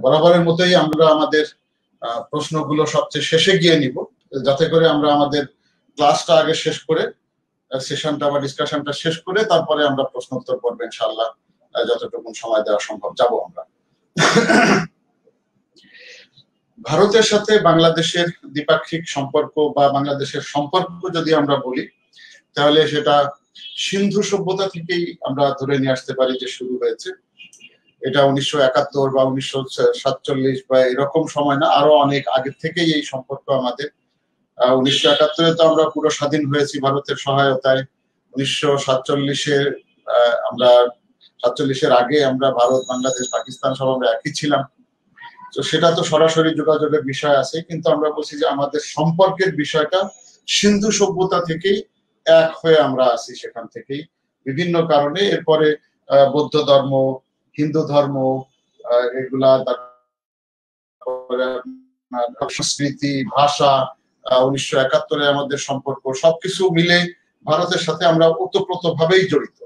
বরাবরের মতোই আমরা আমাদের প্রশ্নগুলো সবচেয়ে শেষে গিয়ে নিব, যাতে করে আমরা আমাদের ক্লাসটা আগে শেষ করে, সেশনটা বা ডিসকাশনটা শেষ করে তারপরে আমরা প্রশ্ন উত্তর করবো ইনশাআল্লাহ, যতটুকু সময় দেওয়া সম্ভব যাব আমরা। ভারতের সাথে বাংলাদেশের দ্বিপাক্ষিক সম্পর্ক বা বাংলাদেশের সম্পর্ক যদি আমরা বলি, তাহলে সেটা সিন্ধু সভ্যতা থেকেই আমরা ধরে নিয়ে আসতে পারি যে শুরু হয়েছে। এটা 1971 বা 1947 বা এরকম সময় না, আরো অনেক আগে থেকেই এই সম্পর্ক আমাদের। 1971 তো আমরা পুরো স্বাধীন হয়েছি ভারতের সহায়তায়। 1947 আমরা 47 আগে আমরা ভারত, বাংলাদেশ, পাকিস্তান সব আমরা একই ছিলাম। তো সেটা তো সরাসরি যোগাযোগের বিষয় আছে, কিন্তু আমরা বলছি যে আমাদের সম্পর্কের বিষয়টা সিন্ধু সভ্যতা থেকেই এক হয়ে আমরা আছি, সেখান থেকেই বিভিন্ন কারণে। এরপরে বৌদ্ধ ধর্ম, হিন্দু ধর্ম, এগুলা, সংস্কৃতি, ভাষা, 1971 আমাদের সম্পর্ক, সবকিছু মিলে ভারতের সাথে আমরা ওতপ্রোত ভাবেই জড়িত।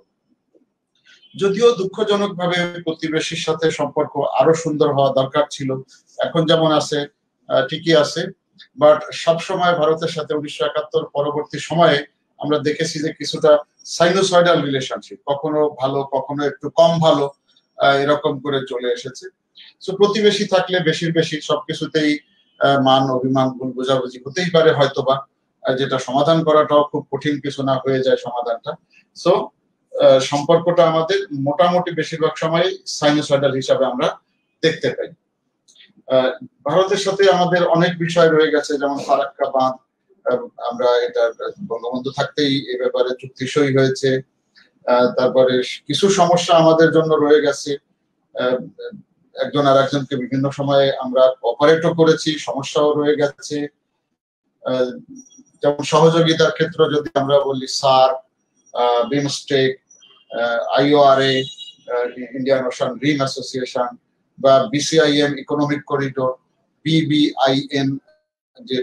যদিও দুঃখজনক ভাবে প্রতিবেশীর সাথে সম্পর্ক আরো সুন্দর হওয়া দরকার ছিল। এখন যেমন আছে ঠিকই আছে, বাট সবসময় ভারতের সাথে 1971 পরবর্তী সময়ে আমরা দেখেছি যে কিছুটা সাইনোসয়েডাল রিলেশনশিপ, কখনো ভালো কখনো একটু কম ভালো, এরকম করে চলে এসেছে। তো প্রতিবেশী থাকলে বেশি সবকিছুতেই মান অভিমান ভুল বোঝাবুঝি হতেই পারে হয়তোবা, যেটা সমাধান করাটাও খুব কঠিন কিছু না হয়ে যায় সমাধানটা। সো সম্পর্কটা আমাদের মোটামুটি বেশিরভাগ সময় সাইনোসয়েডাল হিসাবে আমরা দেখতে পাই। ভারতের সাথে আমাদের অনেক বিষয় রয়ে গেছে, যেমন ফারাক্কা বাঁধ, আমরা এটা বঙ্গবন্ধু থাকতেই এ ব্যাপারে চুক্তি সই হয়েছে। তারপরে কিছু সমস্যা আমাদের জন্য রয়ে গেছে, একজন আর একজনকে বিভিন্ন সময়ে আমরা অপারেটও করেছি, সমস্যাও রয়ে গেছে। যেমন সহযোগিতার ক্ষেত্রে যদি আমরা বলি SAARC, BIMSTEC, IORA, Indian Ocean Rim Association, বা BCIM ইকোনমিক করিডোর, PBIN যে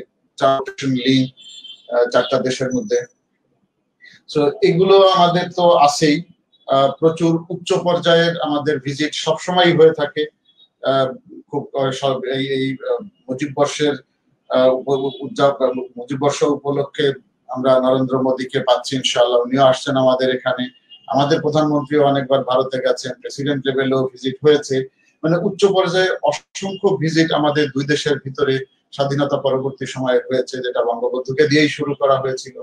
লিঙ্ক 4টা দেশের মধ্যে। তো এগুলো আমাদের তো আছেই। প্রচুর উচ্চ পর্যায়ের আমাদের ভিজিট সবসময় হয়ে থাকে। খুব এই মুজিববর্ষের মুজিববর্ষ উপলক্ষে আমরা নরেন্দ্র মোদীকে পাচ্ছি, ইনশাআল্লাহ উনিও আসছেন আমাদের এখানে। আমাদের প্রধানমন্ত্রীও অনেকবার ভারতে গেছেন, প্রেসিডেন্ট লেভেলেও ভিজিট হয়েছে। মানে উচ্চ পর্যায়ে অসংখ্য ভিজিট আমাদের দুই দেশের ভিতরে স্বাধীনতা পরবর্তী সময়ে হয়েছে, যেটা বঙ্গবন্ধুকে দিয়েই শুরু করা হয়েছিল।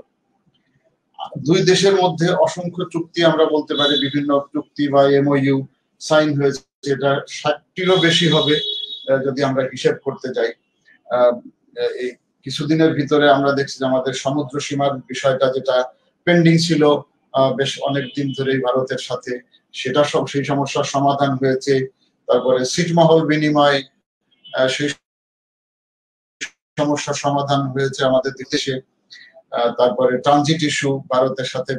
দুই দেশের মধ্যে অসংখ্য চুক্তি আমরা বলতে পারি, বিভিন্ন চুক্তি বা MOU সাইন হয়েছে, যেটা 60টিরও বেশি হবে যদি আমরা হিসেব করতে যাই। এই কিছুদিনের ভিতরে আমরা দেখছি যে আমাদের সমুদ্র সীমার বিষয়টা যেটা পেন্ডিং ছিল বেশ অনেক দিন ধরেই ভারতের সাথে, সেটা সেই সমস্যার সমাধান হয়েছে। তারপরে ছিটমহল বিনিময়, সেই সমস্যার সমাধান হয়েছে আমাদের দেশে। তারপরে ট্রানজিট ইস্যু, ভারতের সাথে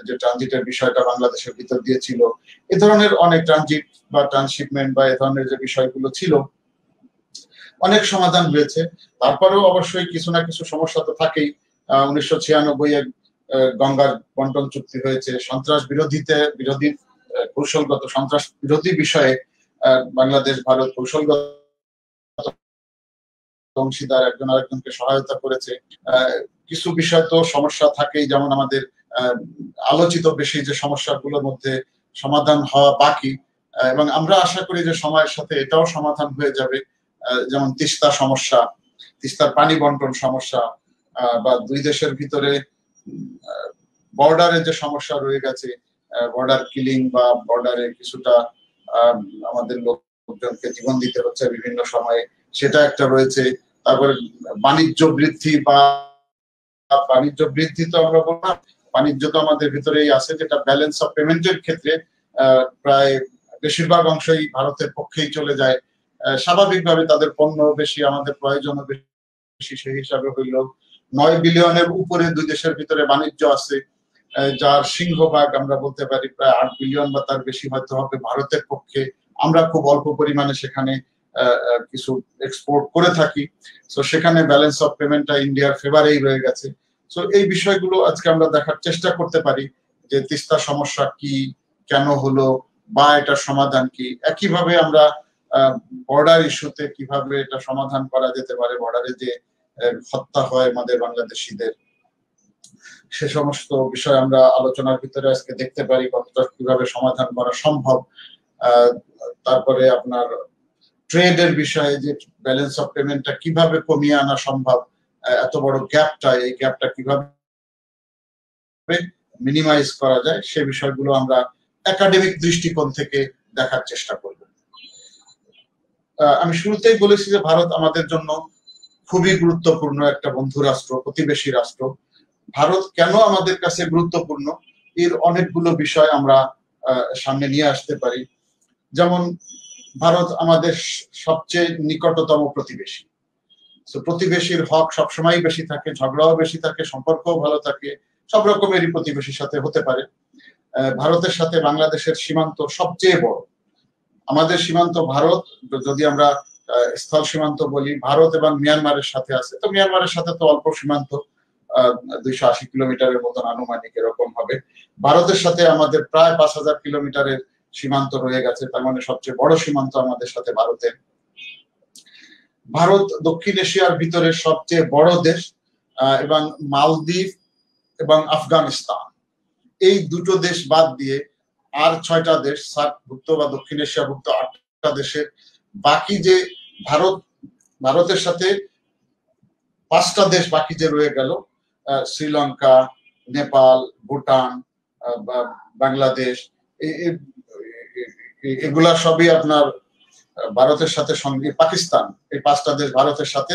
যে ট্রানজিটের বিষয়টা বাংলাদেশের ভিতর দিয়ে ছিল, এ ধরনের অনেক ট্রানজিট বা ট্রান্সশিপমেন্ট বা এ ধরনের যে বিষয়গুলো ছিল, অনেক সমাধান হয়েছে। তারপরেও অবশ্যই কিছু না কিছু সমস্যা তো থাকেই। 1996 গঙ্গার বন্টন চুক্তি হয়েছে, সন্ত্রাস বিরোধী কৌশলগত সন্ত্রাস বিরোধী বিষয়ে বাংলাদেশ ভারত কৌশলগত অংশীদার, একজন আরেকজনকে সহায়তা করেছে। কিছু বিষয় তো সমস্যা থাকেই, যেমন আমাদের আলোচিত বেশি যে সমস্যাগুলোর মধ্যে সমাধান হওয়া বাকি, এবং আমরা আশা করি যে সময়ের সাথে এটাও সমাধান হয়ে যাবে। যেমন তিস্তা সমস্যা, তিস্তার পানি বন্টন সমস্যা, বা দুই দেশের ভিতরে বর্ডারে যে সমস্যা রয়ে গেছে, বর্ডার কিলিং বা বর্ডারে কিছুটা আমাদের লোকজনকে জীবন দিতে হচ্ছে বিভিন্ন সময়ে, সেটা একটা রয়েছে। তারপরে বাণিজ্য বৃদ্ধি তো আমরা বললাম, বাণিজ্য তো আমাদের ভিতরেই আছে, যেটা ব্যালেন্স অফ পেমেন্টের ক্ষেত্রে প্রায় বেশিরভাগ অংশই ভারতের পক্ষেই চলে যায়। স্বাভাবিকভাবে তাদের পণ্য বেশি, আমাদের প্রয়োজনও বেশি, সেই হিসাবে হইল 9 বিলিয়নের উপরে দুই দেশের ভিতরে বাণিজ্য আছে, যার সিংহভাগ আমরা বলতে পারি প্রায় 8 বিলিয়ন বা তার বেশি হয়তো হবে ভারতের পক্ষে। আমরা খুব অল্প পরিমাণে সেখানে কিছু এক্সপোর্ট করে থাকি। তো সেখানে ব্যালেন্স অফ পেমেন্টটা ইন্ডিয়ার ফেভারেই রয়ে গেছে। তো এই বিষয়গুলো আজকে আমরা দেখার চেষ্টা করতে পারি যে তিস্তা সমস্যা কি, কেন হলো, বা এটার সমাধান কি। একইভাবে আমরা বর্ডার ইস্যুতে কিভাবে এটা সমাধান করা যেতে পারে, বর্ডারে যে হত্যা হয় আমাদের বাংলাদেশিদের, সে সমস্ত বিষয় আমরা আলোচনার ভিতরে আজকে দেখতে পারি কতটা কিভাবে সমাধান করা সম্ভব। তারপরে আপনার ট্রেডের বিষয়ে যে ব্যালেন্স অফ পেমেন্টটা কিভাবে কমিয়ে আনা সম্ভব, এত বড় গ্যাপটা, এই গ্যাপটা কিভাবে মিনিমাইজ করা যায়, সে বিষয়গুলো আমরা একাডেমিক দৃষ্টিকোণ থেকে দেখার চেষ্টা করব। আমি শুরুতেই বলেছি যে ভারত আমাদের জন্য খুবই গুরুত্বপূর্ণ একটা বন্ধু রাষ্ট্র, প্রতিবেশী রাষ্ট্র। ভারত কেন আমাদের কাছে গুরুত্বপূর্ণ, এর অনেকগুলো বিষয় আমরা সামনে নিয়ে আসতে পারি। যেমন ভারত আমাদের সবচেয়ে নিকটতম প্রতিবেশী। প্রতিবেশীর হক সবসময় বেশি থাকে, ঝগড়াও বেশি থাকে, সম্পর্কও ভালো থাকে, সব রকমেরই প্রতিবেশীর সাথে হতে পারে। ভারতের সাথে বাংলাদেশের সীমান্ত সবচেয়ে বড়। আমাদের সীমান্ত ভারত, যদি আমরা স্থল সীমান্ত বলি, ভারত এবং মিয়ানমারের সাথে আছে। তো মিয়ানমারের সাথে তো অল্প সীমান্ত, 280 কিলোমিটারের মতন আনুমানিক এরকম হবে। ভারতের সাথে আমাদের প্রায় 5000 কিলোমিটারের সীমান্ত রয়ে গেছে, তার মানে সবচেয়ে বড় সীমান্ত আমাদের সাথে ভারতের। ভারত দক্ষিণ এশিয়ার ভিতরে সবচেয়ে বড় দেশ, এবং মালদ্বীপ এবং আফগানিস্তান, এই দুটো দেশ বাদ দিয়ে আর 6টা দেশ, সার্কভুক্ত বা দক্ষিণ এশিয়াভুক্ত 8টা দেশের বাকি যে ভারতের সাথে 5টা দেশ বাকি যে রয়ে গেল, শ্রীলঙ্কা, নেপাল, ভুটান, বাংলাদেশ, এগুলা সবই আপনার ভারতের সাথে সঙ্গে, পাকিস্তান, এই 5টা দেশ ভারতের সাথে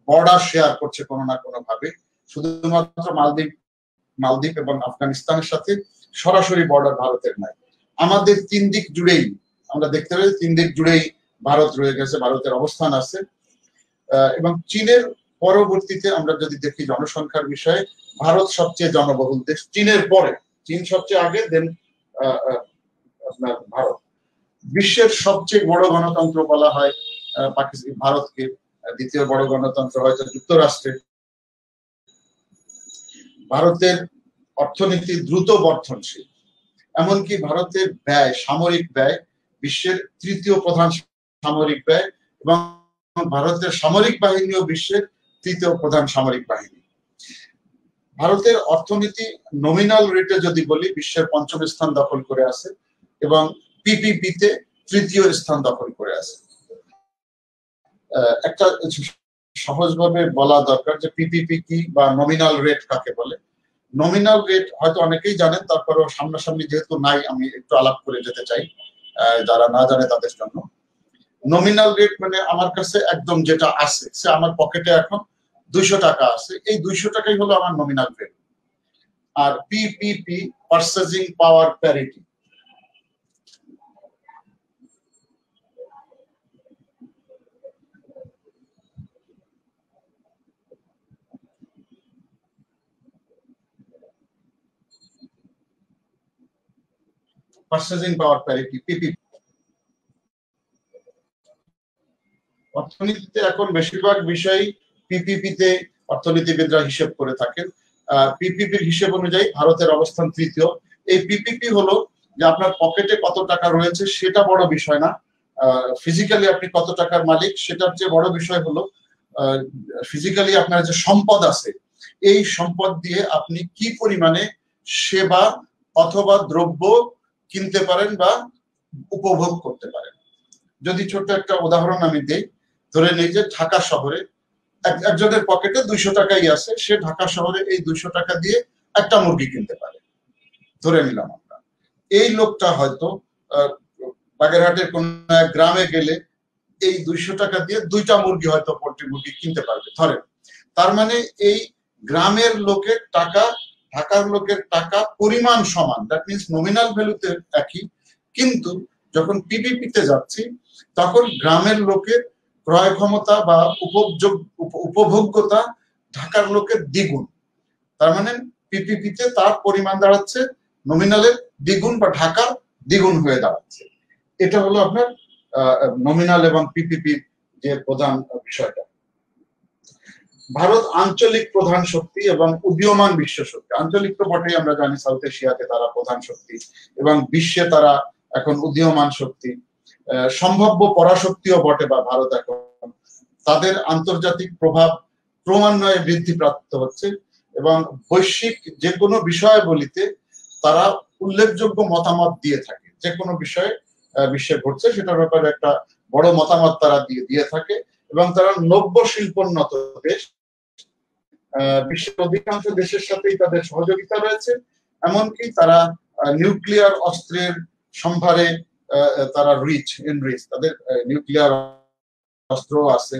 বর্ডার শেয়ার করছে কোনো না কোনো ভাবে। শুধুমাত্র মালদ্বীপ এবং আফগানিস্তানের সাথে সরাসরি বর্ডার ভারতের নাই। আমাদের 3 দিক জুড়েই আমরা দেখতে পাই, 3 দিক জুড়েই ভারত রয়ে গেছে, ভারতের অবস্থান আছে। এবং চীনের পরবর্তীতে আমরা যদি দেখি জনসংখ্যার বিষয়ে, ভারত সবচেয়ে জনবহুল দেশ, চীনের পরে। চীন সবচেয়ে আগে, দেন আপনার ভারত। বিশ্বের সবচেয়ে বড় গণতন্ত্র বলা হয় ভারতকে, দ্বিতীয় বড় গণতন্ত্র হয়তো যুক্তরাষ্ট্রের। ভারতের অর্থনীতি দ্রুত বর্ধনশীল, এমনকি ভারতের ব্যয়, সামরিক ব্যয় বিশ্বের 3য় প্রধান সামরিক ব্যয়, এবং ভারতের সামরিক বাহিনীও বিশ্বের 3য় প্রধান সামরিক বাহিনী। ভারতের অর্থনীতি নমিনাল রেটে যদি বলি বিশ্বের 5ম স্থান দখল করে আছে, এবং পিপিপিতে 3য় স্থান দখল করে আছে। একটা সহজভাবে বলা দরকার যে পিপিপি কি বা নমিনাল রেট কাকে বলে। নমিনাল রেট হয়তো অনেকেই জানেন, তারপরেও সামনাসামনি যেহেতু নাই আমি একটু আলাপ করে যেতে চাই যারা না জানে তাদের জন্য। নমিনাল রেট মানে আমার কাছে একদম যেটা আছে, সে আমার পকেটে এখন 200 টাকা আছে, এই 200 টাকাই হলো আমার নমিনাল রেট। আর পিপিপি, পারচেজিং পাওয়ার প্যারিটি, পারচেজিং পাওয়ার প্যারিটি, পিপিপি। অর্থনীতিতে এখন বেশিরভাগ বিষয়ই পিপিপিতে অর্থনীতিবিদরা হিসেব করে থাকেন। পিপিপির হিসেব অনুযায়ী ভারতের অবস্থান 3য়। এই পিপিপি হলো যে আপনার পকেটে কত টাকা রয়েছে সেটা বড় বিষয় না, ফিজিক্যালি আপনি কত টাকার মালিক সেটার চেয়ে বড় বিষয় হলো ফিজিক্যালি আপনার যে সম্পদ আছে, এই সম্পদ দিয়ে আপনি কি পরিমাণে সেবা অথবা দ্রব্য কিনতে পারেন বা উপভোগ করতে পারেন। যদি ছোট্ট একটা উদাহরণ আমি দিই, ধরে নেই যে ঢাকা শহরে একজনের পকেটে 200 টাকাই আছে, সে ঢাকা শহরে এই 200 টাকা দিয়ে একটা মুরগি কিনতে পারে, ধরে নিলাম আমরা। এই লোকটা হয়তো বাগেরহাটের কোন এক গ্রামে গেলে এই 200 টাকা দিয়ে 2টা মুরগি, হয়তো পোল্ট্রি মুরগি কিনতে পারবে, ধরেন। তার মানে এই গ্রামের লোকের টাকা ঢাকার লোকের টাকা পরিমাণ সমান, দ্যাট মিনস নমিনাল ভ্যালুতে একই, কিন্তু যখন পিপিপিতে যাচ্ছি তখন গ্রামের লোকের ক্রয় ক্ষমতা বা উপভোগ্যতা ঢাকার লোকের দ্বিগুণ। তার মানে পিপিপিতে তার পরিমাণ দাঁড়াচ্ছে নমিনালের দ্বিগুণ বা ঢাকার দ্বিগুণ হয়ে দাঁড়াচ্ছে। এটা হলো আপনার নমিনাল এবং পিপিপির যে প্রধান বিষয়টা। ভারত আঞ্চলিক প্রধান শক্তি এবং উদীয়মান বিশ্ব শক্তি। আঞ্চলিক তো বটেই, আমরা জানি সাউথ এশিয়াতে তারা প্রধান শক্তি এবং বিশ্বে তারা এখন উদীয়মান শক্তি। সম্ভাব্য পরাশক্তিও বটে বা ভারত এখন তাদের আন্তর্জাতিক প্রভাব ক্রমান্বয়ে বৃদ্ধিপ্রাপ্ত হচ্ছে এবং বৈশ্বিক যে কোনো বিষয়াবলিতে তারা উল্লেখযোগ্য মতামত দিয়ে থাকে। যে কোনো বিষয়ে বিশ্বে ঘটছে সেটার ব্যাপারে একটা বড় মতামত তারা দিয়ে থাকে এবং তারা নব্য শিল্পোন্নত দেশ, বিশ্বের অধিকাংশ দেশের সাথেই তাদের সহযোগিতা রয়েছে, এমনকি তারা নিউক্লিয়ার অস্ত্রের সম্ভারে তারা রিচ, তাদের নিউক্লিয়ার অস্ত্র আছে।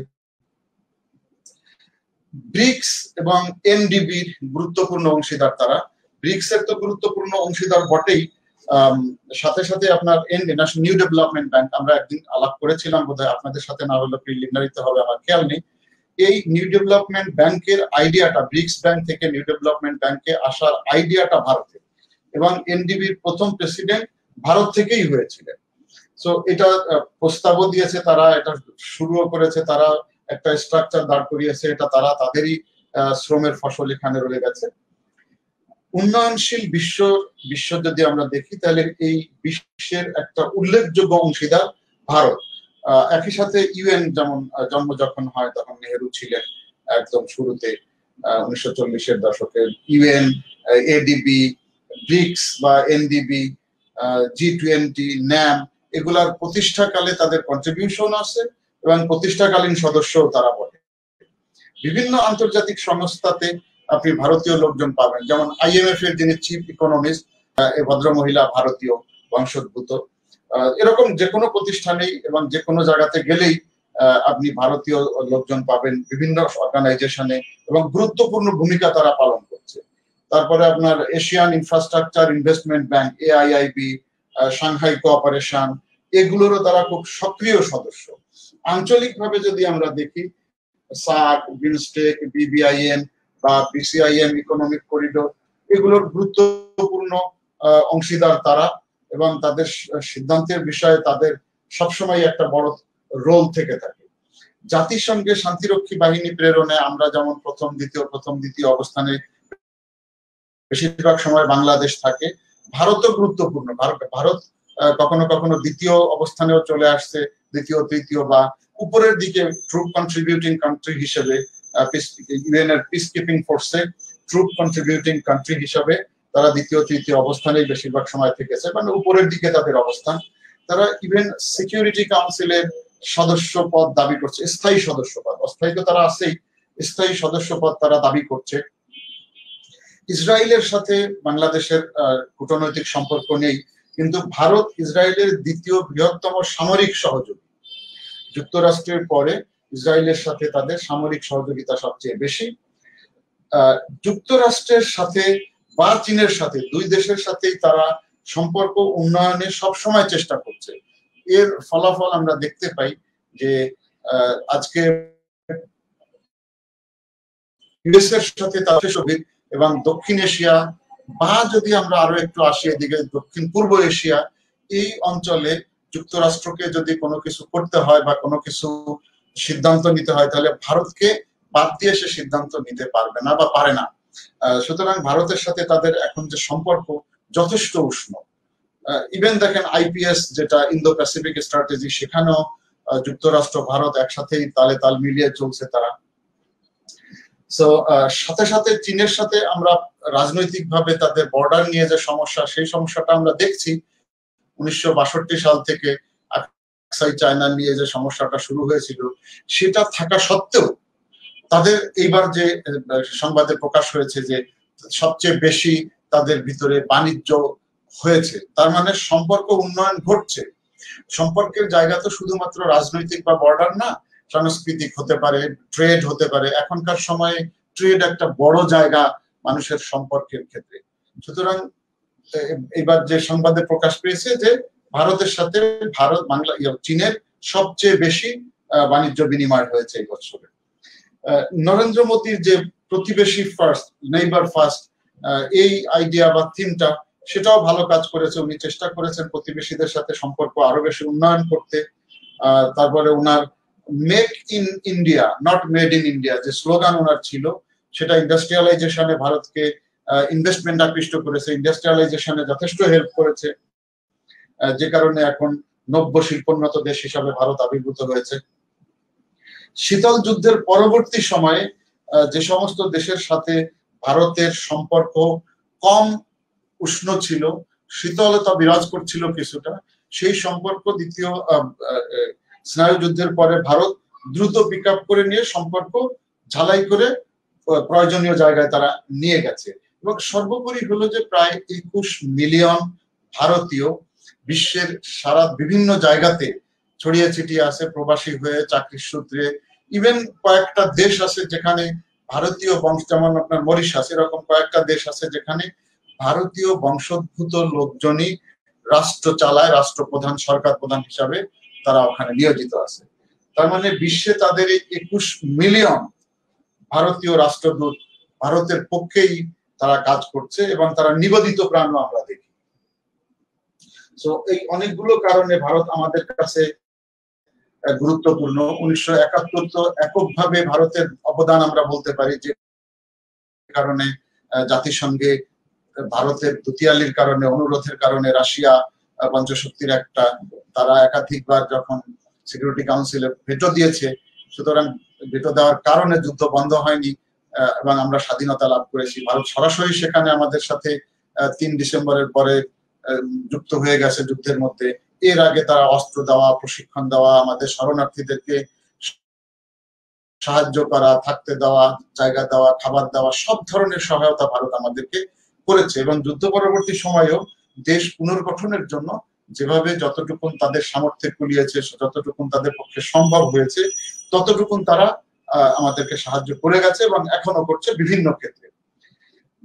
ব্রিক্স এবং এনডিবির গুরুত্বপূর্ণ অংশীদার তারা। ব্রিক্স এর তো গুরুত্বপূর্ণ অংশীদার বটেই, সাথে সাথে আপনার নিউ ডেভেলপমেন্ট ব্যাংক, আমরা একদিন আলাপ করেছিলাম বোধহয়, আপনাদের সাথে না হলে প্রিলিমিনারিতে হবে আমার খেয়াল নেই। এই নিউ ডেভেলপমেন্ট ব্যাংকের আইডিয়াটা, ব্রিক্স ব্যাংক থেকে নিউ ডেভেলপমেন্ট ব্যাংকে আসার আইডিয়াটা ভারতের, এবং এনডিবির প্রথম প্রেসিডেন্ট ভারত থেকেই হয়েছিলেন। সো এটা প্রস্তাবও দিয়েছে তারা, এটা শুরুও করেছে তারা, একটা স্ট্রাকচার দাঁড় করিয়েছে, এটা তারা তাদেরই শ্রমের ফসল এখানে রয়ে গেছে। উন্নয়নশীল বিশ্ব যদি আমরা দেখি তাহলে এই বিশ্বের একটা উল্লেখযোগ্য অংশীদার ভারত। একই সাথে ইউএন যেমন জন্ম যখন হয় তখন নেহেরু ছিলেন একদম শুরুতে 1940-এর দশকের। ইউএন, এডিবি, ব্রিক্স বা এনডিবি, G20, ন্যাম, এগুলার প্রতিষ্ঠাকালে তাদের কন্ট্রিবিউশন আছে এবং প্রতিষ্ঠাকালীন সদস্যও তারা বলে। বিভিন্ন আন্তর্জাতিক সংস্থাতে আপনি ভারতীয় লোকজন পাবেন, যেমন IMF এর যিনি চিফ ইকোনমিস্ট, এই ভদ্রমহিলা ভারতীয় বংশোদ্ভূত। এরকম যে কোনো প্রতিষ্ঠানেই এবং যে কোনো জায়গাতে গেলেই আপনি ভারতীয় লোকজন পাবেন বিভিন্ন অর্গানাইজেশনে, এবং গুরুত্বপূর্ণ ভূমিকা তারা পালন করছে। তারপরে আপনার Asian infrastructure investment bank, AIIB, Shanghai cooperation, এগুলোরও তারা খুব সক্রিয় সদস্য। আঞ্চলিকভাবে যদি আমরা দেখি, সার্ক, বিমস্টেক, BBIN বা BCIM, ইকোনমিক করিডোর, এগুলোর গুরুত্বপূর্ণ অংশীদার তারা, এবং তাদের সিদ্ধান্তের বিষয়ে তাদের সবসময় একটা বড় রোল থেকে থাকে। জাতিসংঘে শান্তিরক্ষী বাহিনী প্রেরণে আমরা যেমন প্রথম দ্বিতীয় অবস্থানে বেশিরভাগ সময় বাংলাদেশ থাকে, ভারতও গুরুত্বপূর্ণ। ভারত কখনো কখনো দ্বিতীয় অবস্থানেও চলে আসছে, দ্বিতীয়, তৃতীয় বা উপরের দিকে ট্রুপ কন্ট্রিবিউটিং কান্ট্রি হিসেবে, ইউএন এর পিস কিপিং ফোর্সে ট্রুপ কন্ট্রিবিউটিং কান্ট্রি হিসেবে তারা দ্বিতীয়, তৃতীয় অবস্থানেই বেশিরভাগ সময় থেকেছে, মানে উপরের দিকে তাদের অবস্থান। তারা ইভেন সিকিউরিটি কাউন্সিলের সদস্য পদ দাবি করছে, স্থায়ী সদস্য পদ, অস্থায়ী তো তারা আছেই, স্থায়ী সদস্য পদ তারা দাবি করছে। ইসরায়েলের সাথে বাংলাদেশের কূটনৈতিক সম্পর্ক নেই, কিন্তু ভারত ইসরায়েলের দ্বিতীয় বৃহত্তম সামরিক সহযোগী। যুক্তরাষ্ট্রের পরে ইসরায়েলের সাথে তাদের সামরিক সহযোগিতা সবচেয়ে বেশি। যুক্তরাষ্ট্রের সাথে বা চীনের সাথে, দুই দেশের সাথেই তারা সম্পর্ক উন্নয়নের সবসময় চেষ্টা করছে। এর ফলাফল আমরা দেখতে পাই যে আজকে ইউএস এর সাথে তাদের সহিত, এবং দক্ষিণ এশিয়া বা যদি আমরা আরো একটু আসি এদিকে দক্ষিণ পূর্ব এশিয়া, এই অঞ্চলে যুক্তরাষ্ট্রকে যদি কোনো কিছু করতে হয় বা কোনো কিছু সিদ্ধান্ত নিতে হয়, তাহলে ভারতকে বাদ দিয়ে সে সিদ্ধান্ত নিতে পারবে না বা পারে না। সুতরাং ভারতের সাথে তাদের এখন যে সম্পর্ক যথেষ্ট উষ্ণ। ইভেন দেখেন IPS, যেটা ইন্দো প্যাসিফিক স্ট্র্যাটেজি, সেখানেও যুক্তরাষ্ট্র ভারত একসাথেই তালে তাল মিলিয়ে চলছে তারা। সো সাথে সাথে চীনের সাথে আমরা রাজনৈতিকভাবে তাদের বর্ডার নিয়ে যে সমস্যা, সেই সমস্যাটা আমরা দেখছি 1962 সাল থেকে আকসাই চায়না নিয়ে যে সমস্যাটা শুরু হয়েছিল, সেটা থাকা সত্ত্বেও তাদের এইবার যে সংবাদে প্রকাশ হয়েছে যে সবচেয়ে বেশি তাদের ভিতরে বাণিজ্য হয়েছে, তার মানে সম্পর্ক উন্নয়ন ঘটছে। সম্পর্কের জায়গা তো শুধুমাত্র রাজনৈতিক বা বর্ডার না, সাংস্কৃতিক হতে পারে, ট্রেড হতে পারে। এখনকার সময়ে ট্রেড একটা বড় জায়গা মানুষের সম্পর্কের ক্ষেত্রে। সুতরাং এবার যে সংবাদে প্রকাশ পেয়েছে যে ভারতের সাথে চীনের সবচেয়ে বেশি বাণিজ্য বিনিময় হয়েছে এই বছরে। নরেন্দ্র মোদীর যে প্রতিবেশী ফার্স্ট, নেইবার ফার্স্ট, এই আইডিয়া বা থিমটা, সেটাও ভালো কাজ করেছে। উনি চেষ্টা করেছেন প্রতিবেশীদের সাথে সম্পর্ক আরো বেশি উন্নয়ন করতে। তারপরে ওনার make in India, not made in India যে স্লোগান ওনার ছিল, সেটা ইন্ডাস্ট্রিয়ালাইজেশনে ভারতকে ইনভেস্টমেন্ট আকৃষ্ট করেছে, ইন্ডাস্ট্রিয়ালাইজেশনে যথেষ্ট হেল্প করেছে, যে কারণে এখন নব্য শিল্পোন্নত দেশ হিসাবে ভারত আবির্ভূত হয়েছে। শীতল যুদ্ধের পরবর্তী সময়ে যে সমস্ত দেশের সাথে ভারতের সম্পর্ক কম উষ্ণ ছিল, শীতলতা বিরাজ করছিল কিছুটা, সেই সম্পর্ক দ্বিতীয় স্নায়ু যুদ্ধের পরে ভারত দ্রুত পিক আপ করে নিয়ে সম্পর্ক ঝালাই করে প্রয়োজনীয় জায়গায় তারা নিয়ে গেছে। এবং সর্বোপরি হলো যে প্রায় 21 মিলিয়ন ভারতীয় বিশ্বের সারা বিভিন্ন জায়গাতে ছড়িয়ে ছিটিয়ে আছে প্রবাসী হয়ে, চাকরির সূত্রে। ইভেন কয়েকটা দেশ আছে যেখানে ভারতীয় বংশ, যেমন আপনার মরিশাস, এরকম কয়েকটা দেশ আছে যেখানে ভারতীয় বংশোদ্ভূত লোকজনই রাষ্ট্র চালায়, রাষ্ট্রপ্রধান, সরকার প্রধান হিসাবে তারা ওখানে নিয়োজিত আছে। তার মানে বিশ্বে তাদের এই 21 মিলিয়ন ভারতীয় রাষ্ট্রদূত ভারতের পক্ষেই তারা কাজ করছে এবং তারা নিবেদিত প্রাণও আমরা দেখি। তো এই অনেকগুলো কারণে ভারত আমাদের কাছে গুরুত্বপূর্ণ। 1971 তো এককভাবে ভারতের অবদান আমরা বলতে পারি, যে কারণে জাতিসংঘে ভারতের দুতিয়ালির কারণে, অনুরোধের কারণে রাশিয়া পঞ্চশক্তির একটা, তারা একাধিকবার যখন সিকিউরিটি কাউন্সিলে ভেটো দিয়েছে, সুতরাং ভেটো দেওয়ার কারণে যুদ্ধ বন্ধ হয়নি এবং আমরা স্বাধীনতা লাভ করেছি। ভারত সরাসরি সেখানে আমাদের সাথে 3 ডিসেম্বরের পরে যুক্ত হয়ে গেছে যুদ্ধের মধ্যে। এর আগে তারা অস্ত্র দেওয়া, প্রশিক্ষণ দেওয়া, আমাদের শরণার্থীদেরকে সাহায্য করা, থাকতে দেওয়া, জায়গা দেওয়া, খাবার দেওয়া, সব ধরনের সহায়তা ভারত আমাদেরকে করেছে। এবং যুদ্ধ পরবর্তী সময়েও দেশ পুনর্গঠনের জন্য যেভাবে যতটুকুন তাদের সামর্থ্যে কুলিয়েছে, যতটুকুন তাদের পক্ষে সম্ভব হয়েছে, ততটুকুন তারা আমাদেরকে সাহায্য করে গেছে এবং এখনো করছে বিভিন্ন ক্ষেত্রে।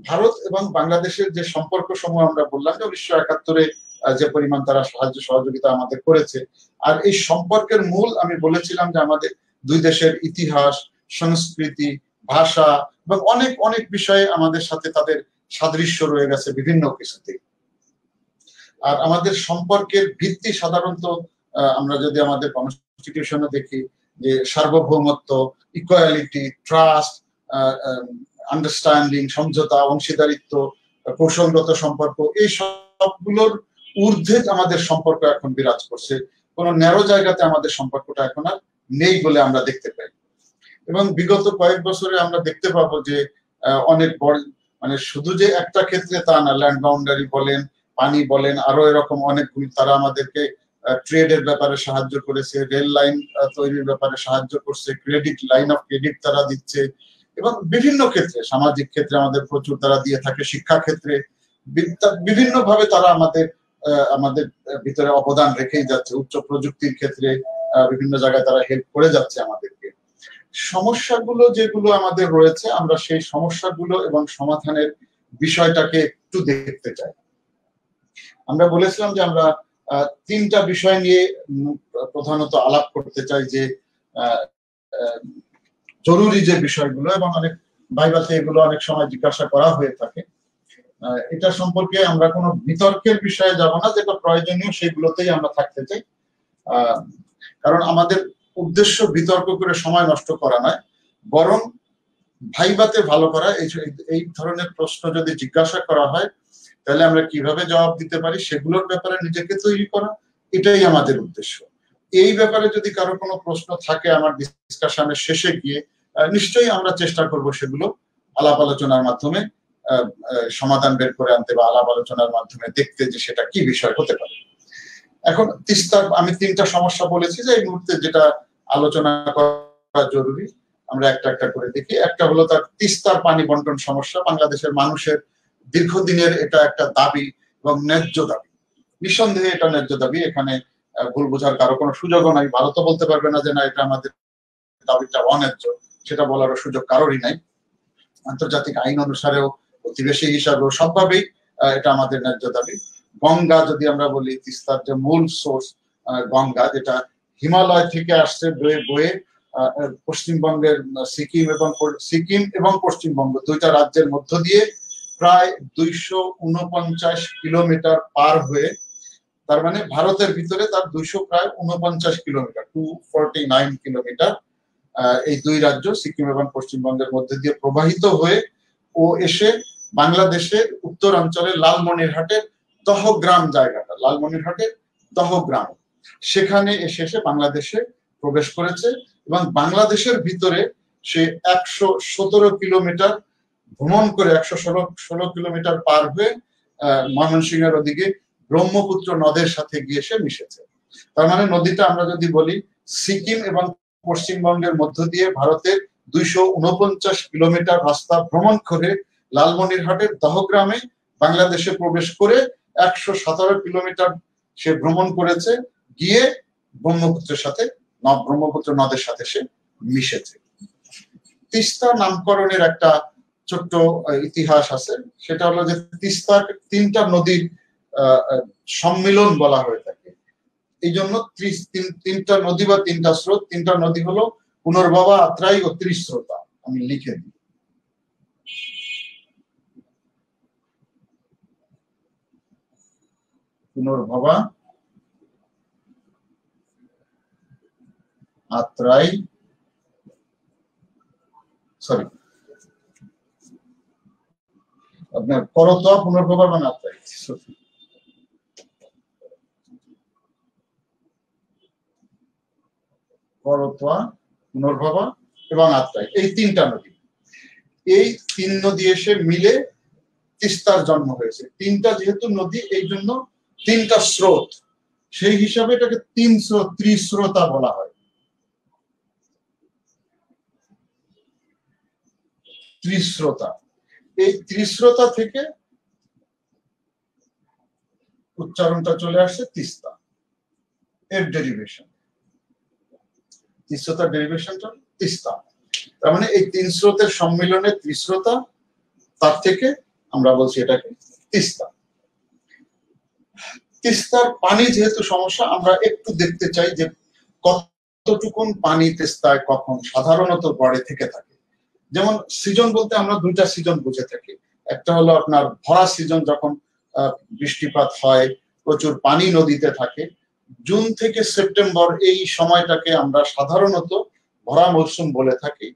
ভারত এবং বাংলাদেশের যে সম্পর্ক সমূহ আমরা বললাম যে 1971-এ যে পরিমাণ তারা সাহায্য সহযোগিতা আমাদের করেছে, আর এই সম্পর্কের মূল আমি বলেছিলাম যে আমাদের দুই দেশের ইতিহাস, সংস্কৃতি, ভাষা এবং অনেক অনেক বিষয়ে আমাদের সাথে তাদের সাদৃশ্য রয়ে গেছে বিভিন্ন কিছুতে। আর আমাদের সম্পর্কের ভিত্তি সাধারণত আমরা যদি আমাদের কনস্টিটিউশনে দেখি যে সার্বভৌমত্ব, ইকুয়ালিটি, ট্রাস্ট, আন্ডারস্ট্যান্ডিং, সমঝোতা, অংশীদারিত্ব, কৌশলগত সম্পর্ক, এই সবগুলোর ঊর্ধ্বে আমাদের সম্পর্ক এখন বিরাজ করছে। কোনো ন্যারো জায়গাতে আমাদের সম্পর্কটা এখন আর নেই বলে আমরা দেখতে পাই। এবং বিগত কয়েক বছরে আমরা দেখতে পাবো যে অনেক বড়, মানে শুধু যে একটা ক্ষেত্রে তা না, ল্যান্ড বাউন্ডারি বলেন, পানি বলেন, আরো এরকম অনেকগুলি তারা আমাদেরকে ট্রেডের ব্যাপারে সাহায্য করেছে, রেল লাইন তৈরির ব্যাপারে সাহায্য করছে, ক্রেডিট, লাইন অফ ক্রেডিট তারা দিচ্ছে, এবং বিভিন্ন ক্ষেত্রে, সামাজিক ক্ষেত্রে আমাদের প্রচুর তারা দিয়ে থাকে, শিক্ষা ক্ষেত্রে বিভিন্ন ভাবে তারা আমাদের ভিতরে অবদান রেখেই যাচ্ছে। উচ্চ প্রযুক্তির ক্ষেত্রে বিভিন্ন জায়গায় তারা হেল্প করে যাচ্ছে আমাদেরকে। সমস্যাগুলো যেগুলো আমাদের রয়েছে, আমরা সেই সমস্যাগুলো এবং সমাধানের বিষয়টাকে একটু দেখতে চাই। আমরা বলেছিলাম যে আমরা 3টা বিষয় নিয়ে প্রধানত আলাপ করতে চাই, যে জরুরি যে বিষয়গুলো, এবং অনেক ভাইভাতে এগুলো অনেক সময় জিজ্ঞাসা করা হয়ে থাকে। এটা সম্পর্কে আমরা কোনো বিতর্কের বিষয়ে যাব না, যেটা প্রয়োজনীয় সেগুলোতেই আমরা থাকতে চাই। কারণ আমাদের উদ্দেশ্য বিতর্ক করে সময় নষ্ট করা নয়, বরং ভাইভাতে ভালো করা। এই ধরনের প্রশ্ন যদি জিজ্ঞাসা করা হয় তাহলে আমরা কিভাবে জবাব দিতে পারি সেগুলোর ব্যাপারে নিজেকে তৈরি করা, এটাই আমাদের উদ্দেশ্য। এই ব্যাপারে যদি কারো কোনো প্রশ্ন থাকে আমার ডিসকাশনের শেষে গিয়ে, নিশ্চয়ই আমরা চেষ্টা করব সেগুলো আলাপ আলোচনার মাধ্যমে সমাধান বের করে আনতে, বা আলাপ আলোচনার মাধ্যমে দেখতে যে সেটা কি বিষয় হতে পারে। এখন তিস্তার আমি 3টা সমস্যা বলেছি যে এই মুহূর্তে যেটা আলোচনা করা জরুরি, আমরা একটা একটা করে দেখি। একটা হলো তার তিস্তার পানি বন্টন সমস্যা। বাংলাদেশের মানুষের দীর্ঘদিনের এটা একটা দাবি এবং ন্যায্য দাবি, নিঃসন্দেহে এটা ন্যায্য দাবি, এখানে ভুল বোঝার কারো কোনো সুযোগও নাই। ভারতও বলতে পারবে না যে না, এটা আমাদের দাবিটা অন্যায্য, সেটা বলারও সুযোগ কারোরই নাই। আন্তর্জাতিক আইন অনুসারেও, প্রতিবেশী হিসাবেও, সবভাবেই এটা আমাদের ন্যায্য দাবি। গঙ্গা যদি আমরা বলি, তিস্তার যে মূল সোর্স গঙ্গা, যেটা হিমালয় থেকে আসছে বয়ে বয়ে পশ্চিমবঙ্গের সিকিম এবং পশ্চিমবঙ্গ 2টা রাজ্যের মধ্য দিয়ে প্রায় 249 কিলোমিটার পার হয়ে, তার মানে ভারতের ভিতরে তার 249 কিলোমিটার, 249 কিলোমিটার এই 2 রাজ্য সিকিম এবং পশ্চিমবঙ্গের মধ্যে দিয়ে প্রবাহিত হয়ে ও এসে বাংলাদেশের উত্তরাঞ্চলে লালমনিরহাটের দহগ্রাম জায়গাটা, লালমনিরহাটের দহগ্রাম, সেখানে এসে বাংলাদেশে প্রবেশ করেছে এবং বাংলাদেশের ভিতরে সে 117 কিলোমিটার ভ্রমণ করে 116 কিলোমিটার পার হয়ে ময়মনসিংহের ওদিকে ব্রহ্মপুত্র নদের সাথে গিয়ে সে মিশেছে। তার মানে নদীটা আমরা যদি বলি সিকিম এবং পশ্চিমবঙ্গের মধ্য দিয়ে ভারতের 249 কিলোমিটার রাস্তা ভ্রমণ করে লালমনিরহাটের দহগ্রামে বাংলাদেশে প্রবেশ করে 117 কিলোমিটার সে ভ্রমণ করেছে, গিয়ে ব্রহ্মপুত্র নদের সাথে সে মিশেছে। তিস্তা নামকরণের একটা ছোট্ট ইতিহাস আছে, সেটা হলো যে তিস্তার 3টা নদীর সম্মিলন বলা হয়ে থাকে। এই জন্য 3টা নদী বা 3টা স্রোত, 3টা নদী হলো পুনর্ভবা, আত্রাই ও ত্রিস্রোতা। আমি লিখে দিই। পুনর্ভবা, আত্রাই, সরি আপনার করতোয়া, পুনর্ভবা এবং আত্রাই, করতোয়া, পুনর্ভবা এবং আত্রাই, এই 3টা নদী। এই 3 নদী এসে মিলে তিস্তার জন্ম হয়েছে। 3টা যেহেতু নদী, এই জন্য 3টা স্রোত, সেই হিসাবে এটাকে ত্রিস্রোতা বলা হয়। ত্রিস্রোতা, এই ত্রিস্রোতা থেকে উচ্চারণটা চলে আসছে তিস্তা, এর ডেরিভেশন। তিস্রোতার ডেরিভেশনটা তিস্তা। তার মানে এই 3 স্রোতের সম্মিলনে ত্রিস্রোতা, তার থেকে আমরা বলছি এটাকে তিস্তা। তিস্তার পানি যেহেতু সমস্যা, আমরা একটু দেখতে চাই যে কতটুকুন পানি তিস্তায় কখন সাধারণত গড়ে থেকে থাকে। যেমন সিজন বলতে আমরা 2টা সিজন বুঝে থাকি। একটা হলো আপনার ভরা সিজন, যখন বৃষ্টিপাত হয়, প্রচুর পানি নদীতে থাকে। জুন থেকে সেপ্টেম্বর এই সময়টাকে আমরা সাধারণত ভরা মৌসুম বলে থাকি,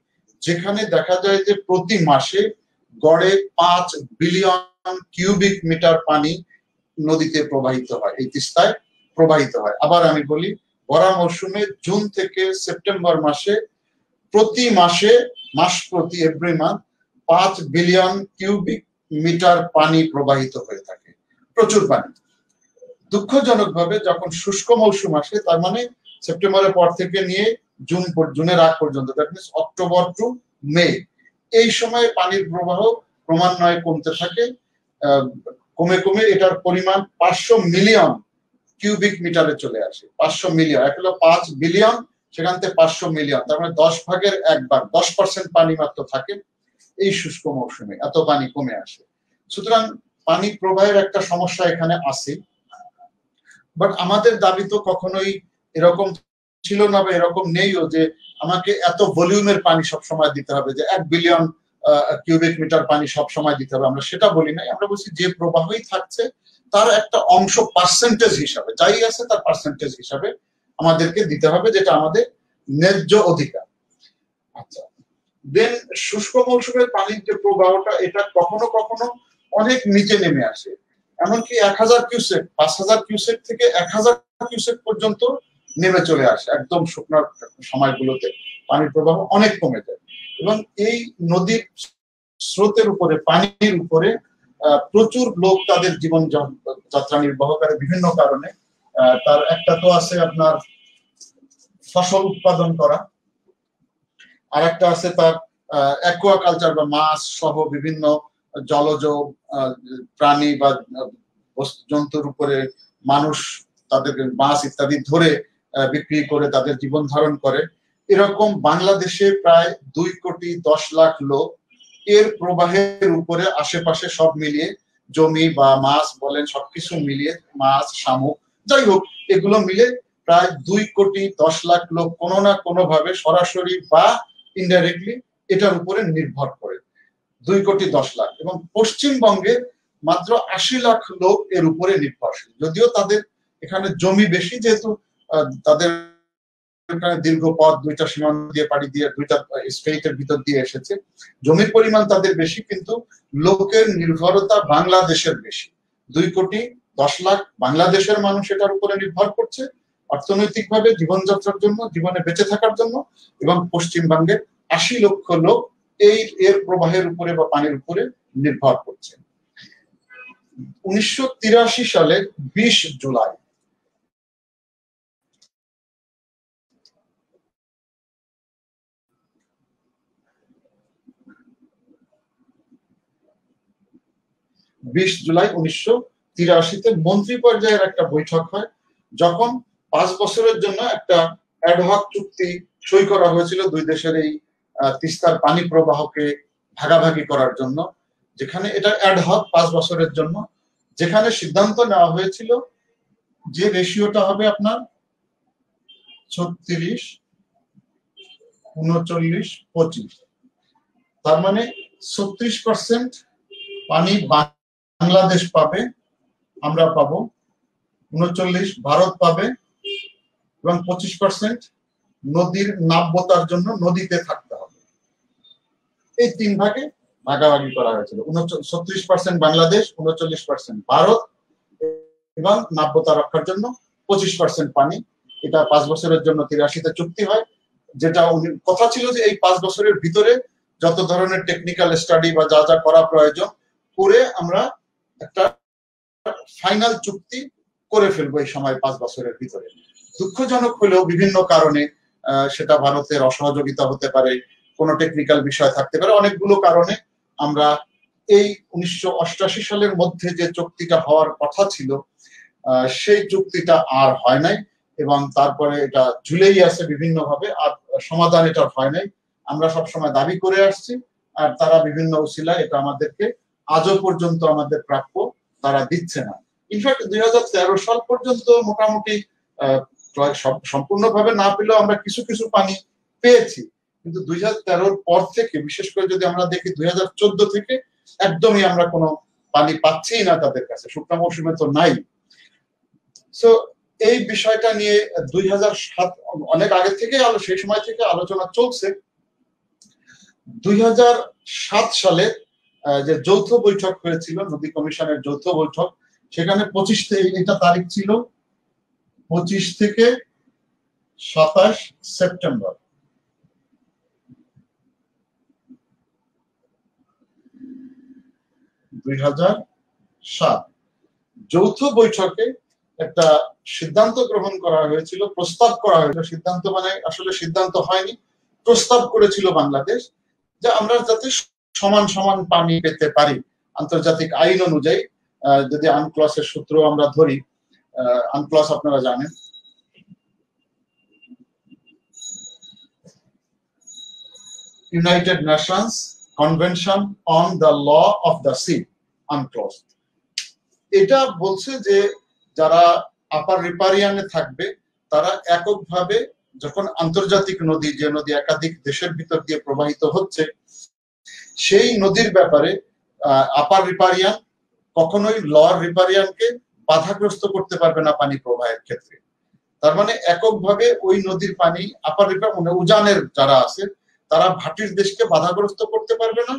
যেখানে দেখা যায় যে প্রতি মাসে গড়ে 5 বিলিয়ন কিউবিক মিটার পানি নদীতে প্রবাহিত হয়, এই তিস্তায় প্রবাহিত হয়। আবার আমি বলি, ভরা মৌসুমে জুন থেকে সেপ্টেম্বর মাসে প্রতি মাসে, মাস প্রতি, every month 5 billion cubic meter পানি প্রবাহিত হয়ে থাকে, প্রচুর পানি। দুঃখজনকভাবে যখন শুষ্ক মৌসুম আসে, তার মানে সেপ্টেম্বরের পর থেকে নিয়ে জুনের আগ পর্যন্ত, দ্যাট মিনস অক্টোবর টু মে, এই সময়ে পানির প্রবাহ ক্রমান্বয়ে কমতে থাকে। কমে কমে এটার পরিমাণ 500 মিলিয়ন কিউবিক মিটারে চলে আসে। 500 মিলিয়ন, এক হলো 5 বিলিয়ন, সেখান থেকে 500 মিলিয়ন, তার মানে 10 ভাগের 1 ভাগ, 10% পানি মাত্র থাকে এই শুষ্ক মৌসুমে, এত পানি কমে আসে। সুতরাং পানি প্রবাহের একটা সমস্যা এখানে আছে। বাট আমাদের দাবি তো কখনোই এরকম ছিল না বা এরকম নেইও যে আমাকে এত ভলিউমের পানি সব সময় দিতে হবে, যে 1 বিলিয়ন কিউবিক মিটার পানি সব সময় দিতে হবে, আমরা সেটা বলি নাই। আমরা বলছি যে প্রবাহই থাকছে তার একটা অংশ পার্সেন্টেজ হিসাবে, যাই আছে তার পার্সেন্টেজ হিসাবে আমাদেরকে দিতে হবে, যেটা আমাদের ন্যায্য অধিকার। আচ্ছা, দেন শুষ্ক মৌসুমের পানির যে প্রবাহটা, এটা কখনো কখনো অনেক নিচে নেমে আসে, এমনকি 1000 কিউসেক, 5000 কিউসেক থেকে 1000 কিউসেক পর্যন্ত নেমে চলে আসে। একদম শুকনার সময়গুলোতে পানির প্রবাহ অনেক কমে যায়, এবং এই নদীর স্রোতের উপরে, পানির উপরে প্রচুর লোক তাদের জীবন যাত্রা নির্বাহ করে বিভিন্ন কারণে। তার একটা তো আছে আপনার ফসল উৎপাদন করা, আর একটা আছে তার অ্যাকুয়াকালচার বা মাছ সহ বিভিন্ন জলজ প্রাণী বা জন্তুর উপরে মানুষ তাদের মাছ ইত্যাদি ধরে বিক্রি করে তাদের জীবন ধারণ করে। এরকম বাংলাদেশে প্রায় 2,10,00,000 লোক এর প্রবাহের উপরে, আশেপাশে সব মিলিয়ে, জমি বা মাছ বলেন সবকিছু মিলিয়ে, মাছ, শামুক, যাই হোক, এগুলো মিলে প্রায় 2,10,00,000 লোক কোনো না কোনো ভাবে সরাসরি বা ইনডাইরেক্টলি এটার উপরে নির্ভর করে। 2,10,00,000, এবং পশ্চিমবঙ্গে মাত্র 80 লাখ লোক এর উপরে নির্ভরশীল। যদিও তাদের এখানে জমি বেশি, যেহেতু তাদের দীর্ঘ পথ, 2টা সীমান্ত দিয়ে পাড়ি দিয়ে, 2টা স্টেটের ভিতর দিয়ে এসেছে, জমির পরিমাণ তাদের বেশি, কিন্তু লোকের নির্ভরতা বাংলাদেশের বেশি। 2,10,00,000 বাংলাদেশের মানুষ এটার উপরে নির্ভর করছে, অর্থনৈতিকভাবে, জীবনযাত্রার জন্য, জীবনে বেঁচে থাকার জন্য, এবং পশ্চিমবঙ্গের ৮০ লক্ষ লোক এর প্রবাহের উপরে বা পানির উপরে নির্ভর করছে। ১৯৮৩ সালে ২০ জুলাই জুলাই ১৯৮৩-তে মন্ত্রী পর্যায়ের একটা বৈঠক হয়, যখন ৫ বছরের জন্য একটা অ্যাডহক চুক্তি সই করা হয়েছিল দুই দেশের এই তিস্তার পানি প্রবাহকে ভাগাভাগি করার জন্য, যেখানে এটা অ্যাডহক ৫ বছরের জন্য, যেখানে সিদ্ধান্ত নেওয়া হয়েছিল যে রেশিওটা হবে আপনার ৩৬, ৩৯, ২৫, তার মানে ৩৬% পানি বাংলাদেশ পাবে, আমরা পাবো, ৩৯ ভারত পাবে, এবং ২৫% নদীর নাব্যতার জন্য নদীতে থাকতে হবে। এই ৩ ভাগে ভাগাভাগি করা হয়েছিল। ৩৬% বাংলাদেশ, ৩৯% ভারত, এবং নাব্যতা রক্ষার জন্য ২৫% পানি। এটা ৫ বছরের জন্য ৮৩-তে চুক্তি হয়, যেটা কথা ছিল যে এই ৫ বছরের ভিতরে যত ধরনের টেকনিক্যাল স্টাডি বা যা যা করা প্রয়োজন করে আমরা একটা ফাইনাল চুক্তি করে ফেলবো এই সময় ৫ বছরের ভিতরে। দুঃখজনক হলেও বিভিন্ন কারণে, সেটা ভারতের অসহযোগিতা হতে পারে, কোনো টেকনিক্যাল বিষয় থাকতে পারে, অনেকগুলো কারণে আমরা এই ১৯৮৮ সালের মধ্যে যে চুক্তিটা হওয়ার কথা ছিল সেই চুক্তিটা আর হয় নাই, এবং তারপরে এটা ঝুলেই আছে বিভিন্ন ভাবে, আর সমাধান এটা হয় নাই। আমরা সবসময় দাবি করে আসছি, আর তারা বিভিন্ন উসিলায় এটা আমাদেরকে আজও পর্যন্ত আমাদের প্রাপ্য তারা দিচ্ছে না। ইনফ্যাক্ট ২০১৩ সাল পর্যন্ত মোটামুটি সম্পূর্ণভাবে না পেলেও আমরা কিছু কিছু পানি পেয়েছি, কিন্তু ২০১৩ পর থেকে, বিশেষ করে যদি আমরা দেখি ২০১৪ থেকে একদমই আমরা কোনো পানি পাচ্ছি না তাদের কাছে, শুকনা মৌসুমে তো নাই। সো এই বিষয়টা নিয়ে ২০০৭ অনেক আগে থেকে সেই সময় থেকে আলোচনা চলছে। ২০০৭ সালে যে যৌথ বৈঠক হয়েছিল, নদী কমিশনের যৌথ বৈঠক, সেখানে ২৫ এটা তারিখ ছিল ২৫ থেকে ২৭ সেপ্টেম্বর। যৌথ বৈঠকে একটা সিদ্ধান্ত গ্রহণ করা হয়েছিল, প্রস্তাব করা হয়েছিল, সিদ্ধান্ত মানে আসলে সিদ্ধান্ত হয়নি, প্রস্তাব করেছিল বাংলাদেশ যে আমরা যাতে সমান সমান পানি পেতে পারি আন্তর্জাতিক আইন অনুযায়ী। যদি আনক্লসের সূত্র আমরা ধরি, আনক্লস আপনারা জানেন, United Nations convention on the law of the sea, UNCLOS. এটা বলছে যে যারা আপার রিপারিয়ানে থাকবে তারা এককভাবে, যখন আন্তর্জাতিক নদী, যে নদী একাধিক দেশের ভিতর দিয়ে প্রবাহিত হচ্ছে, সেই নদীর ব্যাপারে আপার রিপারিয়ান কখনোই লোয়ার রিপারিয়ানকে বাধাগ্রস্ত করতে পারবে না পানি প্রবাহের ক্ষেত্রে। তার মানে এককভাবে ওই নদীর পানি আপার রিপারিয়ান মানে উজানের যারা আছে তারা ভাটির দেশকে বাধাগ্রস্ত করতে পারবে না,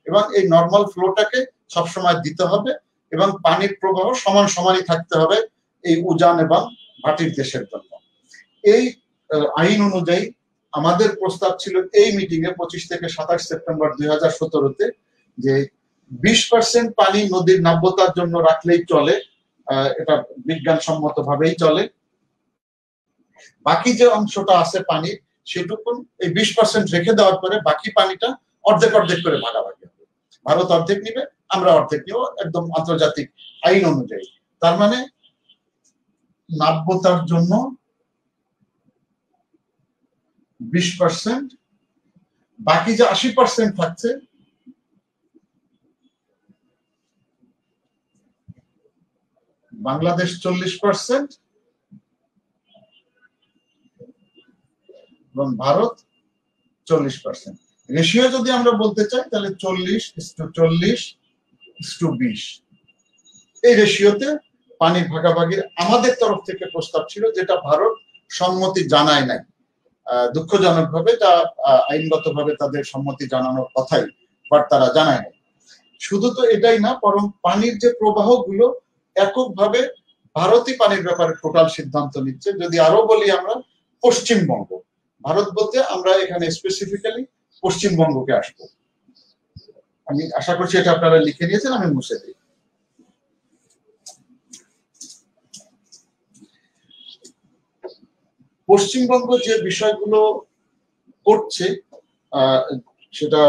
এবং এই নর্মাল ফ্লোটাকে সবসময় দিতে হবে, এবং পানির প্রবাহ সমান সমানই থাকতে হবে এই উজান এবং ভাটির দেশের জন্য। এই আইন অনুযায়ী আমাদের প্রস্তাব ছিল এই মিটিং এ ২৫ থেকে ২৭ সেপ্টেম্বর ২০১৭-তে যে ২০% পানি নদীর নাব্যতার জন্য রাখলেই চলে, এটা বিজ্ঞানসম্মত ভাবেই চলে। বাকি যে অংশটা আছে পানি, সেটুকু এই ২০% রেখে দেওয়ার পরে বাকি পানিটা অর্ধেক অর্ধেক করে ভাগাভাগি হবে। ভারত অর্ধেক নিবে, আমরা অর্ধেক নিব, একদম আন্তর্জাতিক আইন অনুযায়ী। তার মানে নাব্যতার জন্য ২০%, বাকি যে ৮০% থাকছে বাংলাদেশ ৪০% এবং ভারত ৪০%। রেশিও যদি আমরা বলতে চাই তাহলে ৪০:৪০:২০ এই রেশিওতে পানি ভাগাভাগির আমাদের তরফ থেকে প্রস্তাব ছিল, যেটা ভারত সম্মতি জানায় নাই। দুঃখজনক ভাবে তা আইনগতভাবে তাদের সম্মতি জানানোর কথাই, বাট তারা জানায় নাই। শুধু তো এটাই না, বরং পানির যে প্রবাহগুলো এককভাবে ভারতই পানির ব্যাপারে টোটাল সিদ্ধান্ত নিচ্ছে। যদি আরো বলি আমরা পশ্চিমবঙ্গ, ভারত বলতে আমরা এখানে স্পেসিফিক্যালি পশ্চিমবঙ্গকে আসবো। আমি আশা করছি এটা আপনারা লিখে নিয়েছেন, আমি মুছে দিই। পশ্চিমবঙ্গ যে বিষয়গুলো করছে সেটা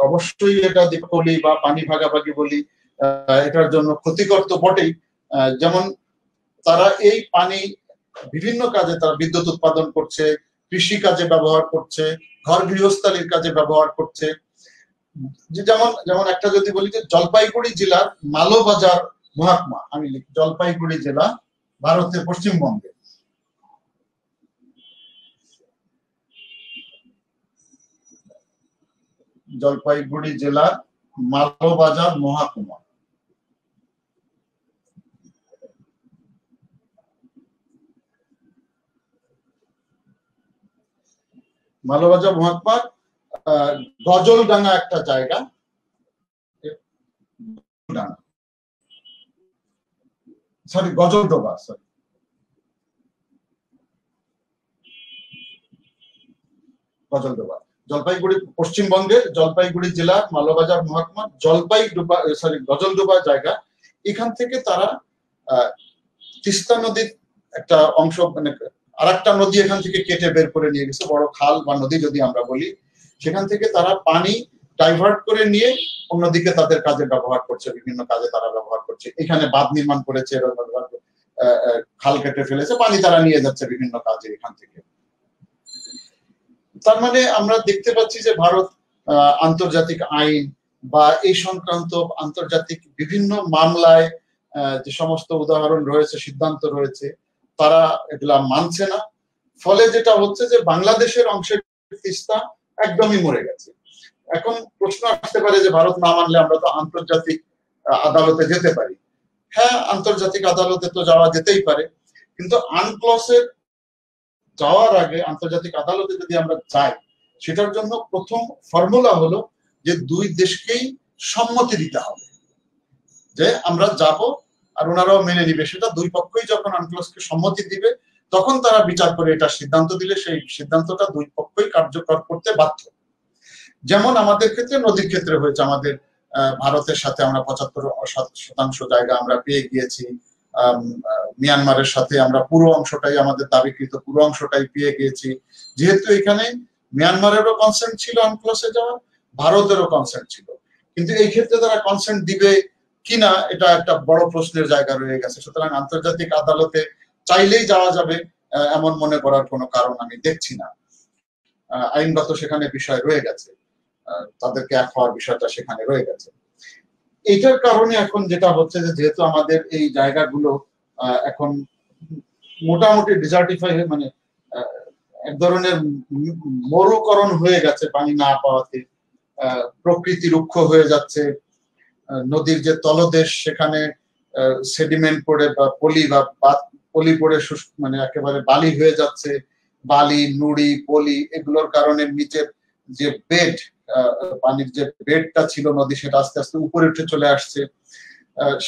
অবশ্যই এটা দীপাবলি বা পানি ভাগাভাগি বলি, এটার জন্য ক্ষতিকর তো বটেই। যেমন তারা এই পানি বিভিন্ন কাজে, তারা বিদ্যুৎ উৎপাদন করছে, কৃষি কাজে ব্যবহার করছে, ঘর গৃহস্থালির কাজে ব্যবহার করছে। যেমন যেমন একটা যদি বলি যে জলপাইগুড়ি জেলার মালবাজার মহকুমা, আমি লিখি জলপাইগুড়ি জেলা ভারতের পশ্চিমবঙ্গে, জলপাইগুড়ি জেলার মালবাজার মহকুমা। মালবাজার মহকুমা গজলডাঙ্গা একটা জায়গা, সরি গজলডোবা, সরি গজলডোবা, জলপাইগুড়ি পশ্চিমবঙ্গের জলপাইগুড়ি জেলার মালবাজার মহকুমা গজলডোবা জায়গা। এখান থেকে তারা তিস্তা নদীর একটা অংশ, মানে আরেকটা নদী এখান থেকে কেটে বের করে নিয়ে গেছে, বড় খাল বা নদী যদি আমরা বলি, সেখান থেকে তারা পানি ডাইভার্ট করে নিয়ে অন্যদিকে তাদের কাজে ব্যবহার করছে, বিভিন্ন কাজে তারা ব্যবহার করছে। এখানে বাঁধ নির্মাণ করেছে, খাল কেটে ফেলেছে, পানি তারা নিয়ে যাচ্ছে বিভিন্ন কাজে এখান থেকে। তার মানে আমরা দেখতে পাচ্ছি যে ভারত আন্তর্জাতিক আইন বা এই সংক্রান্ত আন্তর্জাতিক বিভিন্ন মামলায় যে সমস্ত উদাহরণ রয়েছে, সিদ্ধান্ত রয়েছে, তারা এগুলা মানছে না। ফলে যেটা হচ্ছে যে বাংলাদেশের অংশের তিস্তা একদমই মরে গেছে। এখন প্রশ্ন আসতে পারে যে ভারত না মানলে আমরা তো আন্তর্জাতিক আদালতে যেতে পারি। হ্যাঁ, আন্তর্জাতিক আদালতে তো যাওয়া যেতেই পারে, কিন্তু আনক্লসের যাওয়ার আগে আন্তর্জাতিক আদালতে যদি আমরা যাই, সেটার জন্য প্রথম ফর্মুলা হলো যে দুই দেশকেই সম্মতি দিতে হবে যে আমরা যাব, আর ওনারাও মেনে নিবে। সেটা দুই পক্ষই যখন আনক্লসকে সম্মতি দিবে, তখন তারা বিচার করে এটা সিদ্ধান্ত দিলে সেই সিদ্ধান্তটা দুই পক্ষই কার্যকর করতে বাধ্য। যেমন আমাদের ক্ষেত্রে, নদীর ক্ষেত্রে হয়েছে, আমাদের ভারতের সাথে আমরা 75% জায়গা আমরা পেয়ে গিয়েছি। মিয়ানমারের সাথে আমরা পুরো অংশটাই, আমাদের দাবিকৃত পুরো অংশটাই পেয়ে গিয়েছি। যেহেতু এখানে মিয়ানমারেরও কনসেন্ট ছিল আনক্লসে যাওয়ার, ভারতেরও কনসেন্ট ছিল, কিন্তু এই ক্ষেত্রে তারা কনসেন্ট দিবে কিনা এটা একটা বড় প্রশ্নের জায়গা রয়ে গেছে। সুতরাং আন্তর্জাতিক আদালতে চাইলেই যাওয়া যাবে এমন মনে করার কোনো কারণ আমি দেখছি না। আইনগত সেখানে বিষয় রয়ে গেছে, তাদেরকে এক হওয়ার বিষয়টা সেখানে রয়ে গেছে। এইটার কারণে এখন যেটা হচ্ছে যে যেহেতু আমাদের এই জায়গাগুলো এখন মোটামুটি ডিজার্টিফাই হয়ে, মানে এক ধরনের মরুকরণ হয়ে গেছে পানি না পাওয়াতে, প্রকৃতি রুক্ষ হয়ে যাচ্ছে, নদীর যে তলদেশ সেখানে সেডিমেন্ট পড়ে বা পলি পড়ে মানে একেবারে বালি হয়ে যাচ্ছে। বালি, নুড়ি, পলি এগুলোর কারণে নিচের যে বেড, পানির যে বেডটা ছিল নদী, সেটা আস্তে আস্তে উপরে উঠে চলে আসছে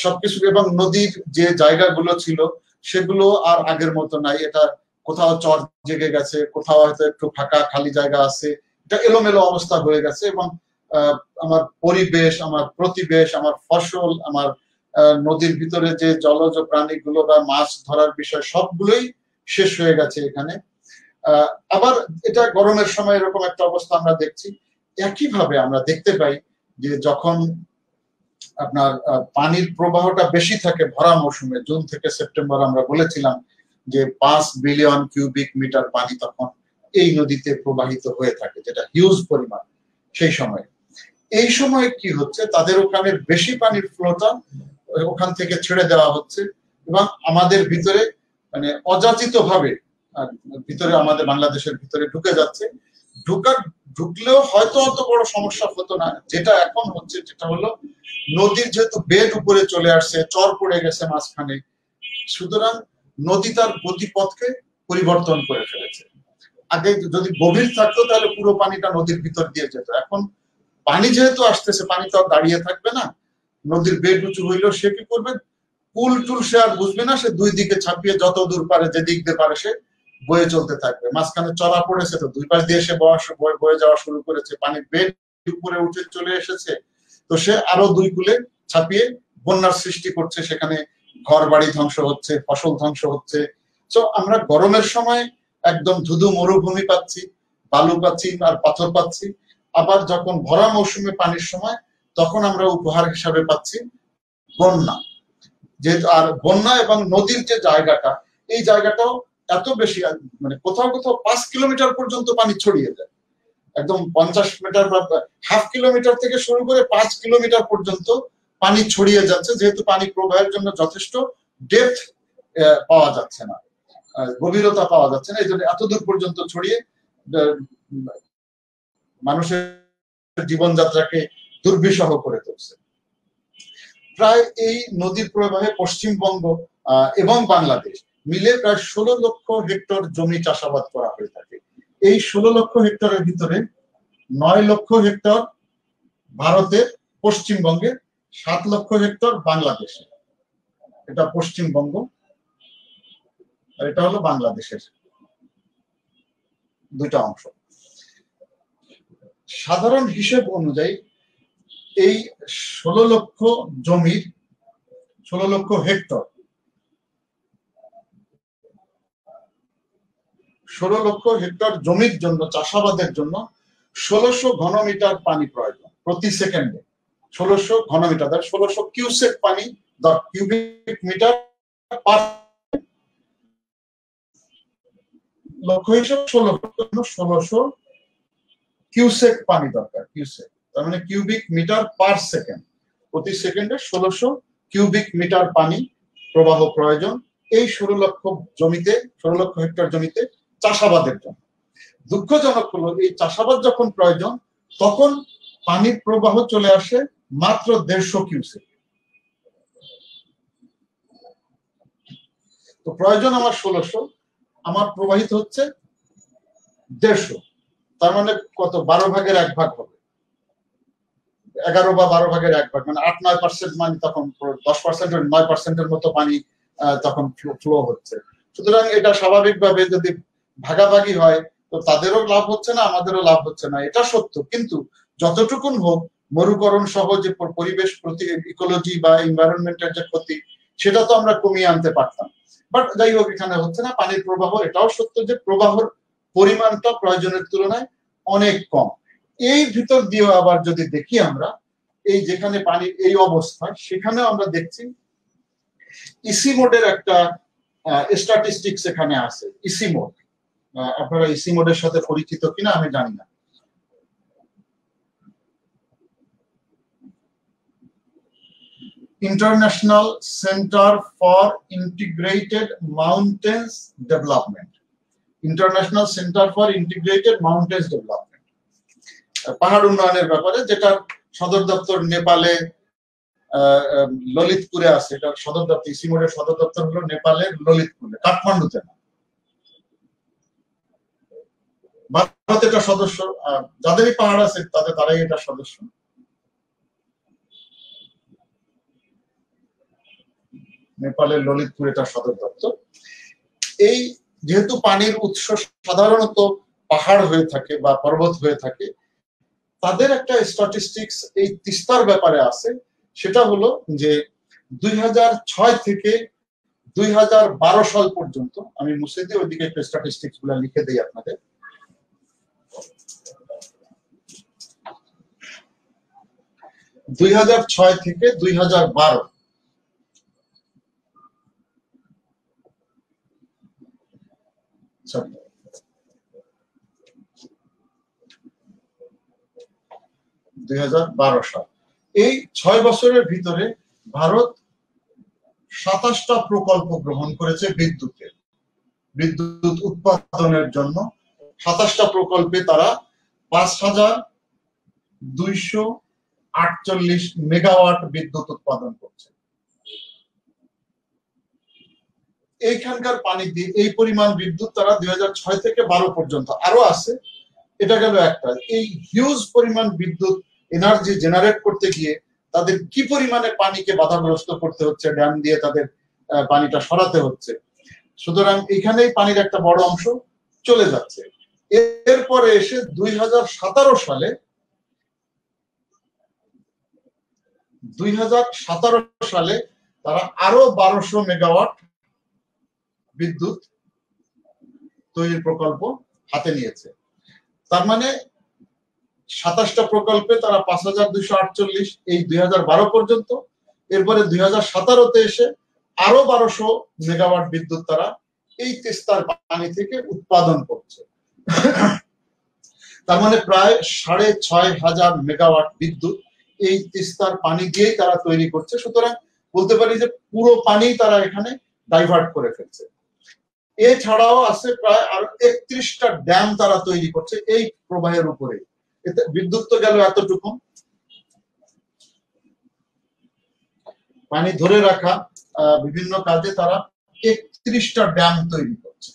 সবকিছু। এবং নদীর যে জায়গাগুলো ছিল সেগুলো আর আগের মতো নাই। এটা কোথাও চর জেগে গেছে, কোথাও হয়তো একটু ফাঁকা খালি জায়গা আছে, এটা এলোমেলো অবস্থা হয়ে গেছে। এবং আমার পরিবেশ, আমার প্রতিবেশ, আমার ফসল, আমার নদীর ভিতরে যে জলজ প্রাণীগুলো বা মাছ ধরার বিষয়, সবগুলোই শেষ হয়ে গেছে এখানে। আবার এটা গরমের সময় এরকম একটা অবস্থা আমরা দেখছি। একইভাবে আমরা দেখতে পাই যে যখন আপনার পানির প্রবাহটা বেশি থাকে ভরা মৌসুমে, জুন থেকে সেপ্টেম্বর, আমরা বলেছিলাম যে 5 বিলিয়ন কিউবিক মিটার পানি তখন এই নদীতে প্রবাহিত হয়ে থাকে, যেটা হিউজ পরিমাণ সেই সময়। এই সময় কি হচ্ছে, তাদের ওখানে বেশি পানির ফ্লোটা ওখান থেকে ছেড়ে দেওয়া হচ্ছে এবং আমাদের ভিতরে মানে অযাচিত ভাবে ভিতরে, আমাদের বাংলাদেশের ভিতরে ঢুকে যাচ্ছে। ঢুকলেও হয়তো অত বড় সমস্যা হতো না। যেটা এখন হচ্ছে যেটা হলো, নদীর যেহেতু বেড উপরে চলে আসছে, চর পড়ে গেছে মাঝখানে, সুতরাং নদী তার গতিপথকে পরিবর্তন করে ফেলেছে। আগে যদি গভীর থাকতো তাহলে পুরো পানিটা নদীর ভিতর দিয়ে যেত। এখন পানি যেহেতু আসতেছে, পানি তো আর দাঁড়িয়ে থাকবে না। নদীর বেড উঁচু হইলেও সে কি করবে, কুল টুল সে আর বুঝবে না, সে দুই দিকে ছাপিয়ে যত দূর পারে যে দিক দিয়ে পারে সে বয়ে চলতে থাকবে। মাঝখানে চড়া পড়েছে তো দুই পাশ দিয়ে সে বয়ে যাওয়া শুরু করেছে, পানি বেড উপরে উঠে চলে এসেছে, তো সে আরো দুই কুলে ছাপিয়ে বন্যার সৃষ্টি করছে, সেখানে ঘর বাড়ি ধ্বংস হচ্ছে, ফসল ধ্বংস হচ্ছে। তো আমরা গরমের সময় একদম ধুধু মরুভূমি পাচ্ছি, বালু পাচ্ছি আর পাথর পাচ্ছি, আবার যখন ভরা মৌসুমে পানির সময় তখন আমরা উপহার হিসাবে পাচ্ছি বন্যা। যেহেতু আর বন্যা এবং নদীর যে জায়গাটা, এই জায়গাটাও এত বেশি, মানে কোথাও কোথাও 5 কিলোমিটার পর্যন্ত পানি ছড়িয়ে যায়, একদম 50 মিটার বা হাফ কিলোমিটার থেকে শুরু করে 5 কিলোমিটার পর্যন্ত পানি ছড়িয়ে যাচ্ছে, যেহেতু পানি প্রবাহের জন্য যথেষ্ট ডেপথ পাওয়া যাচ্ছে না, গভীরতা পাওয়া যাচ্ছে না, এই জন্য এত দূর পর্যন্ত ছড়িয়ে মানুষের জীবনযাত্রাকে দুর্বিষহ করে তুলছে। প্রায় এই নদীর প্রবাহে পশ্চিমবঙ্গ এবং বাংলাদেশ মিলে প্রায় 16 লক্ষ হেক্টর জমি চাষাবাদ করা হয়ে থাকে। এই 16 লক্ষ হেক্টরের ভিতরে 9 লক্ষ হেক্টর ভারতের পশ্চিমবঙ্গে, 7 লক্ষ হেক্টর বাংলাদেশে। এটা পশ্চিমবঙ্গ আর এটা হলো বাংলাদেশের দুইটা অংশ। সাধারণ হিসেব অনুযায়ী এই 16 লক্ষ জমির 16 লক্ষ হেক্টর 16 লক্ষ হেক্টর জমির জন্য, চাষাবাদের জন্য 1600 ঘনমিটার পানি প্রয়োজন প্রতি সেকেন্ডে। 1600 ঘনমিটার, 1600 কিউসেক পানি, কিউবিক মিটার পার লক্ষ হিসেবে 1600 কিউসেক পানি দরকার। কিউসেক তার মানে কিউবিক মিটার পার সেকেন্ড, প্রতি সেকেন্ডে 1600 কিউবিক মিটার পানি প্রবাহ প্রয়োজন এই 16 লক্ষ জমিতে, 16 লক্ষ হেক্টর জমিতে চাষাবাদের জন্য। দুঃখজনক হলো এই চাষাবাদ যখন প্রয়োজন তখন পানির প্রবাহ চলে আসে মাত্র 150 কিউসেক। তো প্রয়োজন আমার 1600, আমার প্রবাহিত হচ্ছে 150, তার মানে কত? 12 ভাগের 1 ভাগ হবে, 11 বা 12 ভাগের 1 ভাগ, মানে 8-9% মানে তখন 10% 9%-এর মতো পানি তখন ফ্লো হচ্ছে। সুতরাং এটা স্বাভাবিকভাবে যদি ভাগাভাগি হয় তো তাদেরও লাভ হচ্ছে না, আমাদেরও লাভ হচ্ছে না, এটা সত্য। কিন্তু যতটুকুন হোক মরুকরণ সহ যে পরিবেশ প্রতি ইকোলজি বা এনভায়রনমেন্টের যে ক্ষতি, সেটা তো আমরা কমিয়ে আনতে পারতাম। বাট যাই হোক, এখানে হচ্ছে না। পানির প্রবাহ, এটাও সত্য যে প্রবাহের পরিমাণটা প্রয়োজনের তুলনায় অনেক কম। এই ভিতর দিয়ে আবার যদি দেখি আমরা, এই যেখানে পানির এই অবস্থা, সেখানে আমরা দেখছি ইসি মোডের একটা স্ট্যাটিস্টিক্স এখানে আছে। ইসি মোড, আপনারা ইসি মোডের সাথে পরিচিত কিনা আমি জানি না। International centre for integrated mountains development, international centre for integrated mountains development, পাহাড় উন্নয়নের ব্যাপারে, যেটার সদর দপ্তর নেপালে ললিতপুরে আছে। এটার সদর দপ্তর, ইসি মোডের সদর দপ্তর হলো নেপালের ললিতপুরে, কাঠমান্ডুতে না। ভারত এটা সদস্য, যাদেরই পাহাড় আছে তারাই এটা সদস্য। নেপালের ললিতপুর এটা সদর দপ্তর। এই যেহেতু পানির উৎস সাধারণত পাহাড় হয়ে থাকে বা পর্বত হয়ে থাকে, তাদের একটা স্ট্যাটিস্টিক্স এই তিস্তার ব্যাপারে আছে। সেটা হলো যে 2006 থেকে 2012 সাল পর্যন্ত, আমি মুছে দিয়ে ওইদিকে একটা স্ট্যাটিস্টিক্স গুলা লিখে দিই আপনাদের। 2006 থেকে 2012 সাল, এই 6 বছরের ভিতরে ভারত 27টা প্রকল্প গ্রহণ করেছে বিদ্যুৎ উৎপাদনের জন্য। 27টা প্রকল্পে তারা 5248 মেগাওয়াট বিদ্যুৎ উৎপাদন করছে। এইখানকার পানি দিয়ে এই পরিমাণ বিদ্যুৎ তারা 2006 থেকে 12 পর্যন্ত, আরো আছে, এটা গেল একটা। এই হিউজ পরিমাণ বিদ্যুৎ এনার্জি জেনারেট করতে গিয়ে তাদের কি পরিমাণে পানিকে বাধাগ্রস্ত করতে হচ্ছে, ড্যাম দিয়ে তাদের পানিটা সরাতে হচ্ছে। সুতরাং এখানেই পানির একটা বড় অংশ চলে যাচ্ছে। এরপরে এসে 2017 সালে তারা আরো 1200 মেগাওয়াট বিদ্যুৎ তৈরির প্রকল্প হাতে নিয়েছে। তার মানে 27টা প্রকল্পে তারা 5248 এই 2012 পর্যন্ত। এরপরে 2017-তে এসে আরো 1200 মেগাওয়াট বিদ্যুৎ তারা এই তিস্তার পানি থেকে উৎপাদন করছে। তার মানে প্রায় 6500 মেগাওয়াট বিদ্যুৎ এই তিস্তার পানি দিয়েই তারা তৈরি করছে। সুতরাং বলতে পারি যে পুরো পানি তারা এখানে ডাইভার্ট করে ফেলছে। এছাড়াও আছে প্রায় আরো 31টা ড্যাম তারা তৈরি করছে এই প্রবাহের উপরে। এতে বিদ্যুৎ তো গেল এতটুকু, পানি ধরে রাখা বিভিন্ন কাজে তারা 31টা ড্যাম তৈরি করছে।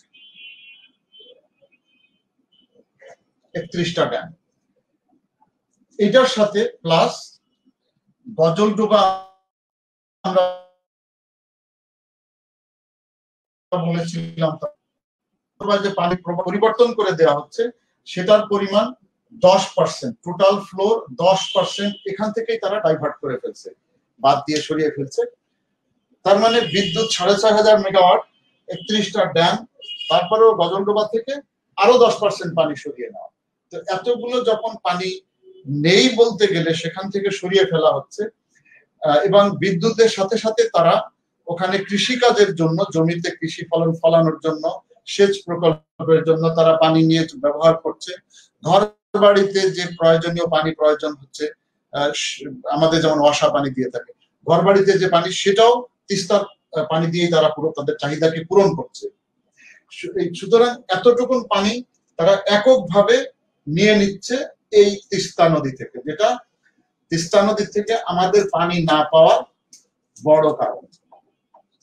31টা ড্যাম। এটার সাথে প্লাস গজলডোবা আমরা বলেছিলাম যে পানি পরিবর্তন করে দেওয়া হচ্ছে, সেটার পরিমাণ 10%, টোটাল ফ্লোর 10% এখান থেকেই তারা ডাইভার্ট করে ফেলছে, বাদ দিয়ে সরিয়ে ফেলছে। তার মানে বিদ্যুৎ 6500 মেগাওয়াট, 31টা ড্যাম, তারপরেও গজলডোবা থেকে আরো 10% পানি সরিয়ে নেওয়া। তো এতগুলো যখন পানি নেই বলতে গেলে সেখান থেকে সরিয়ে ফেলা হচ্ছে, এবং বিদ্যুতের সাথে সাথে তারা ওখানে কৃষিকাজের জন্য, জমিতে কৃষি ফলন ফলানোর জন্য, সেচ প্রকল্পের জন্য তারা পানি নিয়ে ব্যবহার করছে। ঘর বাড়িতে যে প্রয়োজনীয় পানি প্রয়োজন হচ্ছে, আমাদের যেমন ওয়াসা পানি দিয়ে থাকে, ঘর বাড়িতে যে পানি সেটাও তিস্তার পানি দিয়েই তারা পুরো তাদের চাহিদাকে পূরণ করছে। সুতরাং এতটুকু পানি তারা এককভাবে নিয়ে নিচ্ছে এই তিস্তা নদী থেকে, যেটা তিস্তা নদী থেকে আমাদের পানি না পাওয়ার বড় কারণ।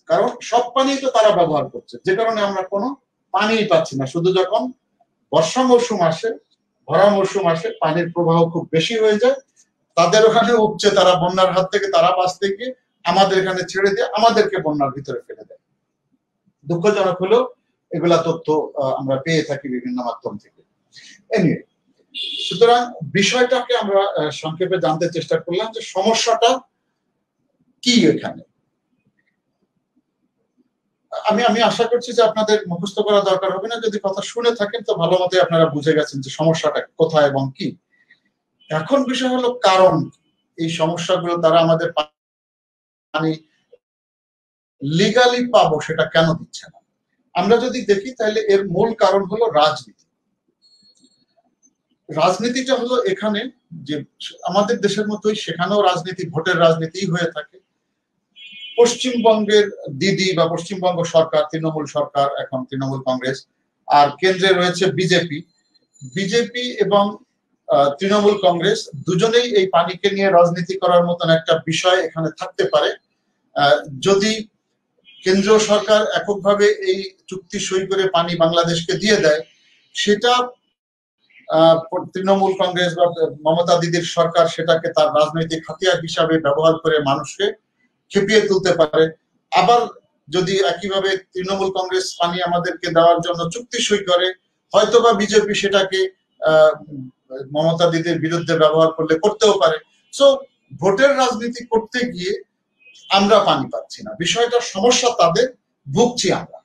কারণ সব পানি তো তারা ব্যবহার করছে, যে কারণে আমরা কোনো পানি পাচ্ছি না। শুধু যখন বর্ষা মৌসুম আসে, ভরা মৌসুম আসে, পানির প্রবাহ খুব বেশি হয়ে যায়, তাদের ওখানে উপচে তারা বন্যার হাত থেকে তারা বাঁচতে গিয়ে আমাদের এখানে ছেড়ে দিয়ে আমাদেরকে বন্যার ভিতরে ফেলে দেয়। দুঃখজনক হলেও এগুলা তথ্য আমরা পেয়ে থাকি বিভিন্ন মাধ্যম থেকে। এনিওয়ে, সুতরাং বিষয়টাকে আমরা সংক্ষেপে জানতে চেষ্টা করলাম যে সমস্যাটা কি এখানে। আমি আশা করছি যে আপনাদের মুখস্থ করা দরকার হবে না, যদি কথা শুনে থাকেন তো ভালো মতো আপনারা বুঝে গেছেন যে সমস্যাটা কোথায় এবং কি। এখন বিষয় হলো কারণ, এই সমস্যাগুলো তারা আমাদের পানি লিগালি পাবো সেটা কেন দিচ্ছে না। আমরা যদি দেখি তাহলে এর মূল কারণ হলো রাজনীতি। রাজনীতিটা হলো এখানে যে আমাদের দেশের মতোই সেখানেও রাজনীতি, ভোটের রাজনীতি হয়ে থাকে। পশ্চিমবঙ্গের দিদি বা পশ্চিমবঙ্গ সরকার, তৃণমূল সরকার, এখন তৃণমূল কংগ্রেস, আর কেন্দ্রে রয়েছে বিজেপি এবং তৃণমূল কংগ্রেস দুজনেই এই পানিকে নিয়ে রাজনীতি করার মতন একটা বিষয় এখানে থাকতে পারে। যদি কেন্দ্রীয় সরকার এককভাবে এই চুক্তি সই করে পানি বাংলাদেশকে দিয়ে দেয়, সেটা তৃণমূল কংগ্রেস বা মমতা দিদির সরকার সেটাকে তার রাজনৈতিক হাতিয়ার হিসাবে ব্যবহার করে মানুষকে খেপিয়ে তুলতে পারে। আবার যদি একইভাবে তৃণমূল কংগ্রেস পানি আমাদেরকে দেওয়ার জন্য চুক্তি সই করে, হয়তোবা বিজেপি সেটাকে মমতা দিদির বিরুদ্ধে ব্যবহার করলে করতেও পারে। সো ভোটের রাজনীতি করতে গিয়ে আমরা পানি পাচ্ছি না, বিষয়টা সমস্যা তাদের, ভুগছি আমরা।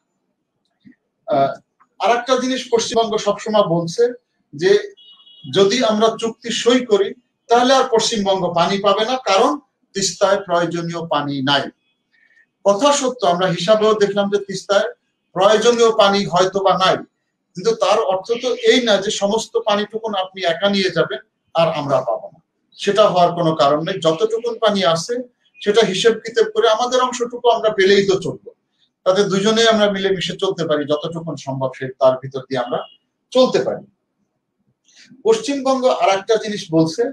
আর একটা জিনিস পশ্চিমবঙ্গ সবসময় বলছে যে যদি আমরা চুক্তি সই করি তাহলে আর পশ্চিমবঙ্গ পানি পাবে না, কারণ তিস্তায় প্রয়োজনীয় পানি নাই। কথা সত্য, আমরা হিসাবেও দেখলাম যে তিস্তায় প্রয়োজনীয় পানি হয়তো বা নাই, কিন্তু তার অর্থ তো এই না যে সমস্ত পানিটুকুন আপনি একা নিয়ে যাবেন আর আমরা পাবো না। সেটা হওয়ার কোনো কারণ নেই। যতটুকুন পানি আছে সেটা হিসেব কিতাব করে আমাদের অংশটুকু আমরা পেলেই তো চলবো, তাতে দুজনেই আমরা মিলেমিশে চলতে পারি, যতটুকুন সম্ভব সে তার ভিতর দিয়ে আমরা চলতে পারি। পশ্চিমবঙ্গ আর একটা জিনিস বলছে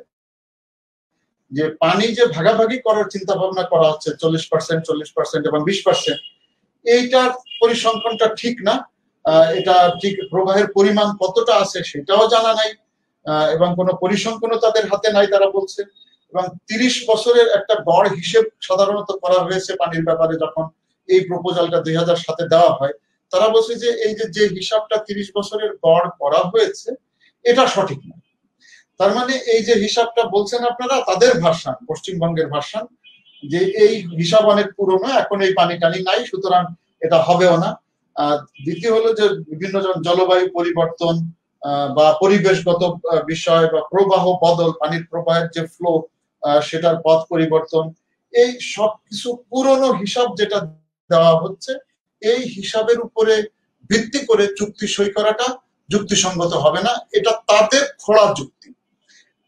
যে পানি যে ভাগাভাগি করার চিন্তা ভাবনা করা হচ্ছে 40% এবং 20%, এইটার পরিসংখ্যানটা ঠিক না। এটা ঠিক প্রবাহের পরিমাণ কতটা আছে সেটাও জানা নাই, এবং কোনো পরিসংখ্যানও তাদের হাতে নাই। তারা বলছে এবং 30 বছরের একটা গড় হিসেব সাধারণত করা হয়েছে পানির ব্যাপারে। যখন এই প্রপোজালটা 2007-এ দেওয়া হয়, তারা বলছে যে এই যে হিসাবটা 30 বছরের গড় করা হয়েছে এটা সঠিক না। তার মানে এই যে হিসাবটা বলছেন আপনারা, তাদের ভার্সন, পশ্চিমবঙ্গের ভার্সন, যে এই হিসাব অনেক পুরনো, এখন এই পানি টানি নাই, সুতরাং এটা হবেও না। দ্বিতীয় হলো যে বিভিন্ন জলবায়ু পরিবর্তন বা পরিবেশগত বিষয় বা প্রবাহ বদল, পানির প্রবাহের যে ফ্লো, সেটার পথ পরিবর্তন, এই সব কিছু পুরনো হিসাব যেটা দেওয়া হচ্ছে, এই হিসাবের উপরে ভিত্তি করে চুক্তি সই করাটা যুক্তিসঙ্গত হবে না। এটা তাদের খোলা যুক্তি।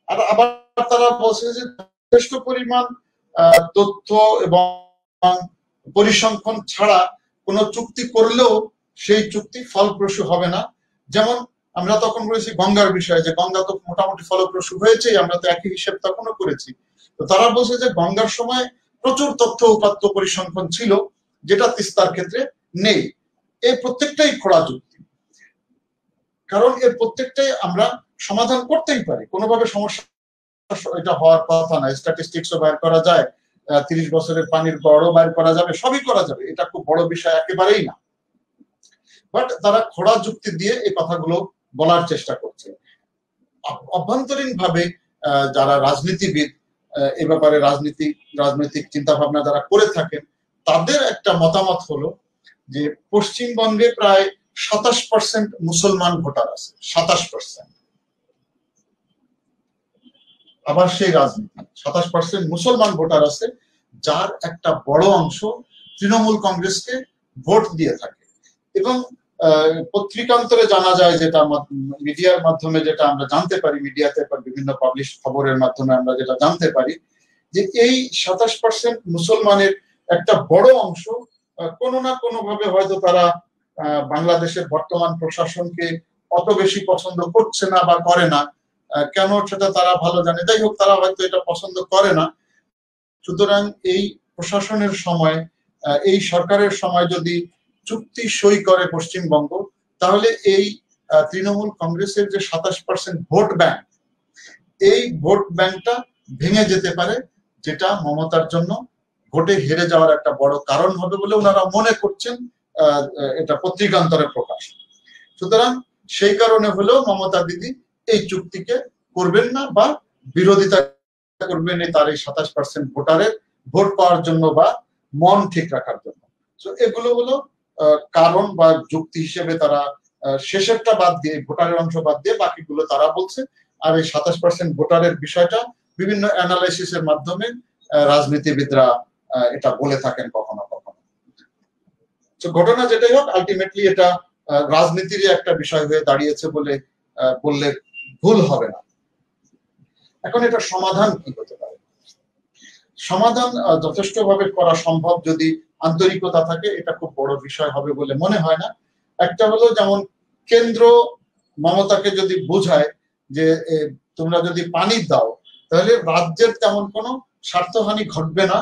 আর আবার তারা বলছে যে যথেষ্ট পরিমাণ তথ্য এবং পরিসংখ্যান ছাড়া কোনো চুক্তি করলেও সেই চুক্তি ফলপ্রসূ হবে না। যেমন আমরা তখন বলেছি গঙ্গার বিষয়ে, যে গঙ্গা তো মোটামুটি ফলপ্রসূ হয়েছে, আমরা তো একই হিসেব তখনও করেছি। তো তারা বলছে যে গঙ্গার সময় প্রচুর তথ্য উপাত্ত পরিসংখ্যান ছিল, যেটা তিস্তার ক্ষেত্রে নেই। এই প্রত্যেকটাই খোলা যুক্তি, কারণ এর প্রত্যেকটাই আমরা সমাধান করতেই পারি, কোনোভাবে সমস্যা এটা হওয়ার কথা না। স্ট্যাটিস্টিক্সও বাইর করা যায়, 30 বছরের পানির গড়ও বাইর করা যাবে, সবই করা যাবে, এটা খুব বড় বিষয় একেবারেই না। বাট তারা খোলা যুক্তি দিয়ে এই কথাগুলো বলার চেষ্টা করছে। অভ্যন্তরীণ ভাবে যারা রাজনীতিবিদ, এ ব্যাপারে রাজনৈতিক চিন্তা ভাবনা যারা করে থাকেন, তাদের একটা মতামত হলো যে পশ্চিমবঙ্গে প্রায় 27% মুসলমান ভোটার আছে, 27%। আবার সেই রাজনীতি, 27% মুসলমান ভোটার আছে, যার একটা বড় অংশ তৃণমূল কংগ্রেসকে ভোট দিয়ে থাকে। এবং পত্রিকান্তরে জানা যায়, যেটা মিডিয়ার মাধ্যমে যেটা আমরা জানতে পারি, মিডিয়াতে বিভিন্ন পাবলিশ খবরের মাধ্যমে আমরা যেটা জানতে পারি, যে এই 27% মুসলমানের একটা বড় অংশ কোনো না কোনো ভাবে হয়তো তারা বাংলাদেশের বর্তমান প্রশাসনকে অত বেশি পছন্দ করছে না বা করে না, কেন সেটা তারা ভালো জানে। যাই হোক, তারা হয়তো এটা পছন্দ করে না। সুতরাং এই প্রশাসনের সময়, এই সরকারের সময় যদি চুক্তি সই করে পশ্চিমবঙ্গ, তাহলে এই তৃণমূল কংগ্রেসের যে 27% ভোট ব্যাংক, এই ভোট ব্যাংকটা ভেঙে যেতে পারে, যেটা মমতার জন্য ভোটে হেরে যাওয়ার একটা বড় কারণ হবে বলে ওনারা মনে করছেন। এটা পত্রিকান্তরে প্রকাশ। সুতরাং সেই কারণে হলেও মমতা দিদি এই চুক্তিকে করবেন না বা বিরোধিতা করবেন তার এই 27% ভোটারের ভোট পাওয়ার জন্য বা মন ঠিক রাখার জন্য। তো এগুলো হলো কারণ বা যুক্তি হিসেবে তারা শেষেরটা বাদ দিয়ে, ভোটারের অংশ বাদ দিয়ে বাকিগুলো তারা বলছে। আর এই 27% ভোটারের বিষয়টা বিভিন্ন অ্যানালাইসিসের মাধ্যমে রাজনীতিবিদরা এটা বলে থাকেন কখনো কখনো। তো ঘটনা যেটাই হোক, আলটিমেটলি এটা রাজনীতিরই একটা বিষয় হয়ে দাঁড়িয়েছে বলে বললে ভুল হবে না। এখন এটা সমাধান কি হতে পারে? সমাধান যথেষ্টভাবে করা সম্ভব যদি আন্তরিকতা থাকে, এটা খুব বড় বিষয় হবে বলে মনে হয় না। একটা হলো, যেমন কেন্দ্র মমতাকে যদি বোঝায় যে তোমরা যদি পানি দাও, তাহলে রাজ্যের তেমন কোনো স্বার্থহানি ঘটবে না,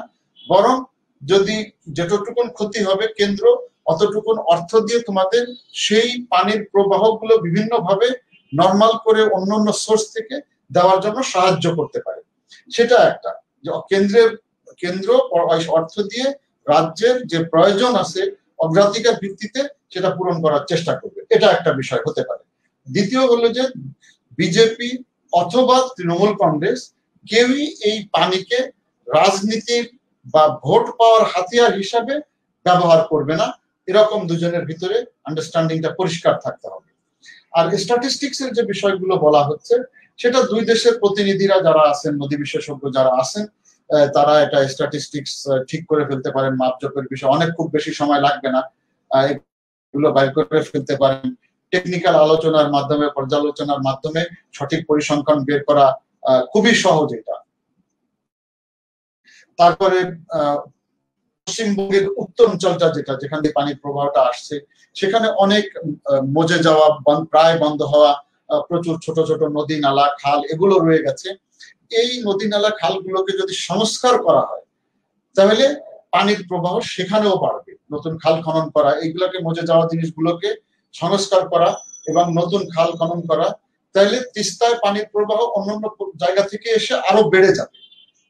বরং যদি যেটুকুন ক্ষতি হবে, কেন্দ্র অতটুকুন অর্থ দিয়ে তোমাদের সেই পানির প্রবাহগুলো বিভিন্নভাবে নর্মাল করে অন্যান্য সোর্স থেকে দেওয়ার জন্য সাহায্য করতে পারে। সেটা একটা, কেন্দ্র অর্থ দিয়ে রাজ্যের যে প্রয়োজন আছে অগ্রাধিকার ভিত্তিতে সেটা পূরণ করার চেষ্টা করবে, এটা একটা বিষয় হতে পারে। দ্বিতীয় হলো যে বিজেপি অথবা তৃণমূল কংগ্রেস কেউই এই পানিকে রাজনীতির বা ভোট পাওয়ার হাতিয়ার হিসাবে ব্যবহার করবে না, এরকম দুজনের ভিতরে আন্ডারস্ট্যান্ডিংটা পরিষ্কার থাকতে হবে। আর স্ট্যাটিস্টিক্স এর যে বিষয়গুলো বলা হচ্ছে, সেটা দুই দেশের প্রতিনিধিরা যারা আছেন, নদী বিশেষজ্ঞ যারা আছেন, তারা এটা স্ট্যাটিস্টিক্স ঠিক করে ফেলতে পারেন। মাপজোপের বিষয় অনেক খুব বেশি সময় লাগবে না, এগুলো বাইর করে ফেলতে পারেন। টেকনিক্যাল আলোচনার মাধ্যমে, পর্যালোচনার মাধ্যমে সঠিক পরিসংখ্যান বের করা খুবই সহজ এটা। তারপরে পশ্চিমবঙ্গের উত্তর অঞ্চলটা যেটা, যেখান থেকে পানির প্রবাহটা আসছে, সেখানে অনেক মজে যাওয়া, প্রায় বন্ধ হওয়া প্রচুর ছোট ছোট নদী নালা খাল এগুলো রয়ে গেছে। এই নদী নালা খালগুলোকে যদি সংস্কার করা হয়, তাহলে পানির প্রবাহ সেখানেও বাড়বে। নতুন খাল খনন করা, এইগুলোকে মজে যাওয়া জিনিসগুলোকে সংস্কার করা এবং নতুন খাল খনন করা, তাহলে তিস্তায় পানির প্রবাহ অন্যান্য জায়গা থেকে এসে আরো বেড়ে যাবে।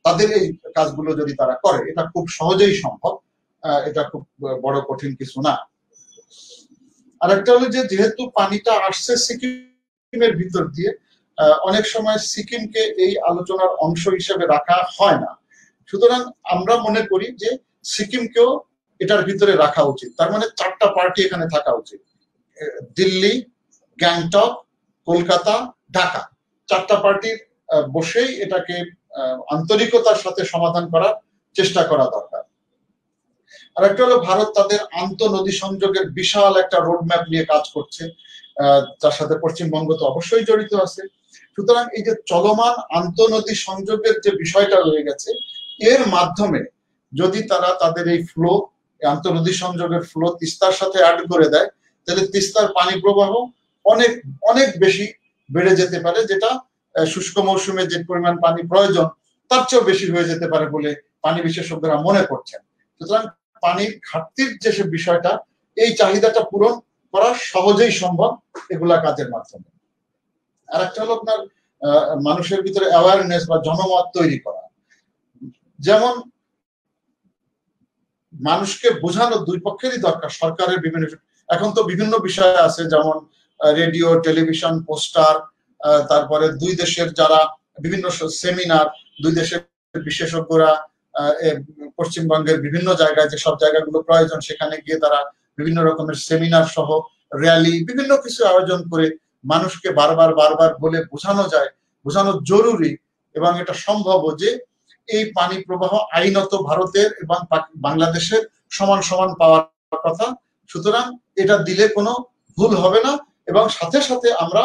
তাদের এই কাজগুলো যদি তারা করে, এটা খুব সহজেই সম্ভব, এটা খুব বড় কঠিন কিছু না। আর একটা হলো যে যেহেতু পানিটা আসছে সিকিমের ভিতর দিয়ে, অনেক সময় সিকিমকে এই আলোচনার অংশ হিসেবে রাখা হয় না। সুতরাং আমরা মনে করি যে সিকিমকেও এটার ভিতরে রাখা উচিত। তার মানে 4টা পার্টি এখানে থাকা উচিত, দিল্লি, গ্যাংটক, কলকাতা, ঢাকা, 4টা পার্টির বসেই এটাকে আন্তরিকতার সাথে সমাধান করার চেষ্টা করা দরকার। আর একটা হলো ভারত তাদের আন্তঃনদী সংযোগের বিশাল একটা রোডম্যাপ নিয়ে কাজ করছে, যার সাথে পশ্চিমবঙ্গ তো অবশ্যই জড়িত আছে। সুতরাং এই যে চলমান আন্তঃনদী সংযোগের যে বিষয়টা রয়ে গেছে, এর মাধ্যমে যদি তারা তাদের এই ফ্লো, আন্তঃনদী সংযোগের ফ্লো তিস্তার সাথে অ্যাড করে দেয়, তাহলে তিস্তার পানি প্রবাহ অনেক অনেক বেশি বেড়ে যেতে পারে, যেটা শুষ্ক মৌসুমে যে পরিমাণ পানি প্রয়োজন তার চেয়েও বেশি হয়ে যেতে পারে বলে পানি বিশেষজ্ঞরা মনে করছেন। সুতরাং পানির ঘাটতির যে বিষয়টা, এই চাহিদাটা পূরণ করা সহজেই সম্ভব এগুলা কাজের মাধ্যমে। আর একটা হলো আপনার মানুষের ভিতরে অ্যাওয়ারনেস বা জনমত তৈরি করা। যেমন মানুষকে বোঝানো দুই পক্ষেরই দরকার, সরকারের বিভিন্ন, এখন তো বিভিন্ন বিষয় আছে, যেমন রেডিও, টেলিভিশন, পোস্টার, তারপরে দুই দেশের যারা বিভিন্ন সেমিনার, দুই দেশের বিশেষজ্ঞরা পশ্চিমবঙ্গের বিভিন্ন জায়গায় যে সব জায়গাগুলো প্রয়োজন সেখানে গিয়ে তারা বিভিন্ন রকমের সেমিনার সহ র্যালি, বিভিন্ন কিছু আয়োজন করে মানুষকে বারবার বারবার বলে বোঝানো যায়, বোঝানো জরুরি এবং এটা সম্ভব যে এই পানি প্রবাহ আইনত ভারতের এবং বাংলাদেশের সমান সমান পাওয়ার কথা। সুতরাং এটা দিলে কোনো ভুল হবে না, এবং সাথে সাথে আমরা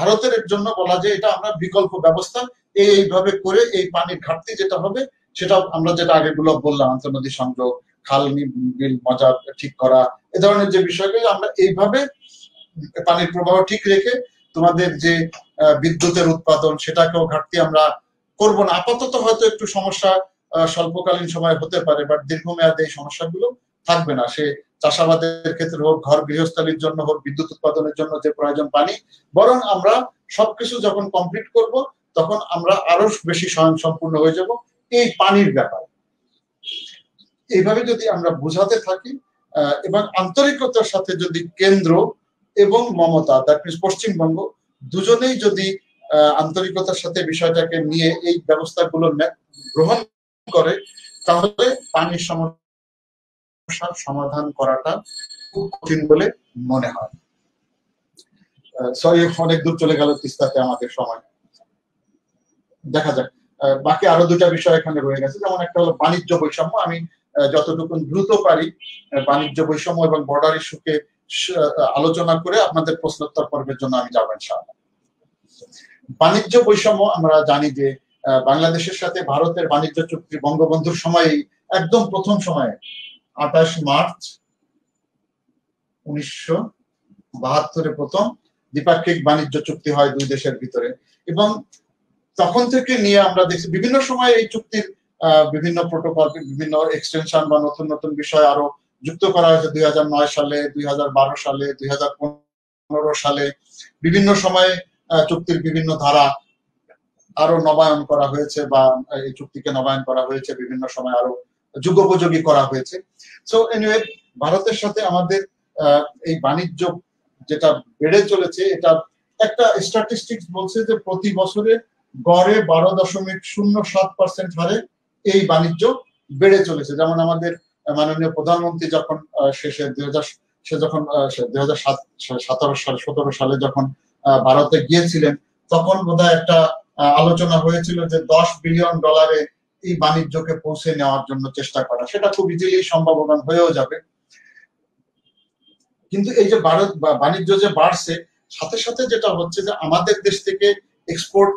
ভারতের জন্য বলা যায় এটা আমরা বিকল্প ব্যবস্থা এইভাবে করে এই পানির ঘাটতি যেটা হবে সেটা আমরা যেটা আগেগুলো বললাম, আন্তঃনদী সংযোগ, খাল বিল মজা ঠিক করা, এ ধরনের যে বিষয়গুলো আমরা এইভাবে পানির প্রবাহ ঠিক রেখে তোমাদের যে বিদ্যুতের উৎপাদন সেটাকেও ঘাটতি আমরা করব না। আপাতত হয়তো একটু সমস্যা স্বল্পকালীন সময় হতে পারে, বাট দীর্ঘমেয়াদে এই সমস্যাগুলো থাকবে না। সে চাষাবাদের ক্ষেত্রে হোক, ঘর গৃহস্থালির জন্য হোক, বিদ্যুৎ উৎপাদনের জন্য যে প্রয়োজন পানি, বরং আমরা সবকিছু যখন কমপ্লিট করব তখন আমরা আরো বেশি স্বয়ংসম্পূর্ণ হয়ে যাব এই পানির ব্যাপারে। এইভাবে যদি আমরা বোঝাতে থাকি এবং আন্তরিকতার সাথে যদি কেন্দ্র এবং মমতা, দ্যাট মিনস পশ্চিমবঙ্গ, দুজনেই যদি আন্তরিকতার সাথে বিষয়টাকে নিয়ে এই ব্যবস্থাগুলো গ্রহণ করে, তাহলে পানির সমস্যার সমাধান করাটা খুব কঠিন বলে মনে হয়। সরি, অনেক দূর চলে গেল তিস্তাতে আমাদের সময়। দেখা যাক, বাকি আরো দুটা বিষয় এখানে রয়ে গেছে, যেমন একটা হলো বাণিজ্য বৈষম্য। আমি যতটুকু দ্রুত পারি বাণিজ্য বৈষম্য এবং বর্ডার ইস্যুকে আলোচনা করে আপনাদের প্রশ্নোত্তর পর্বের জন্য আমি যাবো ইনশাআল্লাহ। বাণিজ্য বৈষম্য, আমরা জানি যে বাংলাদেশের সাথে ভারতের বাণিজ্য চুক্তি বঙ্গবন্ধুর সময়ে, একদম প্রথম সময়ে 28 মার্চ 1972 প্রথম দ্বিপাক্ষিক বাণিজ্য চুক্তি হয় দুই দেশের ভিতরে, এবং তখন থেকে নিয়ে আমরা দেখছি বিভিন্ন সময় এই চুক্তির বিভিন্ন প্রোটোকল, বিভিন্ন এক্সটেনশন বা নতুন নতুন বিষয় আরো যুক্ত করা হয়েছে। 2009 সালে, 2012 সালে, 2015 সালে বিভিন্ন সময়ে চুক্তির বিভিন্ন ধারা আরো নবায়ন করা হয়েছে, বা এই চুক্তিকে নবায়ন করা হয়েছে, বিভিন্ন সময় আরো যুগোপযোগী করা হয়েছে। সো এনিওয়ে, ভারতের সাথে আমাদের এই বাণিজ্য যেটা বেড়ে চলেছে, এটা একটা স্ট্যাটিস্টিক্স বলছে যে প্রতি বছরে গড়ে 12.07% হারে এই বাণিজ্য বেড়ে চলেছে। যেমন আমাদের মাননীয় প্রধানমন্ত্রী যখন শেষে 2017 সালে যখন ভারতে গিয়েছিলেন, তখন বোধহয় একটা আলোচনা হয়েছিল যে $10 বিলিয়ন এই বাণিজ্যকে পৌঁছে নেওয়ার জন্য চেষ্টা করা। সেটা খুব ইজিলি সম্ভাবনা হয়েও যাবে। কিন্তু এই যে বাণিজ্য যে বাড়ছে, সাথে সাথে যেটা হচ্ছে যে আমাদের দেশ থেকে এক্সপোর্ট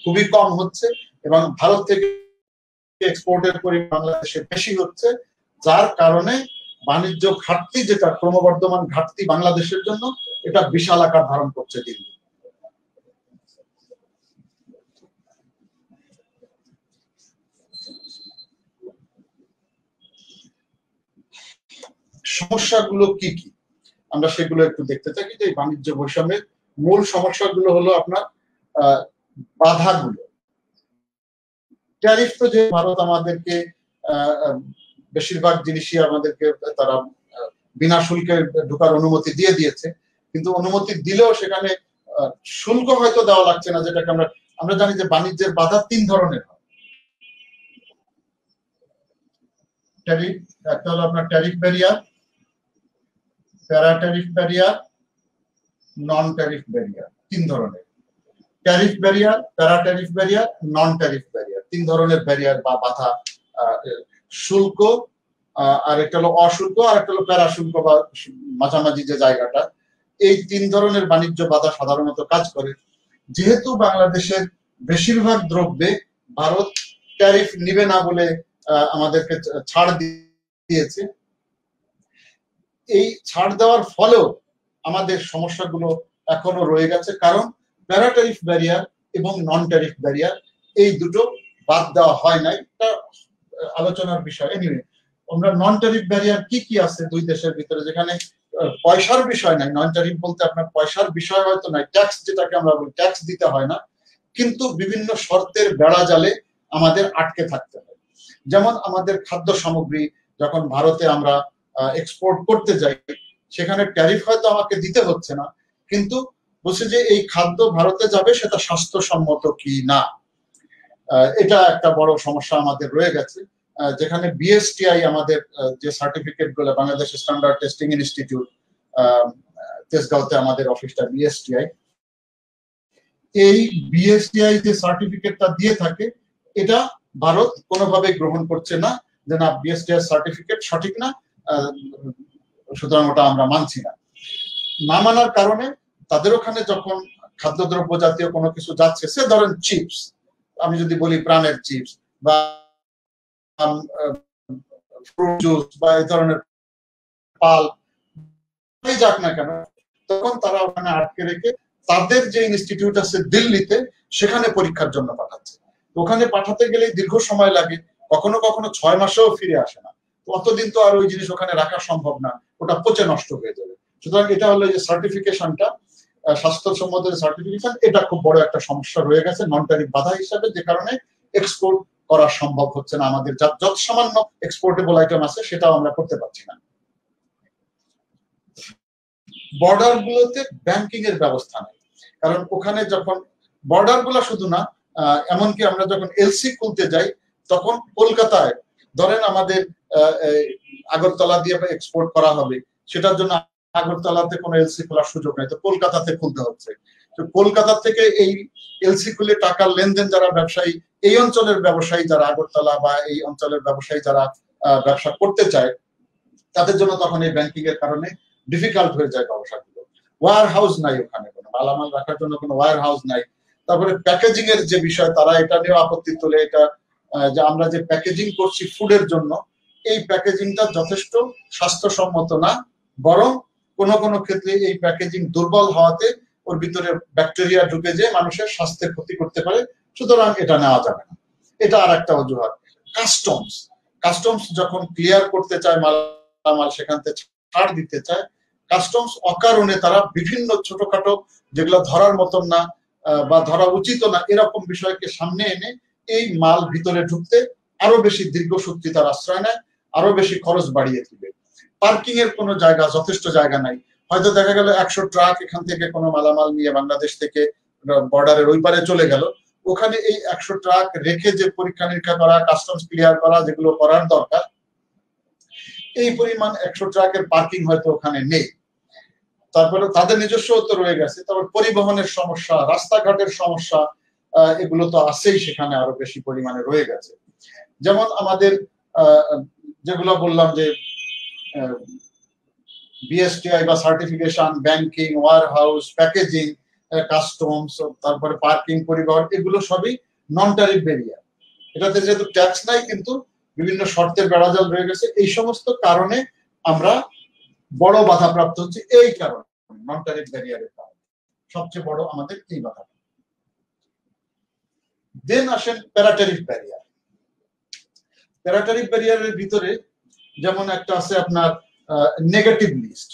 খুবই কম হচ্ছে, এবং ভারত থেকে এক্সপোর্টের পরিমাণ বাংলাদেশে বেশি হচ্ছে, যার কারণে বাণিজ্য ঘাটতি, যেটা ক্রমবর্ধমান ঘাটতি বাংলাদেশের জন্য, এটা বিশাল আকার ধারণ করছে দিন দিন। সমস্যাগুলো কি কি আমরা সেগুলো একটু দেখতে থাকি। যে বাণিজ্য বৈষম্যের মূল সমস্যাগুলো হলো আপনার বাধাগুলো। ট্যারিফ তো যে ভারত আমাদেরকে বেশিরভাগ জিনিসই আমাদেরকে তারা বিনা শুল্কে ঢোকার অনুমতি দিয়ে দিয়েছে, কিন্তু অনুমতি দিলেও সেখানে শুল্ক হয়তো দেওয়া লাগছে না, যেটাকে আমরা জানি যে বাণিজ্যের বাধা 3 ধরনের হয়। ট্যারিফ, একটা হলো আপনার ট্যারিফ ব্যারিয়ার, প্যারা ট্যারিফ ব্যারিয়ার, নন ট্যারিফ ব্যারিয়ার, 3 ধরনের। ট্যারিফ ব্যারিয়ার, প্যারা ট্যারিফ ব্যারিয়ার, নন ট্যারিফ ব্যারিয়ার, 3 ধরনের ব্যারিয়ার বা বাধা। শুল্ক, আর একটা হলো অশুল্ক, আর একটা হলো প্যারা শুল্ক বা মাঝামাঝি যে জায়গাটা। এই 3 ধরনের বাণিজ্য বাধা সাধারণত কাজ করে। যেহেতু বাংলাদেশের বেশিরভাগ দ্রব্যে ভারত ট্যারিফ নিবে না বলে আমাদেরকে ছাড় দিয়েছে, এই ছাড় দেওয়ার ফলেও আমাদের সমস্যাগুলো এখনো রয়ে গেছে, কারণ প্যারা ট্যারিফ ব্যারিয়ার এবং নন ট্যারিফ ব্যারিয়ার এই দুটো বাদ দেওয়া হয় নাই। এটা আলোচনার বিষয়। এনিওয়ে, আমরা নন ট্যারিফ ব্যারিয়ার কি কি আছে দুই দেশের ভিতরে, যেখানে পয়সার বিষয় নাই। নন ট্যারিফ বলতে আপনার পয়সার বিষয় হয়তো নাই, ট্যাক্স যেটাকে আমরা বলি, ট্যাক্স দিতে হয় না, কিন্তু বিভিন্ন শর্তের বেড়া জালে আমাদের আটকে থাকতে হয়। যেমন আমাদের খাদ্য সামগ্রী যখন ভারতে আমরা এক্সপোর্ট করতে যাই, সেখানে ট্যারিফ হয়তো আমাকে দিতে হচ্ছে না, কিন্তু বলছে যে এই খাদ্য ভারতে যাবে সেটা স্বাস্থ্যসম্মত কি না, এটা একটা বড় সমস্যা আমাদের রয়ে গেছে। যেখানে বিএসটিআই আমাদের যে সার্টিফিকেট গুলো, বাংলাদেশ স্ট্যান্ডার্ড টেস্টিং ইনস্টিটিউট, তেজগাঁওতে আমাদের অফিসটা বিএসটিআই, এই বিএসটিআই যে সার্টিফিকেটটা দিয়ে থাকে, এটা ভারত কোনোভাবে গ্রহণ করছে না, যে না, বিএসটিআই সার্টিফিকেট সঠিক না, সুতরাং ওটা আমরা মানছি না। না মানার কারণে তাদের ওখানে যখন খাদ্যদ্রব্য জাতীয় কোনো কিছু যাচ্ছে, সে ধরেন চিপস, আমি যদি বলি প্রাণের চিপস বা ফ্রুট জুস বা এই ধরনের পাল যাক না কেন, তখন তারা ওখানে আটকে রেখে তাদের যে ইনস্টিটিউট আছে দিল্লিতে, সেখানে পরীক্ষার জন্য পাঠাচ্ছে। ওখানে পাঠাতে গেলে দীর্ঘ সময় লাগে, কখনো কখনো 6 মাসেও ফিরে আসে না। অতদিন তো আর ওই জিনিস ওখানে রাখা সম্ভব না, ওটা পচে নষ্ট হয়ে যাবে। সুতরাং এটা হলো যে সার্টিফিকেশনটা, স্বাস্থ্যসম্মত সার্টিফিকেশন, এটা খুব বড় একটা সমস্যা রয়ে গেছে নন ট্যারিফ বাধা হিসাবে, যে কারণে এক্সপোর্ট করা সম্ভব হচ্ছে না। আমাদের যত সামান্য এক্সপোর্টেবল আইটেম আছে সেটাও আমরা করতে পারছি না। বর্ডার গুলোতে ব্যাংকিং এর ব্যবস্থা নেই, কারণ ওখানে যখন বর্ডার গুলো শুধু না, এমনকি আমরা যখন এলসি খুলতে যাই, তখন কলকাতায় ধরেন আমাদের আগরতলা দিয়ে এক্সপোর্ট করা হবে, সেটার জন্য আগরতলাতে কোনো এলসি খোলার সুযোগ নেই, তো কলকাতাতে খুলতে হচ্ছে। তো কলকাতা থেকে এই এলসি খুলে টাকার লেনদেন যারা ব্যবসায়ী, এই অঞ্চলের ব্যবসায়ী যারা আগরতলা বা এই অঞ্চলের ব্যবসায়ী যারা ব্যবসা করতে চায়, তাদের জন্য তখন এই ব্যাংকিং এর কারণে ডিফিকাল্ট হয়ে যায় ব্যবসাগুলো। ওয়্যার হাউস নাই, ওখানে কোনো মালামাল রাখার জন্য কোনো ওয়্যার হাউস নাই। তারপরে প্যাকেজিং এর যে বিষয়, তারা এটা নিয়ে আপত্তি তোলে, এটা যে আমরা যে প্যাকেজিং করছি ফুডের জন্য, এই প্যাকেজিংটা যথেষ্ট স্বাস্থ্যসম্মত না, বরং কোনো কোনো ক্ষেত্রে এই প্যাকেজিং দুর্বল হওয়াতে ওর ভিতরে ব্যাকটেরিয়া ঢুকে যে মানুষের স্বাস্থ্যের ক্ষতি করতে পারে, সুতরাং এটা নেওয়া যাবে না। এটা আর একটা অজুহাত। কাস্টমস যখন ক্লিয়ার করতে চায় মালামাল, সেখান থেকে ছাড় দিতে চায়, কাস্টমস অকারণে তারা বিভিন্ন ছোটখাটো, যেগুলো ধরার মতন না বা ধরা উচিত না, এরকম বিষয়কে সামনে এনে এই মাল ভিতরে ঢুকতে আরো বেশি দীর্ঘসূত্রি তার আশ্রয় নেয়, আরো বেশি খরচ বাড়িয়ে দিবে। পার্কিং এর কোনো জায়গা, যথেষ্ট জায়গা নাই। হয়তো দেখা গেল 100 ট্রাক এখান থেকে কোনো মালামাল নিয়ে বাংলাদেশ থেকে বর্ডারের ওই পারে চলে গেল, ওখানে এই 100 ট্রাক রেখে যে পরীক্ষা নিরীক্ষা করা, কাস্টমস ক্লিয়ার করা, যেগুলো করার দরকার, এই পরিমাণ 100 ট্রাকের পার্কিং হয়তো ওখানে নেই। তারপরে তাদের নিজস্ব তো রয়ে গেছে, তারপর পরিবহনের সমস্যা, রাস্তাঘাটের সমস্যা, এগুলো তো আছেই, সেখানে আরো বেশি পরিমাণে রয়ে গেছে। যেমন আমাদের যেগুলো বললাম যে বিএসটিআই বা certification, banking, warehouse, packaging, customs, তারপরে পার্কিং, পরিবহন, এগুলো সবই নন ট্যারিফ ব্যারিয়ার। এটাতে যেহেতু ট্যাক্স নাই, কিন্তু বিভিন্ন শর্তের বেড়াজাল রয়ে গেছে। এই সমস্ত কারণে আমরা বড় বাধাপ্রাপ্ত হচ্ছে, এই কারণে নন ট্যারিফ ব্যারিয়ারের কারণে সবচেয়ে বড় আমাদের এই বাধা। দেন আসেন প্যারাট্যারিফ ব্যারিয়ার। প্যারাট্যারিফ ব্যারিয়ারের ভিতরে যেমন একটা আছে আপনার নেগেটিভ লিস্ট।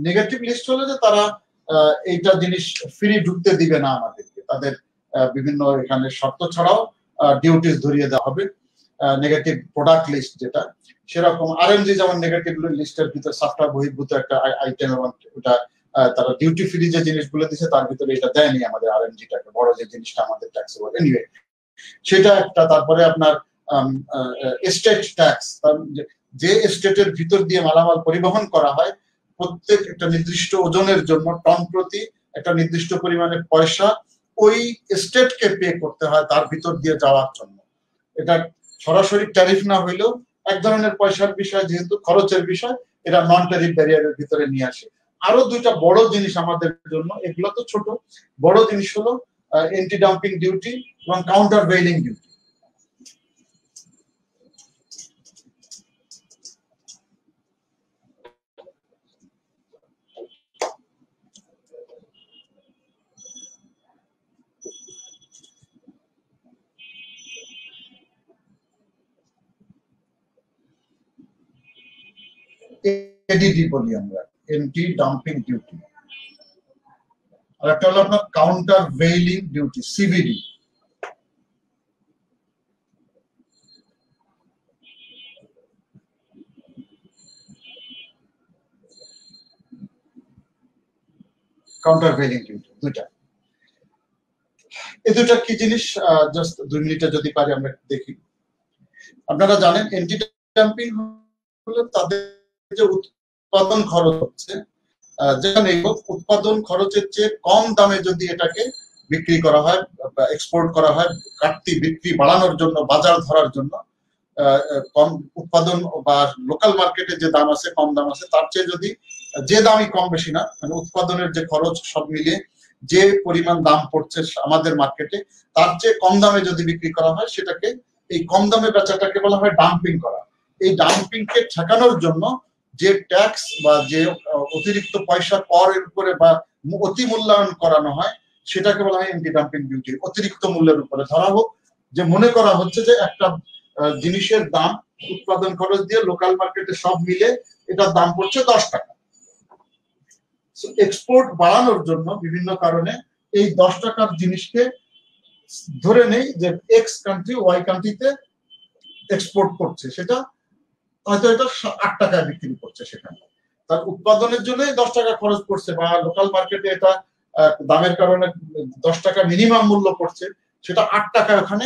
নেগেটিভ লিস্ট হলো যে তারা এইটা জিনিস ফ্রি ঢুকতে দিবে না আমাদেরকে, তাদের বিভিন্ন এখানে শর্ত ছাড়াও ডিউটিস ধরিয়ে দেওয়া হবে। নেগেটিভ প্রোডাক্ট লিস্ট যেটা, সেরকম আরএমজি যেমন নেগেটিভ লিস্টের ভিতরে সফটওয়্যার বহির্ভূত একটা আইটেম, এবং ওটা তারা ডিউটি ফ্রি যে জিনিসগুলো দিচ্ছে তার ভিতরে এটা দেয়নি আমাদের আরএমজিটাকে, বড় যে জিনিসটা আমাদের ট্যাক্সেবল এনিওয়ে সেটা একটা। তারপরে আপনার স্টেট ট্যাক্স, যে স্টেটের ভিতর দিয়ে মালামাল পরিবহন করা হয় প্রত্যেক একটা নির্দিষ্ট ওজনের জন্য টন প্রতি একটা নির্দিষ্ট পরিমাণের পয়সা ওই স্টেটকে পে করতে হয় তার ভিতর দিয়ে যাওয়ার জন্য। এটা সরাসরি ট্যারিফ না হইলেও এক ধরনের পয়সার বিষয়, যেহেতু খরচের বিষয়, এটা নন ট্যারিফ ব্যারিয়ারের ভিতরে নিয়ে আসে। আরো দুইটা বড় জিনিস আমাদের জন্য, এগুলো তো ছোট, বড় জিনিস হলো এন্টি ডাম্পিং ডিউটি এবং কাউন্টার ভেইলিং ডিউটি। এডিডি বলি আমরা, এন্টি ডাম্পিং ডিউটি। আর একটা হলো আপনার counter vailing duty, CVD. Counter vailing duty দুইটা। এই দুইটা কি জিনিস জাস্ট 2 মিনিটে যদি পারি আমরা দেখি। আপনারা জানেন এন্টি ডাম্পিং হলো তাদের যে উৎপাদন খরচ হচ্ছে, যেখানে উৎপাদন খরচের চেয়ে কম দামে যদি এটাকে বিক্রি করা হয়, এক্সপোর্ট করা হয়, ঘাটতি বিক্রি বাড়ানোর জন্য, বাজার ধরার জন্য, কম উৎপাদন বা লোকাল মার্কেটে যে দাম আছে, কম দাম আছে, তার চেয়ে যদি, যে দামই কম বেশি না, মানে উৎপাদনের যে খরচ সব মিলিয়ে যে পরিমাণ দাম পড়ছে আমাদের মার্কেটে তার চেয়ে কম দামে যদি বিক্রি করা হয়, সেটাকে, এই কম দামে বেচাটাকে বলা হয় ডাম্পিং করা। এই ডাম্পিংকে ঠেকানোর জন্য যে ট্যাক্স বা যে অতিরিক্ত পয়সা করের উপরে বা অতি মূল্যায়ন করানো হয়, সেটাকে বলা হয় এন্টি ডাম্পিং ডিউটি। অতিরিক্ত মূল্যের উপরে ধরা হোক যে মনে করা হচ্ছে যে একটা জিনিসের দাম উৎপাদন খরচ দিয়ে লোকাল মার্কেটে সব মিলে এটার দাম পড়ছে 10 টাকা। এক্সপোর্ট বাড়ানোর জন্য বিভিন্ন কারণে এই 10 টাকার জিনিসকে ধরে নেই যে এক্স কান্ট্রি ওয়াই কান্ট্রিতে এক্সপোর্ট করছে, সেটা হয়তো এটা 8 টাকায় বিক্রি করছে, সেখানে তার উৎপাদনের জন্য 10 টাকা খরচ করছে, বা লোকাল মার্কেটে এটা দামের কারণে 10 টাকা মিনিমাম মূল্য পড়ছে, সেটা 8 টাকা ওখানে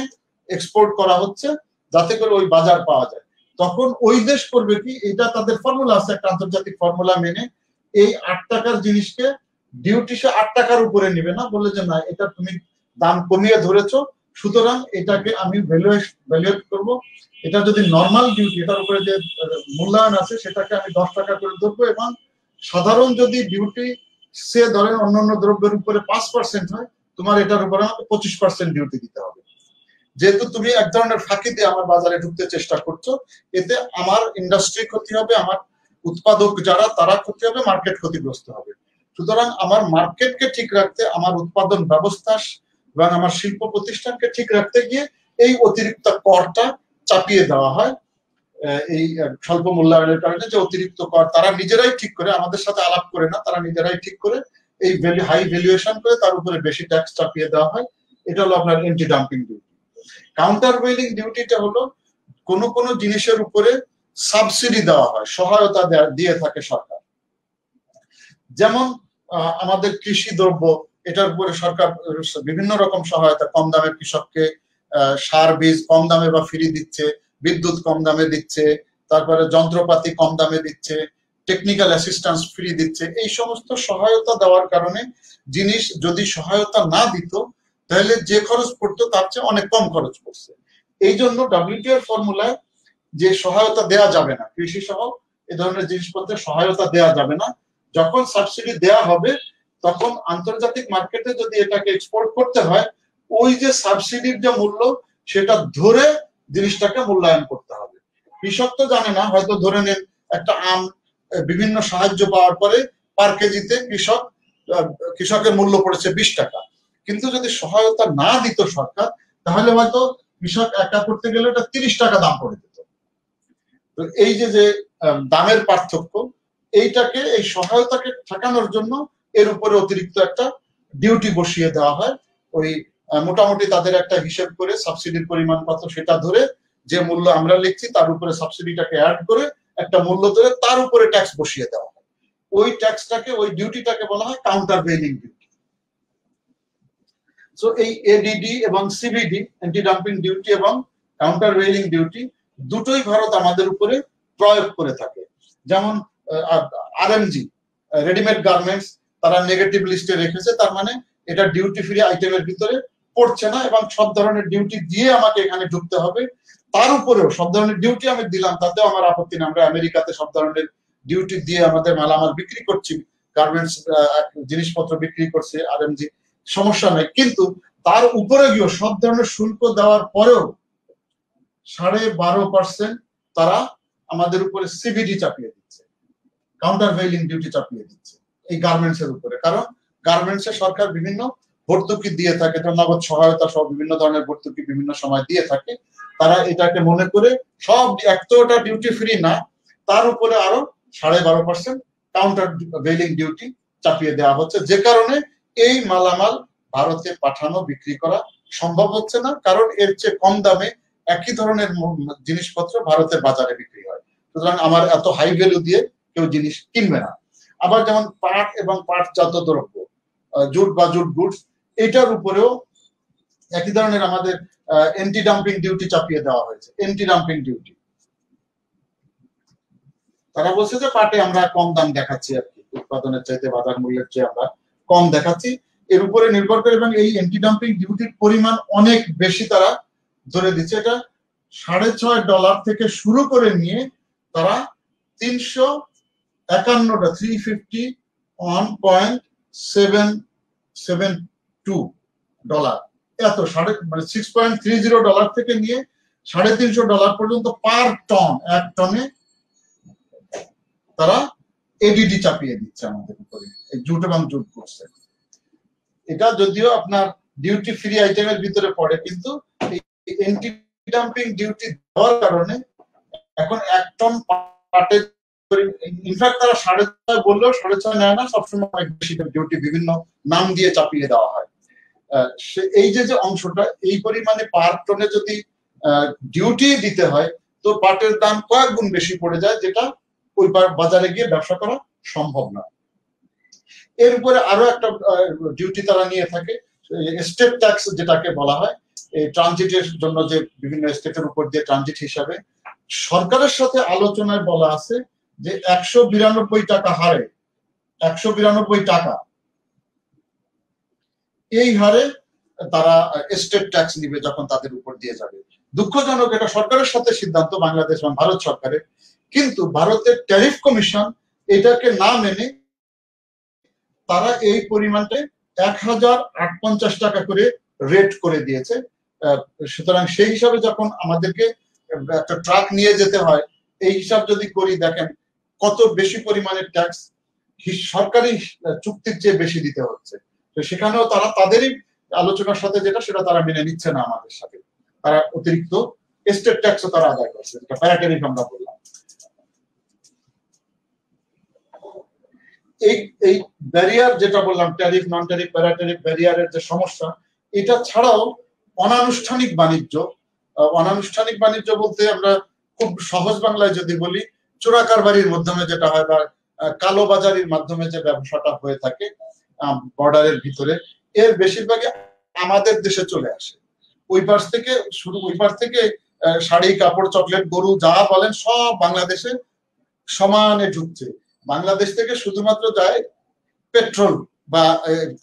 এক্সপোর্ট করা হচ্ছে যাতে করে ওই বাজার পাওয়া যায়। তখন ওই দেশ করবে কি, এটা তাদের ফর্মুলা আছে, একটা আন্তর্জাতিক ফর্মুলা মেনে এই 8 টাকার জিনিসকে ডিউটি সে 8 টাকার উপরে নিবে না, বলে যে না এটা তুমি দাম কমিয়ে ধরেছো, সুতরাং এটাকে আমি ভ্যালুয়েট করব, এটা যদি নর্মাল ডিউটি, এটার উপরে যে মূল্যায়ন আছে সেটাকে আমি 10 টাকা করে ধরবো, এবং সাধারণ যদি ডিউটি সে ধরেন অন্যান্য দ্রব্যের উপরে 5% হয়, তোমার এটার উপরে 25% ডিউটি দিতে হবে। যেহেতু তুমি এক ধরনের ফাঁকি দিয়ে আমার বাজারে ঢুকতে চেষ্টা করছো, এতে আমার ইন্ডাস্ট্রি ক্ষতি হবে, আমার উৎপাদক যারা তারা ক্ষতি হবে, মার্কেট ক্ষতিগ্রস্ত হবে। সুতরাং আমার মার্কেটকে ঠিক রাখতে, আমার উৎপাদন ব্যবস্থা এবং আমার শিল্প প্রতিষ্ঠানকে ঠিক রাখতে গিয়ে এই অতিরিক্ত করটা চাপিয়ে দেওয়া হয়। এই স্বল্প মূল্যায়নের কারণে যে অতিরিক্ত কর তারা নিজেরাই ঠিক করে, আমাদের সাথে আলাপ করে না, তারা নিজেরাই ঠিক করে এই হাই ভ্যালুয়েশন করে তার উপরে বেশি ট্যাক্স চাপিয়ে দেওয়া হয়। এটা হলো আপনার anti dumping duty. Countervailing ডিউটিটা হলো কোন জিনিসের উপরে সাবসিডি দেওয়া হয়, সহায়তা দিয়ে থাকে সরকার। যেমন আমাদের কৃষি দ্রব্য, এটার উপরে সরকার বিভিন্ন রকম সহায়তা, কম দামে কৃষককে সার বীজ কম দামে বা ফ্রি দিচ্ছে, বিদ্যুৎ কম দামে দিচ্ছে, তারপরে যন্ত্রপাতি কম দামে দিচ্ছে, টেকনিক্যাল অ্যাসিস্ট্যান্স ফ্রি দিচ্ছে। এই সমস্ত সহায়তা দেওয়ার কারণে জিনিস যদি সহায়তা না দিত তাহলে যে খরচ পড়তো তার চেয়ে অনেক কম খরচ পড়ছে। এই জন্য ডব্লিউটিও এর ফর্মুলায় যে সহায়তা দেয়া যাবে না, কৃষি সহ এ ধরনের জিনিসপত্রের সহায়তা দেয়া যাবে না, যখন সাবসিডি দেয়া হবে তখন আন্তর্জাতিক মার্কেটে যদি এটাকে এক্সপোর্ট করতে হয়, ওই যে সাবসিডির যে মূল্য সেটা ধরে জিনিসটাকে মূল্যায়ন করতে হবে। কৃষক তো জানে না, হয়তো ধরে নেন একটা আম বিভিন্ন সাহায্য পাওয়ার পরে পার কেজিতে কৃষকের মূল্য পড়েছে 20 টাকা, কিন্তু যদি সহায়তা না দিত সরকার, তাহলে হয়তো কৃষক একা করতে গেলে এটা 30 টাকা দাম পড়ে যেত। তো এই যে দামের পার্থক্য, এইটাকে এই সহায়তাকে ঠেকানোর জন্য এর উপরে অতিরিক্ত একটা ডিউটি বসিয়ে দেওয়া হয়। ওই মোটামুটি তাদের একটা হিসেব করে সাবসিডির পরিমাণ কত সেটা ধরে যে মূল্য আমরা লিখছি তার উপরে সাবসিডিটাকে অ্যাড করে একটা মূল্য ধরে তার উপরে ট্যাক্স বসিয়ে দেওয়া হয়। ওই ট্যাক্সটাকে ওই ডিউটিটাকে বলা হয় কাউন্টার ভেইলিং ডিউটি। সো এই এডিডি এবং সিবিডি, অ্যান্টি ডাম্পিং ডিউটি এবং কাউন্টার ভেইলিং ডিউটি, দুটোই ভারত আমাদের উপরে প্রয়োগ করে থাকে। যেমন আরএমজি, রেডিমেড গার্মেন্টস, তারা নেগেটিভ লিস্টে রেখেছে, তার মানে এটা ডিউটি ফ্রি আইটেমের ভিতরে পড়ছে না এবং সব ধরনের ডিউটি দিয়ে আমাকে এখানে ঢুকতে হবে। তার উপরেও সব ধরনের ডিউটি আমি দিলাম, তাতেও আমার আপত্তি নেই। আমরা আমেরিকাতে সব ধরনের ডিউটি দিয়ে আমাদের মালামাল বিক্রি করছি, গার্মেন্টস জিনিসপত্র বিক্রি করছে আরএমজি, সমস্যা নাই। কিন্তু তার উপরে গিয়েও সব ধরনের শুল্ক দেওয়ার পরেও 12.5% তারা আমাদের উপরে সিবিডি চাপিয়ে দিচ্ছে, কাউন্টার ভেইলিং ডিউটি চাপিয়ে দিচ্ছে এই গার্মেন্টস এর উপরে। কারণ গার্মেন্টস এর সরকার বিভিন্ন ভর্তুকি দিয়ে থাকে, নগদ সহায়তা সহ বিভিন্ন ধরনের ভর্তুকি বিভিন্ন সময় দিয়ে থাকে। তারা এটাকে মনে করে সব একটা ডিউটি ফ্রি না, তার উপরে আরো 12.5% কাউন্টার ভেইলিং ডিউটি চাপিয়ে দেওয়া হচ্ছে, যে কারণে এই মালামাল ভারতে পাঠানো বিক্রি করা সম্ভব হচ্ছে না। কারণ এর চেয়ে কম দামে একই ধরনের জিনিসপত্র ভারতের বাজারে বিক্রি হয়, সুতরাং আমার এত হাই ভ্যালু দিয়ে কেউ জিনিস কিনবে না। আবার যেমন পাট এবং পাটজাত দ্রব্য, জুট বা জুট গুডস, এটার উপরেও একই ধরনের আমাদের এন্টি ডাম্পিং ডিউটি চাপিয়ে দেওয়া হয়েছে। এন্টি ডাম্পিং ডিউটি, তারা বলছে যে পাটে আমরা কম দাম দেখাচ্ছি আর কি, উৎপাদনের চাইতে বাজার মূল্যের চেয়ে আমরা কম দেখাচ্ছি, এর উপরে নির্ভর করে। এবং এই এন্টি ডাম্পিং ডিউটির পরিমাণ অনেক বেশি তারা ধরে দিচ্ছে। এটা $6.5 থেকে শুরু করে নিয়ে তারা 351.772 এত মানে $6.30 থেকে নিয়ে $350 পর্যন্ত পার টন, এক টনে তারা এডিডি চাপিয়ে দিচ্ছে আমাদের উপরে, এই জুট এবং জুট করছে। এটা যদিও আপনার ডিউটি ফ্রি আইটেমের ভিতরে পড়ে, কিন্তু এন্টি ডাম্পিং ডিউটি দেওয়ার কারণে এখন এক টন পাটের ইনফ্যাক্ট তারা 6.5 বললেও 6.5 নেয় না, সবসময় অনেক বেশি ডিউটি বিভিন্ন নাম দিয়ে চাপিয়ে দেওয়া হয়। এই যে অংশটা, এই পরিমাণে পার টনে যদি ডিউটি দিতে হয় তো পাটের দাম কয়েক গুণ বেশি পড়ে যায়, যেটা ওই বাজারে গিয়ে ব্যবসা করা সম্ভব না। এর উপরে আরো একটা ডিউটি তারা নিয়ে থাকে, স্টেট ট্যাক্স যেটাকে বলা হয়। এই ট্রানজিটের জন্য যে বিভিন্ন স্টেটের উপর দিয়ে ট্রানজিট হিসাবে সরকারের সাথে আলোচনায় বলা আছে যে 192 টাকা হারে, 192 টাকা এই হারে তারা স্টেট ট্যাক্স নিবে যখন তাদের উপর দিয়ে যাবে। দুঃখজনক, এটা সরকারের সাথে সিদ্ধান্ত বাংলাদেশ এবং ভারত সরকারের, কিন্তু ভারতের ট্যারিফ কমিশন এটাকে না মেনে তারা এই পরিমাণটা 1058 টাকা করে রেট করে দিয়েছে। সুতরাং সেই হিসাবে যখন আমাদেরকে একটা ট্রাক নিয়ে যেতে হয়, এই হিসাব যদি করি, দেখেন কত বেশি পরিমাণের ট্যাক্স সরকারি চুক্তির চেয়ে বেশি দিতে হচ্ছে। তো সেখানেও তারা তাদেরই আলোচনার সাথে যেটা সেটা তারা মেনে নিচ্ছে না আমাদের সাথে, তারা অতিরিক্ত স্টেট ট্যাক্সও তারা আদায় করছে, যেটা প্যারাটেরিফ আমরা বললাম। এই ব্যারিয়ার যেটা বললাম, ট্যারিফ, নন ট্যারিফ, প্যারাটেরিফ ব্যারিয়ারের যে সমস্যা, এটা ছাড়াও অনানুষ্ঠানিক বাণিজ্য, অনানুষ্ঠানিক বাণিজ্য বলতে আমরা খুব সহজ বাংলায় যদি বলি, চোরা কারবারির মাধ্যমে যেটা হয় বা কালো বাজারির মাধ্যমে যে ব্যবসাটা হয়ে থাকে বর্ডারের ভিতরে, এর বেশিরভাগই আমাদের দেশে চলে আসে। ওই পাশ থেকে শাড়ি, কাপড়, চকলেট, গরু যা বলেন সব বাংলাদেশে সমানে ঢুকছে। বাংলাদেশ থেকে শুধুমাত্র যায় পেট্রোল, বা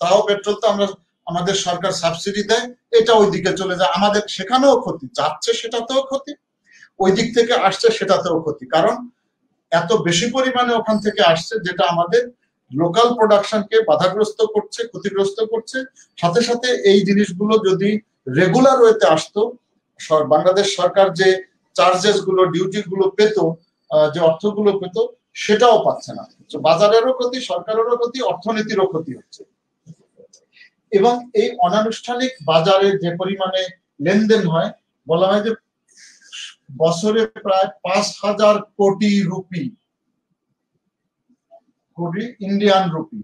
তাও পেট্রোল তো আমাদের সরকার সাবসিডি দেয়, এটা ওই দিকে চলে যায়। আমাদের সেখানেও ক্ষতি, যাচ্ছে সেটাতেও ক্ষতি, ওই দিক থেকে আসছে সেটাতেও ক্ষতি। কারণ এত বেশি পরিমাণে ওখান থেকে আসছে, যেটা আমাদের লোকাল প্রোডাকশনকে বাধাগ্রস্ত করছে, ক্ষতিগ্রস্ত করছে। সাথে সাথে এই জিনিসগুলো যদি রেগুলার ওয়েতে আসতো, বাংলাদেশ সরকার যে চার্জেস গুলো, ডিউটি গুলো পেত, যে অর্থগুলো পেত, সেটাও পাচ্ছে না। বাজারেরও ক্ষতি, সরকারেরও ক্ষতি, অর্থনীতিরও ক্ষতি হচ্ছে। এবং এই অনানুষ্ঠানিক বাজারে যে পরিমাণে লেনদেন হয়, বলা হয় যে বছরে প্রায় 5,000 কোটি রুপি কোটি ইন্ডিয়ান রুপি,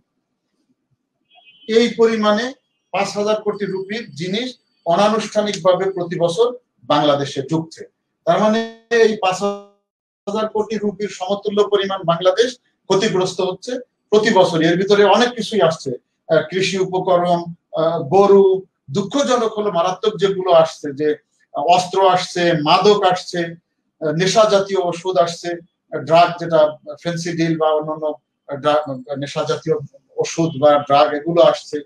এই পরিমাণে 5,000 কোটি রুপির জিনিস অনানুষ্ঠানিকভাবে প্রতি বছর বাংলাদেশে ঢুকছে। তার মানে এই 5,000 কোটি রুপির সমতুল্য পরিমাণ বাংলাদেশ ক্ষতিগ্রস্ত হচ্ছে প্রতি বছর। এর ভিতরে অনেক কিছুই আসছে, কৃষি উপকরণ, গরু, দুঃখজনক হলো মারাত্মক যেগুলো আসছে, যে অস্ত্র আসছে, মাদক আসছে, নেশা জাতীয় ওষুধ আসছে, ড্রাগ, যেটা ফেন্সিডিল বা অন্যান্য নেশা জাতীয় ওষুধ বা ড্রাগ, এগুলো আসছে।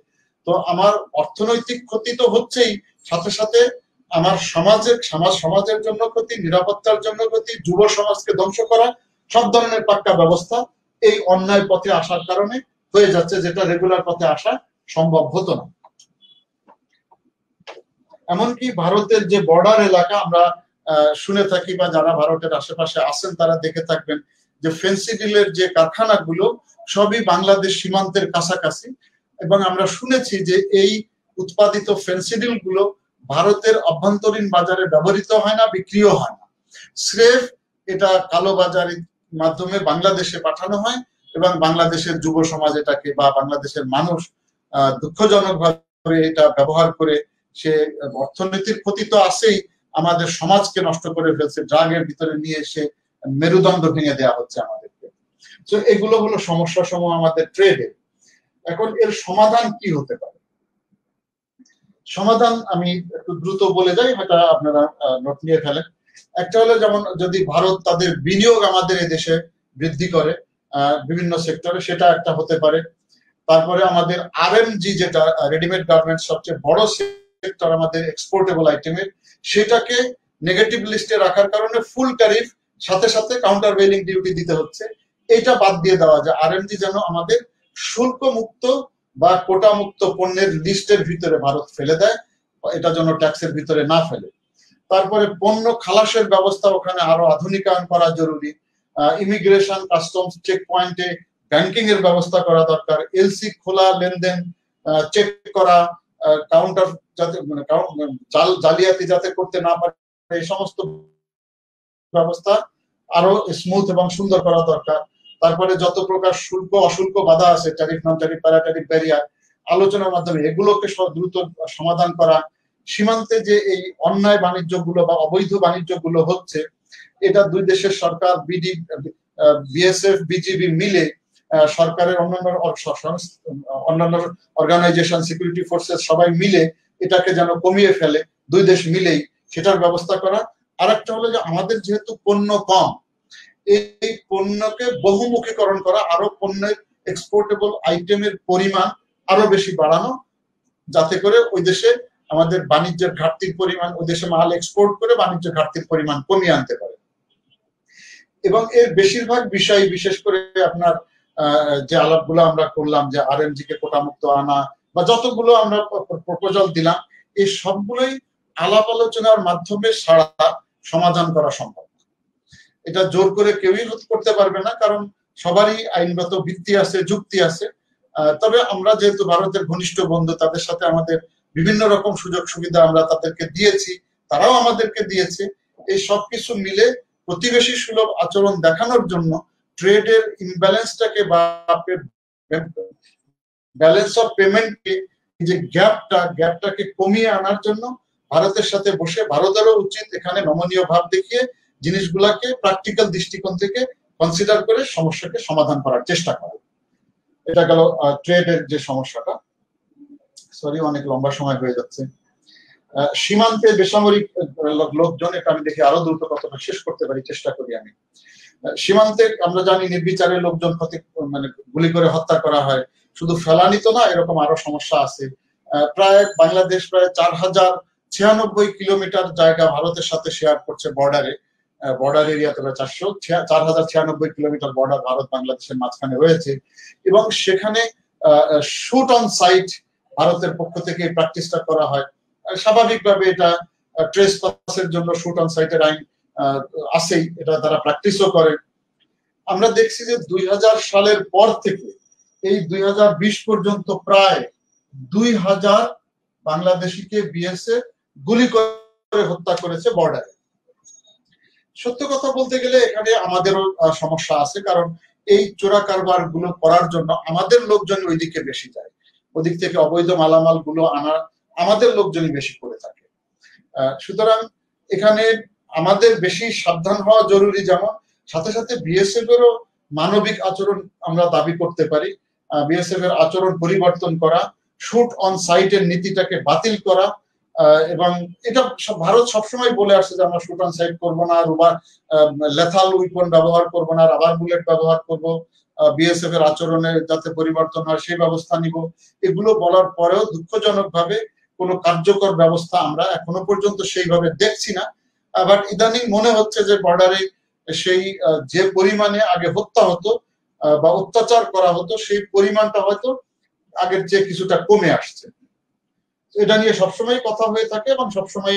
তো আমার অর্থনৈতিক ক্ষতি তো হচ্ছেই, সাথে সাথে আমার সমাজের জন্য ক্ষতি, নিরাপত্তার জন্য ক্ষতি, যুব সমাজকে ধ্বংস করা, সব ধরনের পাক্কা ব্যবস্থা এই অন্যায় পথে আসার কারণে হয়ে যাচ্ছে, যেটা রেগুলার পথে আসা সম্ভব হতো না। এমনকি ভারতের যে বর্ডার এলাকা আমরা শুনে থাকি, বা যারা ভারতের আশেপাশে আছেন তারা দেখে থাকবেন, যে ফেন্সিডিলের যে কারখানাগুলো সবই বাংলাদেশ সীমান্তের কাছাকাছি, এবং আমরা শুনেছি যে এই উৎপাদিত ফেন্সিডিল গুলো ভারতের অভ্যন্তরীণ বাজারে ব্যবহৃত হয় না, বিক্রিও হয় না, স্রেফ এটা কালো বাজারের মাধ্যমে বাংলাদেশে পাঠানো হয়, এবং বাংলাদেশের যুব সমাজ এটাকে, বা বাংলাদেশের মানুষ দুঃখজনক ভাবে এটা ব্যবহার করে সে অর্থনীতির ক্ষতি তো আছেই, আমাদের সমাজকে নষ্ট করে ফেলছে, ড্রাগের ভিতরে নিয়ে এসে মেরুদণ্ড ভেঙে দেওয়া হচ্ছে আমাদেরকে। তো এগুলো হলো সমস্যা সমূহ আমাদের ট্রেডে। এখন এর সমাধান কি হতে পারে? সমাধান আমি একটু দ্রুত বলে যাই, হয়তো আপনারা নোট নিয়ে ফেলেন। একটা হলো, যেমন যদি ভারত তাদের বিনিয়োগ আমাদের এই দেশে বৃদ্ধি করে বিভিন্ন সেক্টরে, সেটা একটা হতে পারে। তারপরে আমাদের আরএমজি, যেটা রেডিমেড গার্মেন্টস সবচেয়ে বড় সেক্টর আমাদের এক্সপোর্টেবল আইটেমের, সেটাকে নেগেটিভ লিস্টে রাখার কারণে ফুল ট্যারিফ, সাথে সাথে কাউন্টার ভেলিং ডিউটি দিতে হচ্ছে, এটা বাদ দিয়ে দেওয়া যায়। আরএমজি যেন আমাদের শুল্ক মুক্ত বা কোটা মুক্ত পণ্যের লিস্টের ভিতরে ভারত ফেলে দেয়, এটা যেন ট্যাক্সের ভিতরে না ফেলে। তারপরে পণ্য খালাসের ব্যবস্থা ওখানে আরো আধুনিকায়ন করা জরুরি। ইমিগ্রেশন, কাস্টমস চেক পয়েন্টে ব্যাংকিং এর ব্যবস্থা করা দরকার, এলসি খোলা, লেনদেন চেক করা, কাউন্টার যাতে জালিয়াতি যাতে করতে না পারে, এই সমস্ত ব্যবস্থা আরো স্মুথ এবং সুন্দর করা দরকার। তারপরে যত প্রকার শুল্ক অশুল্ক বাধা আছে, ট্যারিফ, নন ট্যারিফ, প্যারা ট্যারিফ, ব্যারিয়ার, আলোচনার মাধ্যমে এগুলোকে দ্রুত সমাধান করা। সীমান্তে যে এই অন্যায় বাণিজ্য গুলো বা অবৈধ বাণিজ্য গুলো হচ্ছে, এটা দুই দেশের সরকার, বিএসএফ, বিজিবি মিলে, সরকারের অন্যান্য অর্গানাইজেশন, সিকিউরিটি ফোর্সেস সবাই মিলে এটাকে যেন কমিয়ে ফেলে, দুই দেশ মিলেই সেটার ব্যবস্থা করা। আরেকটা হলো যে আমাদের যেহেতু পণ্য কম, এই পণ্যকে বহুমুখীকরণ করা, আরো পণ্যের এক্সপোর্টেবল আইটেমের পরিমাণ আরো বেশি বাড়ানো, যাতে করে ওই দেশে আমাদের বাণিজ্যের ঘাটতির পরিমাণ, ওই দেশে মাল এক্সপোর্ট করে বাণিজ্য ঘাটতির পরিমাণ কমিয়ে আনতে পারে। এবং এর বেশিরভাগ বিষয়, বিশেষ করে আপনার যে আলাপগুলো আমরা করলাম, যে আরএমজি কে কোটামুক্ত আনা, বা যতগুলো আমরা প্রপোজাল দিলাম, এই সবগুলোই আলাপ আলোচনার মাধ্যমে সারা সমাধান করা সম্ভব। এটা জোর করে কেউই করতে পারবে না, কারণ সবারই আইনগত ভিত্তি আছে, যুক্তি আছে। তবে আমরা যেহেতু ভারতের ঘনিষ্ঠ বন্ধু, তাদের সাথে আমাদের বিভিন্ন রকম সুযোগ সুবিধা আমরা তাদেরকে দিয়েছি, তারাও আমাদেরকে দিয়েছে। এই সবকিছু মিলে প্রতিবেশী সুলভ আচরণ দেখানোর জন্য ট্রেডের ইমব্যালেন্সটাকে বা ব্যালেন্স অফ পেমেন্টকে, যে গ্যাপটাকে কমিয়ে আনার জন্য ভারতের সাথে বসে ভারতেরও উচিত এখানে নমনীয় ভাব দেখিয়ে জিনিসগুলাকে প্র্যাকটিক্যাল দৃষ্টিকোণ থেকে কনসিডার করে সমস্যাকে সমাধান করার চেষ্টা করা। এটা গেল ট্রেডের যে সমস্যাটা। সরি, অনেক লম্বা সময় হয়ে যাচ্ছে। সীমান্তে বেসামরিক লোকজন, এটা আমি দেখি আরো দ্রুত কতটা শেষ করতে পারি, চেষ্টা করি আমি। সীমান্তে আমরা জানি নির্বিচারে লোকজন গুলি করে হত্যা করা হয়। শুধু ফেলানি তো না, এরকম আরো সমস্যা আছে। বাংলাদেশ প্রায় 4,096 কিলোমিটার জায়গা ভারতের সাথে শেয়ার করছে বর্ডারে, বর্ডার এরিয়াতে 4,096 কিলোমিটার বর্ডার ভারত বাংলাদেশের মাঝখানে রয়েছে, এবং সেখানে শুট অন সাইট ভারতের পক্ষ থেকে এই প্র্যাকটিসটা করা হয়। স্বাভাবিকভাবে এটা ট্রেস পাসের জন্য শুট অন সাইটের আইন আছেই, এটা তারা প্র্যাকটিসও করে। আমরা দেখছি যে 2000 সালের পর থেকে এই 2020 পর্যন্ত প্রায় 2000 বাংলাদেশিকে বিএসএফ গুলি করে হত্যা করেছে বর্ডারে। সত্য কথা বলতে গেলে এখানে আমাদেরও সমস্যা আছে, কারণ এই চোরা কারবার গুলো করার জন্য আমাদের লোকজন ওইদিকে বেশি যায়, ওদিক থেকে অবৈধ মালামাল গুলো আনা আমাদের লোকজনই বেশি করে থাকে। সুতরাং এখানে আমাদের বেশি সাবধান হওয়া জরুরি, যেমন সাথে সাথে বিএসএফ এরও মানবিক আচরণ আমরা দাবি করতে পারি। বিএসএফ এর আচরণ পরিবর্তন করা, শুট অন সাইটের নীতিটাকে বাতিল করা, এবং এটা ভারত সবসময় বলে আসছে যে আমরা শুট অন সাইট করবো না, লেথাল উইপন ব্যবহার করবো না, রাবার বুলেট ব্যবহার করব, বিএসএফ এর আচরণে যাতে পরিবর্তন হয় সেই ব্যবস্থা নিব। এগুলো বলার পরেও দুঃখজনক ভাবে কোনো কার্যকর ব্যবস্থা আমরা এখনো পর্যন্ত সেইভাবে দেখছি না। বাট ইদানিং মনে হচ্ছে যে বর্ডারে সেই যে পরিমাণে আগে হত্যা হতো বা অত্যাচার করা হতো সেই পরিমাণটা হয়তো আগের চেয়ে কিছুটা কমে আসছে। এটা নিয়ে সবসময় কথা হয়ে থাকে এবং সবসময়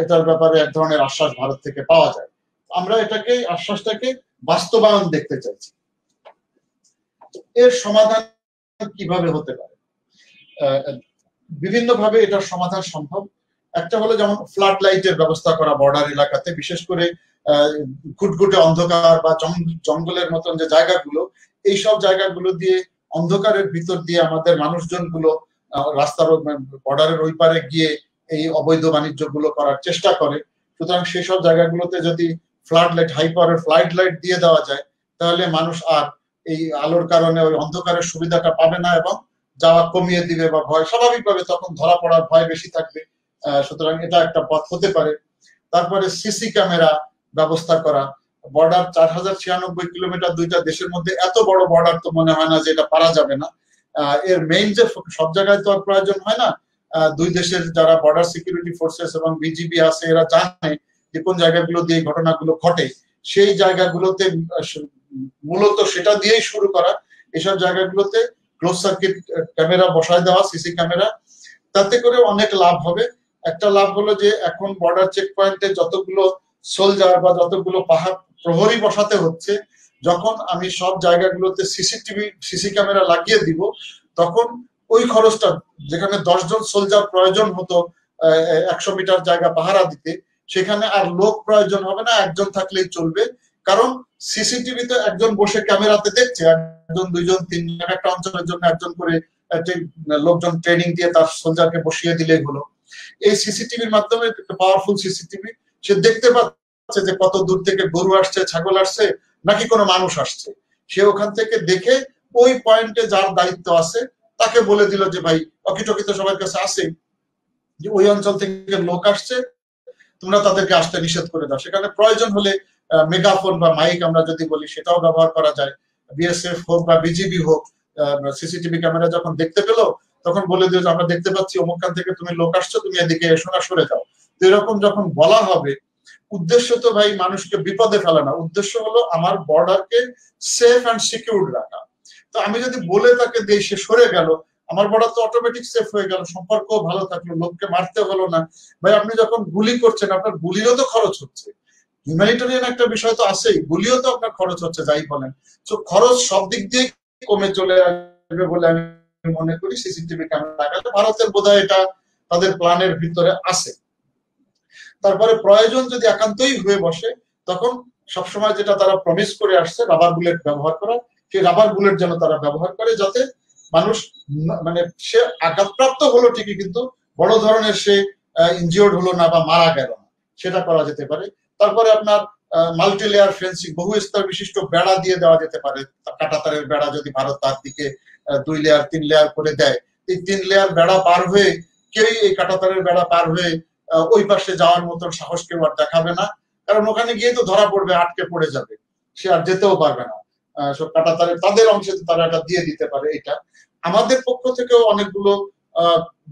এটার ব্যাপারে এক ধরনের আশ্বাস ভারত থেকে পাওয়া যায়। আমরা এটাকে আশ্বাসটাকে বাস্তবায়ন দেখতে চাইছি। এর সমাধান কিভাবে হতে পারে? বিভিন্ন ভাবে এটার সমাধান সম্ভব। একটা হলো যেমন ফ্লাড লাইটের ব্যবস্থা করা বর্ডার এলাকাতে, বিশেষ করে ঘুটঘুটে অন্ধকার বা জঙ্গলের মতন যে জায়গাগুলো, এইসব জায়গাগুলো দিয়ে অন্ধকারের ভিতর দিয়ে আমাদের মানুষজন গুলো রাস্তার বর্ডারের ওই পারে গিয়ে এই অবৈধ বাণিজ্য গুলো করার চেষ্টা করে। সুতরাং সেই সব জায়গাগুলোতে যদি ফ্লাড লাইট, হাই পাওয়ারের ফ্লাড লাইট দিয়ে দেওয়া যায়, তাহলে মানুষ আর এই আলোর কারণে ওই অন্ধকারের সুবিধাটা পাবে না এবং যাওয়া কমিয়ে দিবে বা ভয় স্বাভাবিকভাবে তখন ধরা পড়ার ভয় বেশি থাকবে। সুতরাং এটা একটা পথ হতে পারে। তারপরে সিসি ক্যামেরা ব্যবস্থা করা। বর্ডার 4096 কিলোমিটার, দুইটা দেশের মধ্যে এত বড় বর্ডার তো মনে হয় না যে এটা পারা যাবে না। এর মেইন যে সব জায়গায় তো আর প্রয়োজন হয় না। দুই দেশের যারা বর্ডার সিকিউরিটি ফোর্সেস এবং বিজিবি আছে এরা জানে যে কোন জায়গাগুলো দিয়ে ঘটনাগুলো ঘটে, সেই জায়গাগুলোতে মূলত সেটা দিয়েই শুরু করা। এসব জায়গাগুলোতে ক্লোজ সার্কিট ক্যামেরা বসায় দেওয়া, সিসি ক্যামেরা, তাতে করে অনেক লাভ হবে। একটা লাভ হলো যে এখন বর্ডার চেক পয়েন্টে যতগুলো সোলজার বা যতগুলো পাহাড় প্রহরী বসাতে হচ্ছে, যখন আমি সব জায়গাগুলোতে সিসি ক্যামেরা লাগিয়ে দিব, তখন ওই খরচটা, যেখানে 10 জন সোলজার প্রয়োজন হতো 100 মিটার জায়গা পাহারা দিতে, সেখানে আর লোক প্রয়োজন হবে না, একজন থাকলেই চলবে। কারণ সিসিটিভিতে একজন বসে ক্যামেরাতে দেখছে, একজন, দুইজন, তিনজন, একটা অঞ্চলের জন্য একজন করে লোকজন ট্রেনিং দিয়ে তার সোলজারকে বসিয়ে দিলেই হলো। এই সিসিটিভির মাধ্যমে, পাওয়ারফুল সিসিটিভি, সে দেখতে পাচ্ছে যে কত দূর থেকে গরু আসছে, ছাগল আসছে নাকি কোনো মানুষ আসছে। সে ওখান থেকে দেখে ওই পয়েন্টে যার দায়িত্ব আছে তাকে বলে দিল যে ভাই, অকিটকিত সবার কাছে আছে যে ওই অঞ্চল থেকে লোক আসছে, তোমরা তাদেরকে আসতে নিষেধ করে দাও। সেখানে প্রয়োজন হলে মেগাফোন বা মাইক আমরা যদি বলি সেটাও ব্যবহার করা যায়। বিএসএফ হোক বা বিজিবি হোক, সিসিটিভি ক্যামেরা যখন দেখতে পেলো তখন বলে দিও যে আমরা দেখতে পাচ্ছি অমুকখান থেকে তুমি লোক আসছো, তুমি এদিকে এসো না, সরে যাও। তো এরকম যখন বলা হবে, উদ্দেশ্য তো ভাই মানুষকে বিপদে ফেলা না, উদ্দেশ্য হলো আমার বর্ডারকে সেফ অ্যান্ড সিকিউর রাখা। তো আমি যদি বলে তাকে দেই, সে সরে গেল, আমার বর্ডার তো অটোমেটিক সেফ হয়ে গেল, সম্পর্কও ভালো থাকলো, লোককে মারতে হলো না। ভাই আপনি যখন গুলি করছেন, আপনার গুলিরও তো খরচ হচ্ছে, হিউম্যানিটেরিয়ান একটা বিষয় তো আছেই, গুলিও তো আপনার খরচ হচ্ছে, যাই বলেন। তো খরচ সব দিক দিয়ে কমে চলে আসবে বলে আমি মনে করি সিসিটিভি ক্যামেরা লাগালে। ভারতের বোধহয় এটা তাদের প্ল্যানের ভিতরে আছে। তারপরে প্রয়োজন যদি একান্তই হয়ে বসে, তখন সবসময় যেটা তারা প্রমিস করে আসছে, রাবার বুলেট ব্যবহার করা, সেই রাবার বুলেট যেন তারা ব্যবহার করে, যাতে মানুষ মানে সে আঘাতপ্রাপ্ত হলো ঠিকই, কিন্তু বড় ধরনের সে ইনজিওর্ড হলো না বা মারা গেল না, সেটা করা যেতে পারে। তারপরে আপনার মাল্টি লেয়ার ফেন্সিং, বহু স্তর বিশিষ্ট বেড়া দিয়ে দেওয়া যেতে পারে। কাঁটাতারের বেড়া যদি ভারত তার দিকে 2 লেয়ার 3 লেয়ার করে দেয়, এই 3 লেয়ার বেড়া পার হয়ে কেউই, এই কাঁটাতারের বেড়া পার হয়ে ওই পাশে যাওয়ার মতন সাহস কেউ আর দেখাবে না, কারণ ওখানে গিয়ে তো ধরা পড়বে, আটকে পড়ে যাবে, সে আর যেতেও পারবে না। সব কাঁটাতারের তাদের অংশে তারা এটা দিয়ে দিতে পারে। এটা আমাদের পক্ষ থেকেও অনেকগুলো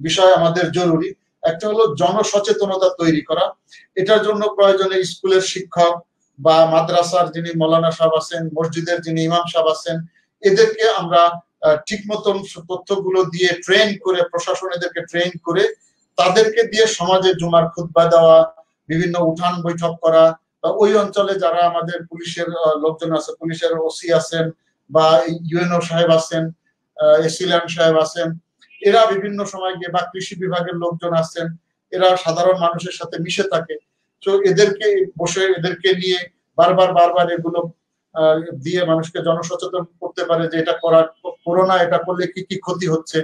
বিষয় আমাদের জরুরি। একটা হলো জনসচেতনতা তৈরি করা। এটার জন্য প্রয়োজনে স্কুলের শিক্ষক বা মাদ্রাসার যিনি মৌলানা সাহেব আছেন, মসজিদের যিনি ইমাম সাহেব আছেন, এদেরকে আমরা ঠিক মতন তথ্যগুলো দিয়ে ট্রেন করে, প্রশাসন এদেরকে ট্রেন করে তাদেরকে দিয়ে সমাজে জুমার খুতবা দেওয়া, বিভিন্ন উঠান বৈঠক করা। ওই অঞ্চলে যারা আমাদের পুলিশের লোকজন আছে, পুলিশের ওসি আছেন বা ইউএনও সাহেব আছেন, এসিল্যান্ড সাহেব আছেন, এরা বিভিন্ন সময় গিয়ে, বা কৃষি বিভাগের লোকজন আছেন, এরা সাধারণ মানুষের সাথে মিশে থাকে। তো এদেরকে বসে, এদেরকে নিয়ে বারবার এগুলো দিয়ে মানুষকে জনসচেতন করতে পারে যে এটা করো না, এটা করলে কি কি ক্ষতি হচ্ছে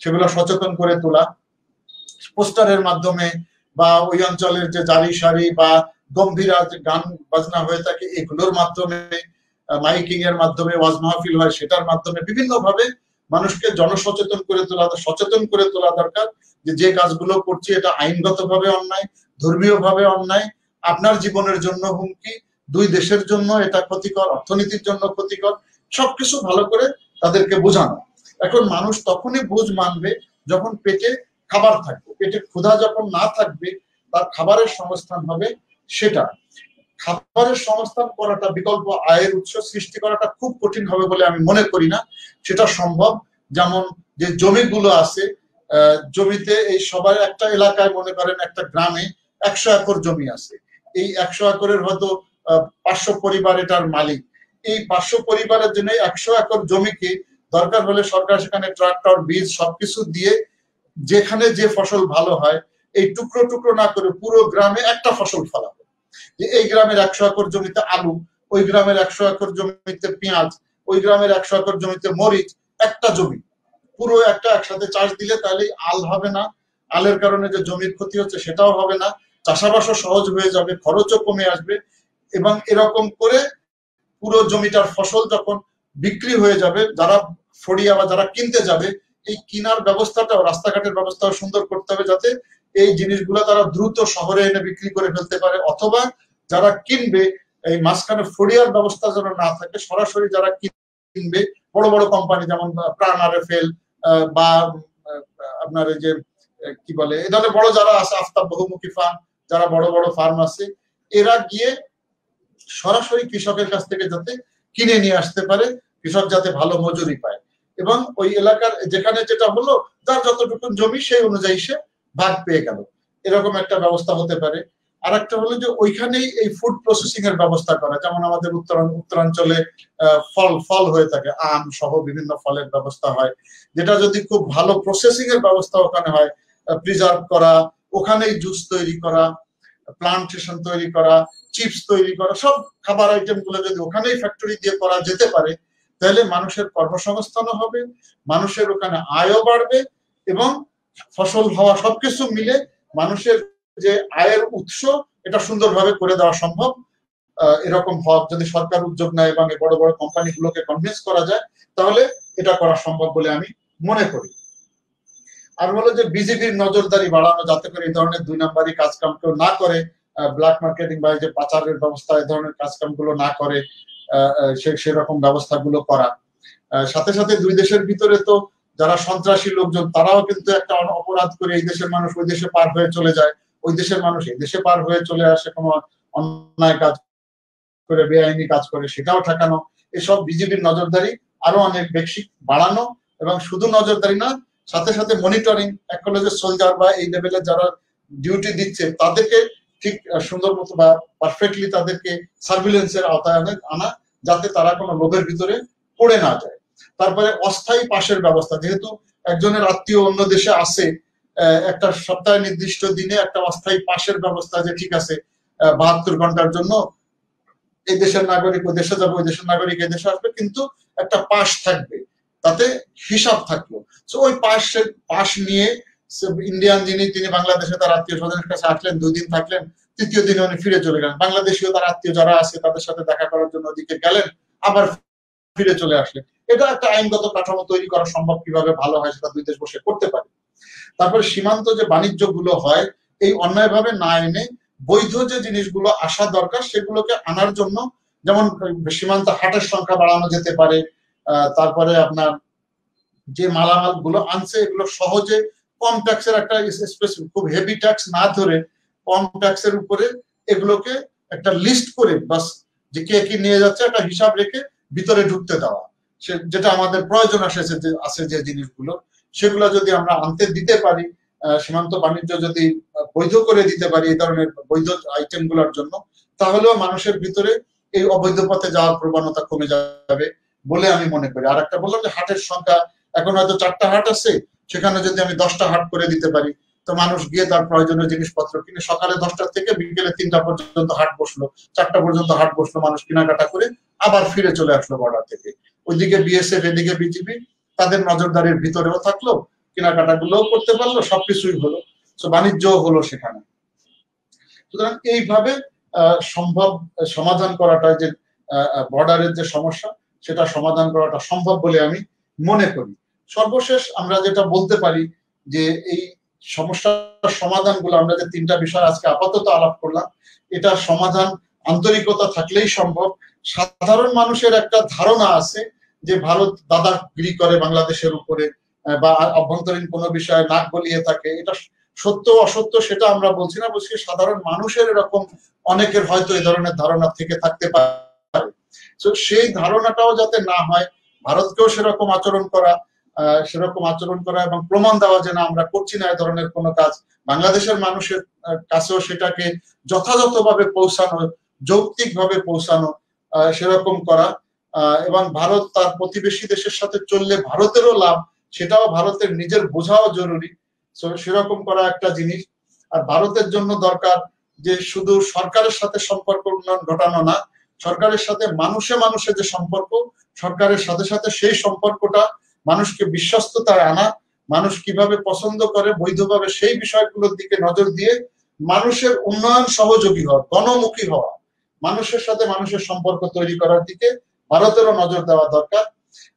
সেগুলো সচেতন করে তোলা, পোস্টারের মাধ্যমে বা ওই অঞ্চলের যে জারি সারি বা গম্ভীরা যে গান বাজনা হয়ে থাকে এগুলোর মাধ্যমে, মাইকিং এর মাধ্যমে, ওয়াজ মাহফিল হয় সেটার মাধ্যমে বিভিন্ন ভাবে মানুষকে জনসচেতন করে তোলা, সচেতন করে তোলা দরকার যে কাজগুলো করছি এটা আইনগতভাবে অন্যায়, ধর্মীয় ভাবে অন্যায়, আপনার জীবনের জন্য হুমকি, দুই দেশের জন্য এটা ক্ষতিকর, অর্থনীতির জন্য ক্ষতিকর, সবকিছু ভালো করে তাদেরকে বোঝানো। এখন মানুষ তখনই বুঝ মানবে যখন পেটে খাবার থাকবে, পেটে ক্ষুধা যখন না থাকবে তার খাবারের সংস্থান হবে। সেটা খাবারের সংস্থান করাটা, বিকল্প আয়ের উৎস সৃষ্টি করাটা খুব কঠিন হবে বলে আমি মনে করি না, সেটা সম্ভব। যেমন যে জমিগুলো আছে, জমিতে এই সবার একটা এলাকায় মনে করেন একটা গ্রামে 100 একর জমি আছে, এই 100 একরের হয়তো 500 পরিবার এটার মালিক। এই 500 পরিবারের জন্য 100 একর জমিকে দরকার হলে সরকার সেখানে ট্রাক্টর, বীজ সবকিছু দিয়ে যেখানে যে ফসল ভালো হয় এই টুকরো টুকরো না করে পুরো গ্রামে একটা ফসল ফলাবে। যে এই গ্রামের 100 একর জমিতে আলু, ওই গ্রামের 100 একর জমিতে পেঁয়াজ, ওই গ্রামের 100 একর জমিতে মরিচ, একটা জমি পুরো একটা একসাথে চাষ দিলে তাহলে আল হবে না, আলের কারণে যে জমির ক্ষতি হচ্ছে সেটাও হবে না, চাষাবাসও সহজ হয়ে যাবে, খরচও কমে আসবে। এবং এরকম করে পুরো জমিটার ফসল যখন বিক্রি হয়ে যাবে, যারা ফড়িয়া বা যারা কিনতে যাবে, এই কিনার ব্যবস্থাটাও, রাস্তাঘাটের ব্যবস্থাও সুন্দর করতে হবে যাতে এই জিনিসগুলো তারা দ্রুত শহরে এনে বিক্রি করে ফেলতে পারে, অথবা যারা কিনবে এই মাঝখানে ফড়িয়ার ব্যবস্থা যেন না থাকে, সরাসরি যারা কিনবে বড় বড় কোম্পানি যেমন প্রাণ আরএফএল বা আপনার এই যে কি বলে এই ধরনের বড় যারা আছে, আফতাব বহুমুখী ফার্ম, যারা বড় বড় ফার্ম আছে, এরা গিয়ে সরাসরি কৃষকের কাছ থেকে যাতে কিনে নিয়ে আসতে পারে, কৃষক যাতে ভালো মজুরি পায়, এবং ওই এলাকার যেখানে যেটা হলো যার যতটুকু জমি সেই অনুযায়ী সে ভাগ পেয়ে গেল, এরকম একটা ব্যবস্থা হতে পারে। আর একটা হলো যে ওইখানেই এই ফুড প্রসেসিং এর ব্যবস্থা করা, যেমন আমাদের উত্তরাঞ্চলে ফল হয়ে থাকে, আম সহ বিভিন্ন ফলের ব্যবস্থা হয়, যেটা যদি খুব ভালো প্রসেসিং এর ব্যবস্থা ওখানে হয়, প্রিজার্ভ করা, ওখানেই জুস তৈরি করা, প্লান্টেশন তৈরি করা, চিপস তৈরি করা, সব খাবার আইটেম গুলো যদি ওখানেই ফ্যাক্টরি দিয়ে করা যেতে পারে তাহলে মানুষের কর্মসংস্থানও হবে, মানুষের ওখানে আয়ও বাড়বে, এবং ফসল হওয়া সবকিছু মিলে মানুষের যে আয়ের উৎস এটা সুন্দরভাবে করে দেওয়া সম্ভব। এরকম যদি সরকার উদ্যোগ নেয় এবং বড় বড় কোম্পানিগুলোকে কনভিন্স করা যায় তাহলে এটা করা সম্ভব বলে আমি মনে করি। আর হলো যে বিজেপির নজরদারি বাড়ানো, যাতে করে এই ধরনের 2 নাম্বারি কাজকাম কেউ না করে, ব্ল্যাক মার্কেটিং বা যে পাচারের ব্যবস্থা এই ধরনের কাজকাম গুলো না করে, সেরকম ব্যবস্থাগুলো করা। সাথে সাথে দুই দেশের ভিতরে তো যারা সন্ত্রাসী লোকজন তারাও কিন্তু একটা অপরাধ করে এই দেশের মানুষ ওই দেশে পার হয়ে চলে যায়, ওই দেশের মানুষ এই দেশে পার হয়ে চলে আসে, কোনো অন্যায় কাজ করে, বেআইনি কাজ করে, সেটাও ঠেকানো। এসব বিজেপির নজরদারি আরো অনেক বেশি বাড়ানো, এবং শুধু নজরদারি না, সাথে সাথে মনিটরিং, একলজের সোলজার বা এই লেভেলে যারা ডিউটি দিচ্ছে তাদেরকে ঠিক সুন্দর মতো বা পারফেক্টলি তাদেরকে সার্ভিলেন্সের আওতায় আনা, যাতে তারা কোনো লোভের ভিতরে পড়ে না যায়। তারপরে অস্থায়ী পাশের ব্যবস্থা, যেহেতু একজনের আত্মীয় অন্য দেশে আসে, একটা সপ্তাহে নির্দিষ্ট দিনে একটা অস্থায়ী পাশের ব্যবস্থা, যে ঠিক আছে 72 ঘন্টার জন্য এই দেশের নাগরিক ওই দেশে যাবে, ওই দেশের নাগরিক এই দেশে আসবে, কিন্তু একটা পাশ থাকবে, তাতে হিসাব থাকলো। তো ওই পাশ নিয়ে ইন্ডিয়ান তিনি বাংলাদেশে তার আত্মীয় স্বজনের কাছে আসলেন, 2 দিন থাকলেন, তৃতীয় দিনে উনি ফিরে চলে গেলেন, বাংলাদেশীয় তার আত্মীয় যারা আছে তাদের সাথে দেখা করার জন্য ওদিকে গেলেন, আবার ফিরে চলে আসলেন। এটা একটা আইনগত কাঠামো তৈরি করা সম্ভব, কিভাবে ভালো হয় সেটা 2 দেশ বসে করতে পারে। তারপরে সীমান্ত যে বাণিজ্য গুলো হয়, এই অন্যায়ভাবে না এনে বৈধ যে জিনিসগুলো আসা দরকার সেগুলোকে আনার জন্য, যেমন সীমান্ত হাটের সংখ্যা বাড়ানো যেতে পারে। তারপরে আপনার যে মালামাল গুলো আনছে এগুলো সহজে কম ট্যাক্সের একটা খুব হেভি ট্যাক্স না ধরে কম ট্যাক্সের উপরে এগুলোকে একটা লিস্ট করে, বাস যে কে কি নিয়ে যাচ্ছে একটা হিসাব রেখে ভিতরে ঢুকতে দেওয়া, যেটা আমাদের প্রয়োজন আছে যে জিনিসগুলো, সেগুলো যদি আমরা আনতে দিতে পারি, সীমান্ত বাণিজ্য যদি বৈধ করে দিতে পারি এই ধরনের বৈধ আইটেম গুলোর জন্য, তাহলেও মানুষের ভিতরে এই অবৈধ পথে যাওয়ার প্রবণতা কমে যাবে বলে আমি মনে করি। আর একটা বললাম যে হাটের সংখ্যা, এখন হয়তো 4টা হাট আছে, সেখানে যদি আমি 10টা হাট করে দিতে পারি, তো মানুষ গিয়ে তার প্রয়োজনীয় জিনিসপত্র কিনে, সকালে 10টা থেকে বিকেলে 3টা পর্যন্ত হাট বসলো, 4টা পর্যন্ত হাট বসলো, মানুষ কেনাকাটা করে আবার ফিরে চলে আসলো বর্ডার থেকে। ওইদিকে বিএসএফ, এদিকে বিজিবি, তাদের নজরদারির ভিতরেও থাকলো, কেনাকাটা গুলোও করতে পারলো, সবকিছুই হলো, তো বাণিজ্য হলো সেখানে। সুতরাং এইভাবে সম্ভব সমাধান করাটা, যে বর্ডারের যে সমস্যা, সেটা সমাধান করাটা সম্ভব বলে আমি মনে করি। সর্বশেষ আমরা যেটা বলতে পারি যে এই সমস্যার সমাধানগুলো, আমরা যে তিনটা বিষয় আজকে আপাতত আলাপ করলাম, এটা সমাধান আন্তরিকতা থাকলেই সম্ভব। সাধারণ মানুষের একটা ধারণা আছে যে ভারত দাদাগিরি করে বাংলাদেশের উপরে, বা অভ্যন্তরীণ কোনো বিষয়ে নাক গলিয়ে থাকে। এটা সত্য অসত্য সেটা আমরা বলছি না, বলছি সাধারণ মানুষের এরকম অনেকের হয়তো এই ধরনের ধারণা থেকে থাকতে পারে। তো সেই ধারণাটাও যাতে না হয়, ভারতকেও সেরকম আচরণ করা এবং প্রমাণ দেওয়া যে না আমরা করছি না এ ধরনের কোনো কাজ, বাংলাদেশের মানুষের কাছেও সেটাকে যথাযথভাবে পৌঁছানো, যৌক্তিকভাবে পৌঁছানো, সেরকম করা, এবং ভারত তার প্রতিবেশী দেশের সাথে চললে ভারতেরও লাভ, সেটাও ভারতের নিজের বোঝাও জরুরি। সেরকম করা একটা জিনিস। আর ভারতের জন্য দরকার যে শুধু সরকারের সাথে সম্পর্ক ঘটানো না, সরকারের সাথে মানুষে মানুষে যে সম্পর্ক, সরকারের সাথে সাথে সেই সম্পর্কটা মানুষকে বিশ্বস্ততায় আনা, মানুষ কিভাবে পছন্দ করে বৈধভাবে সেই বিষয়গুলোর দিকে নজর দিয়ে মানুষের উন্নয়ন সহযোগী হওয়া, গণমুখী হওয়া, মানুষের সাথে মানুষের সম্পর্ক তৈরি করার দিকে ভারতেরও নজর দেওয়া দরকার।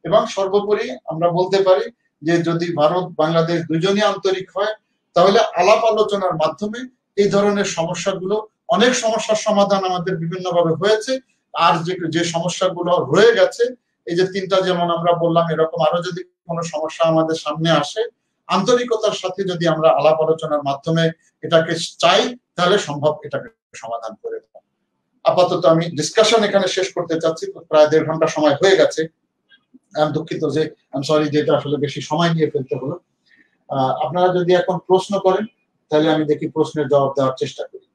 এবং সর্বোপরি আমরা বলতে পারি যে যদি ভারত বাংলাদেশ দুজনই আন্তরিক হয়, তাহলে আলাপ আলোচনার মাধ্যমে এই ধরনের সমস্যাগুলো, অনেক সমস্যার সমাধান আমাদের বিভিন্নভাবে হয়েছে, আর যে সমস্যাগুলো রয়ে গেছে, এই যে তিনটা যেমন আমরা বললাম, এরকম আরো যদি কোনো সমস্যা আমাদের সামনে আসে, আন্তরিকতার সাথে যদি আমরা আলাপ আলোচনার মাধ্যমে এটাকে চাই, তাহলে সম্ভব এটাকে সমাধান করে দেওয়া। আপাতত আমি ডিসকাশন এখানে শেষ করতে চাচ্ছি, প্রায় 1.5 ঘন্টা সময় হয়ে গেছে। আমি দুঃখিত যে সরি যে এটা আসলে বেশি সময় নিয়ে ফেলতে হলো। আপনারা যদি এখন প্রশ্ন করেন তাহলে আমি দেখি প্রশ্নের জবাব দেওয়ার চেষ্টা করি।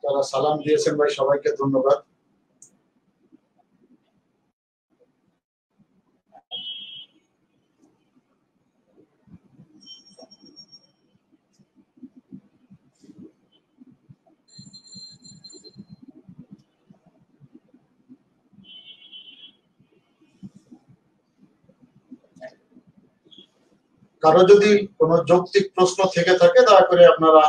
যারা সালাম দিয়েছেন ভাই, সবাইকে ধন্যবাদ। কারো যদি কোনো যৌক্তিক প্রশ্ন থেকে থাকে দয়া করে আপনারা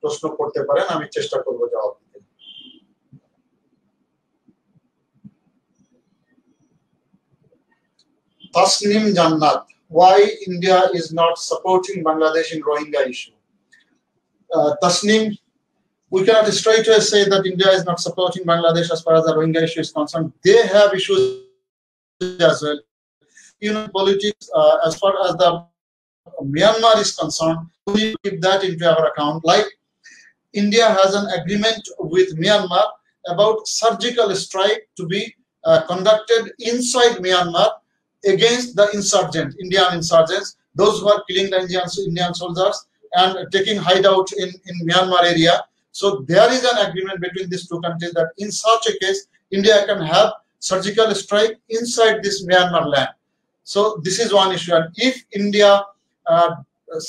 প্রশ্ন করতে পারেন, আমি চেষ্টা করব জবাব দিতে। Tasnim Jannat, why India is not supporting Bangladesh in Rohingya issue? Tasnim, we cannot straight away say that India is not supporting Bangladesh as far as the Rohingya issue is concerned. They have issues as well. You know, politics, as far as the Myanmar is concerned, we keep that into our account. Like India has an agreement with Myanmar about surgical strike to be conducted inside Myanmar against the Indian insurgents, those who are killing the Indian soldiers and taking hideout in Myanmar area. So there is an agreement between these two countries that in such a case, India can have surgical strike inside this Myanmar land. So this is one issue. And if India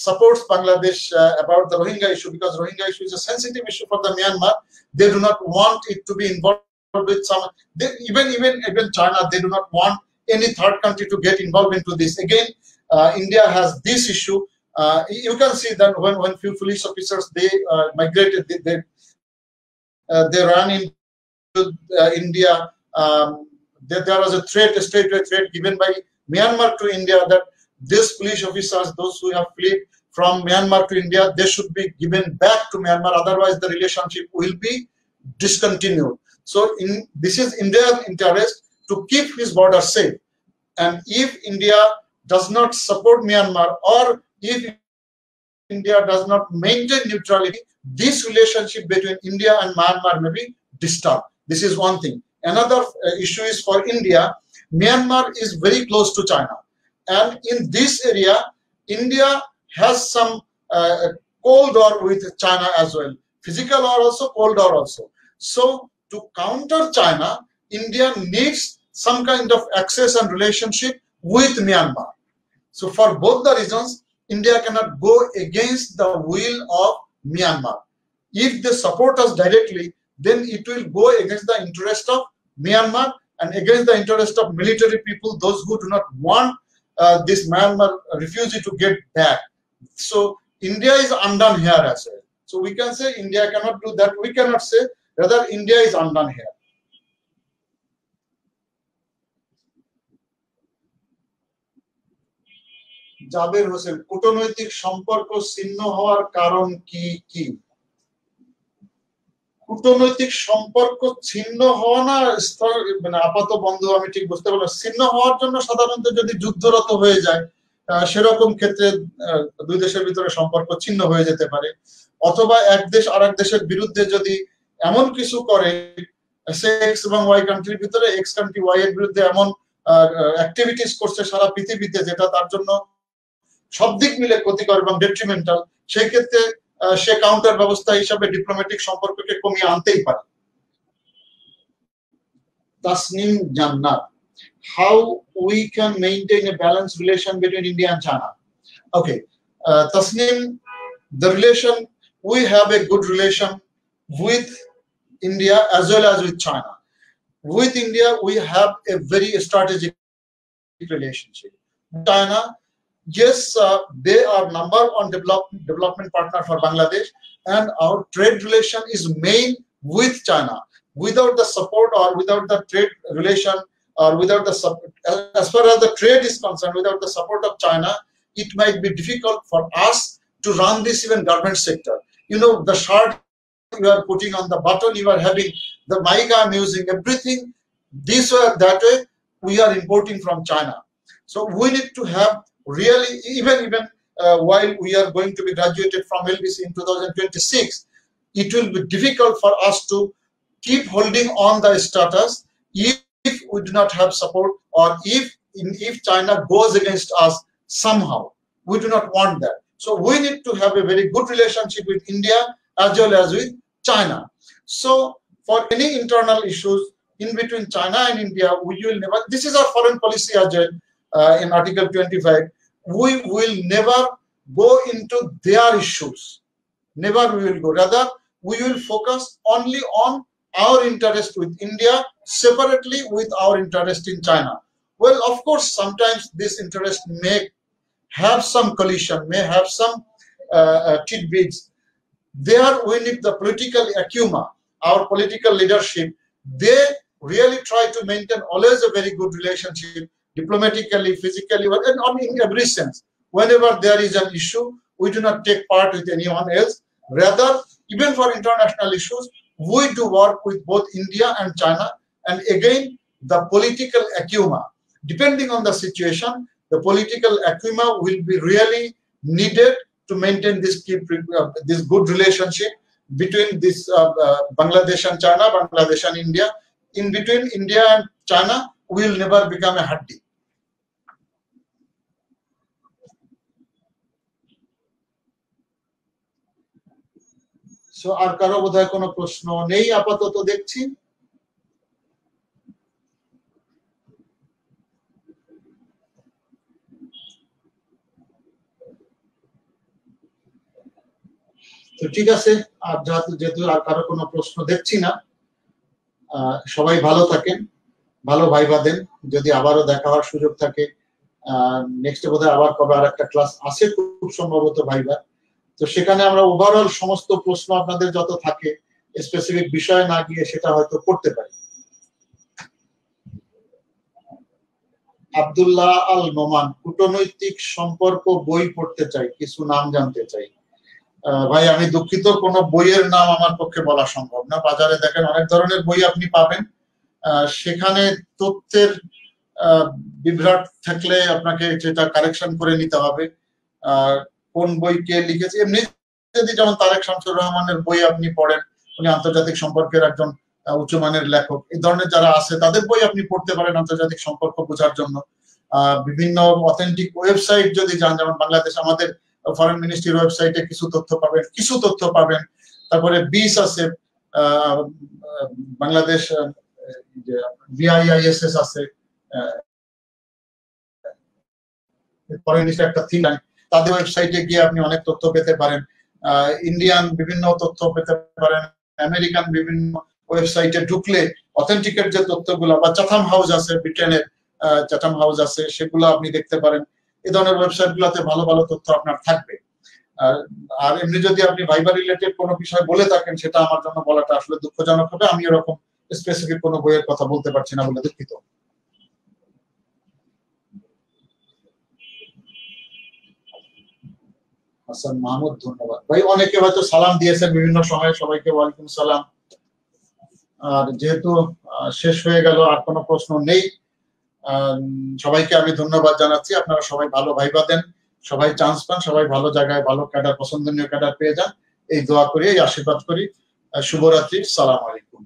supports Bangladesh about the Rohingya issue, because Rohingya issue is a sensitive issue for the Myanmar, they do not want it to be involved with some, even China, they do not want any third country to get involved into this. Again, India has this issue. You can see that when few police officers, they migrated, they ran into India. There was a straight threat given by Myanmar to India that these police officers, those who have fled from Myanmar to India, they should be given back to Myanmar, otherwise the relationship will be discontinued. So this is India's interest to keep his border safe. And if India does not support Myanmar, or if India does not maintain neutrality, this relationship between India and Myanmar may be disturbed. This is one thing. Another issue is for India. Myanmar is very close to China. And in this area, India has some cold war with China as well. Physical war also, cold war also. So to counter China, India needs some kind of access and relationship with Myanmar. So for both the reasons, India cannot go against the will of Myanmar. If they support us directly, then it will go against the interest of Myanmar and against the interest of military people, those who do not want this Myanmar refugee to get back. So India is undone here as well. So we can say India cannot do that. We cannot say, rather India is undone here. Jaber Hossain, কূটনৈতিক সম্পর্ক ছিন্ন হওয়ার কারণ কি কি? কূটনৈতিক সম্পর্ক ছিন্ন হওয়া না মানে আপাত বন্ধ, আমি ঠিক বুঝতে পারলাম। ছিন্ন হওয়ার জন্য সাধারণত যদি যুদ্ধরত হয়ে যায় সেরকম ক্ষেত্রে দুই দেশের ভিতরে সম্পর্ক ছিন্ন হয়ে যেতে পারে, অথবা এক দেশ আরেক দেশের বিরুদ্ধে যদি এমন কিছু করে, এক্স এবং ওয়াই কান্ট্রির ভিতরে এক্স কান্ট্রি ওয়াই এর বিরুদ্ধে এমন অ্যাক্টিভিটিস করছে সারা পৃথিবীতে যেটা তার জন্য সব দিক মিলে ক্ষতিকর এবং ডেট্রিমেন্টাল, সেই ক্ষেত্রে সে কাউন্টার ব্যবস্থা হিসাবে ডিপ্লোম্যাটিক সম্পর্ককে কমিয়ে আনতেই পারে। তাসনিম জান্নাত, how we can maintain a balanced relation between India and China? Okay, Tasnim, the relation, we have a good relation with India as well as with China. With India, we have a very strategic relationship. China, yes, they are number one development partner for Bangladesh, and our trade relation is main with China. Without the support or without the trade relation or without the support, as far as the trade is concerned, without the support of China, it might be difficult for us to run this even government sector. You know, the shirt you are putting on the button, you are having the mic I'm using, everything this way or that way, we are importing from China. So we need to have really, even while we are going to be graduated from LBC in 2026, it will be difficult for us to keep holding on the status if we do not have support, or if China goes against us somehow. We do not want that. So we need to have a very good relationship with India as well as with China. So for any internal issues in between China and India, we will never, this is our foreign policy as well, in Article 25, we will never go into their issues. Never we will go. Rather, we will focus only on our interest with India, separately with our interest in China. Well, of course, sometimes this interest may have some collision, may have some tidbits. There we need the political acumen, our political leadership. They really try to maintain always a very good relationship, diplomatically, physically, and in every sense. Whenever there is an issue, we do not take part with anyone else. Rather, even for international issues, we do work with both India and China. And again, the political acumen, depending on the situation, the political acumen will be really needed to maintain this good relationship between this Bangladesh and China, Bangladesh and India. In between India and China, we will never become a haddi. So আর কারো বোধহয় কোনো প্রশ্ন নেই আপাতত দেখছি। তো ঠিক আছে, আর যেহেতু আর কারো কোনো প্রশ্ন দেখছি না, সবাই ভালো থাকেন, ভালো ভাইবা দেন। যদি আবারও দেখা হওয়ার সুযোগ থাকে, নেক্সট বোধহয় আবার কবে আর একটা ক্লাস আছে খুব সম্ভবত ভাইবা, তো সেখানে আমরা ওভারঅল সমস্ত প্রশ্ন আপনাদের যত থাকে স্পেসিফিক বিষয় না গিয়ে সেটা হয়তো করতে পারি। আব্দুল্লাহ আল নোমান, কূটনৈতিক সম্পর্ক বই পড়তে চাই, কিছু নাম জানতে চাই। ভাই আমি দুঃখিত, কোনো বইয়ের নাম আমার পক্ষে বলা সম্ভব না। বাজারে দেখেন অনেক ধরনের বই আপনি পাবেন, সেখানে তথ্যের বিভ্রাট থাকলে আপনাকে সেটা কারেকশন করে নিতে হবে। কোন বই কে লিখেছে, এমনি যদি যেমন তারেক শামসুর রহমানের বই আপনি পড়েন, উনি আন্তর্জাতিক সম্পর্কের একজন উচ্চমানের লেখক, এই ধরনের যারা আছে তাদের বই আপনি পড়তে পারেন আন্তর্জাতিক সম্পর্ক বোঝার জন্য। বিভিন্ন অথেন্টিক ওয়েবসাইট যদি যান, যেমন বাংলাদেশ আমাদের ফরেন মিনিস্ট্রির ওয়েবসাইটে কিছু তথ্য পাবেন। তারপরে বিস আছে, বাংলাদেশ BIISS আছে, পরের নিচে একটা থিম লাইন, তাদের ওয়েবসাইটে গিয়ে আপনি অনেক তথ্য পেতে পারেন, ইন্ডিয়ান বিভিন্ন তথ্য পেতে পারেন, আমেরিকান বিভিন্ন ওয়েবসাইটে ঢুকলে অথেন্টিকেট যে তথ্যগুলো, বা চাথাম হাউস আছে ব্রিটেনের, চাথাম হাউস আছে, সেগুলো আপনি দেখতে পারেন। এই ধরনের ওয়েবসাইট গুলোতে ভালো ভালো তথ্য আপনার থাকবে। আর এমনি যদি আপনি ভাইবার রিলেটেড কোনো বিষয় বলে থাকেন, সেটা আমার জন্য বলাটা আসলে দুঃখজনক হবে। আমি এরকম স্পেসিফিক কোনো বইয়ের কথা বলতে পারছি না বলে দুঃখিত। হাসান মাহমুদ, ধন্যবাদ ভাই। অনেকে হয়তো সালাম দিয়েছেন বিভিন্ন সময়, সবাইকে ওয়ালাইকুম সালাম। আর যেহেতু শেষ হয়ে গেল, আর কোনো প্রশ্ন নেই, সবাইকে আমি ধন্যবাদ জানাচ্ছি। আপনারা সবাই ভালো ভাইবা দেন, সবাই চান্স পান, সবাই ভালো জায়গায় ভালো ক্যাডার, পছন্দনীয় ক্যাডার পেয়ে যান, এই দোয়া করি, এই আশীর্বাদ করি। শুভরাত্রি, সালাম আলাইকুম।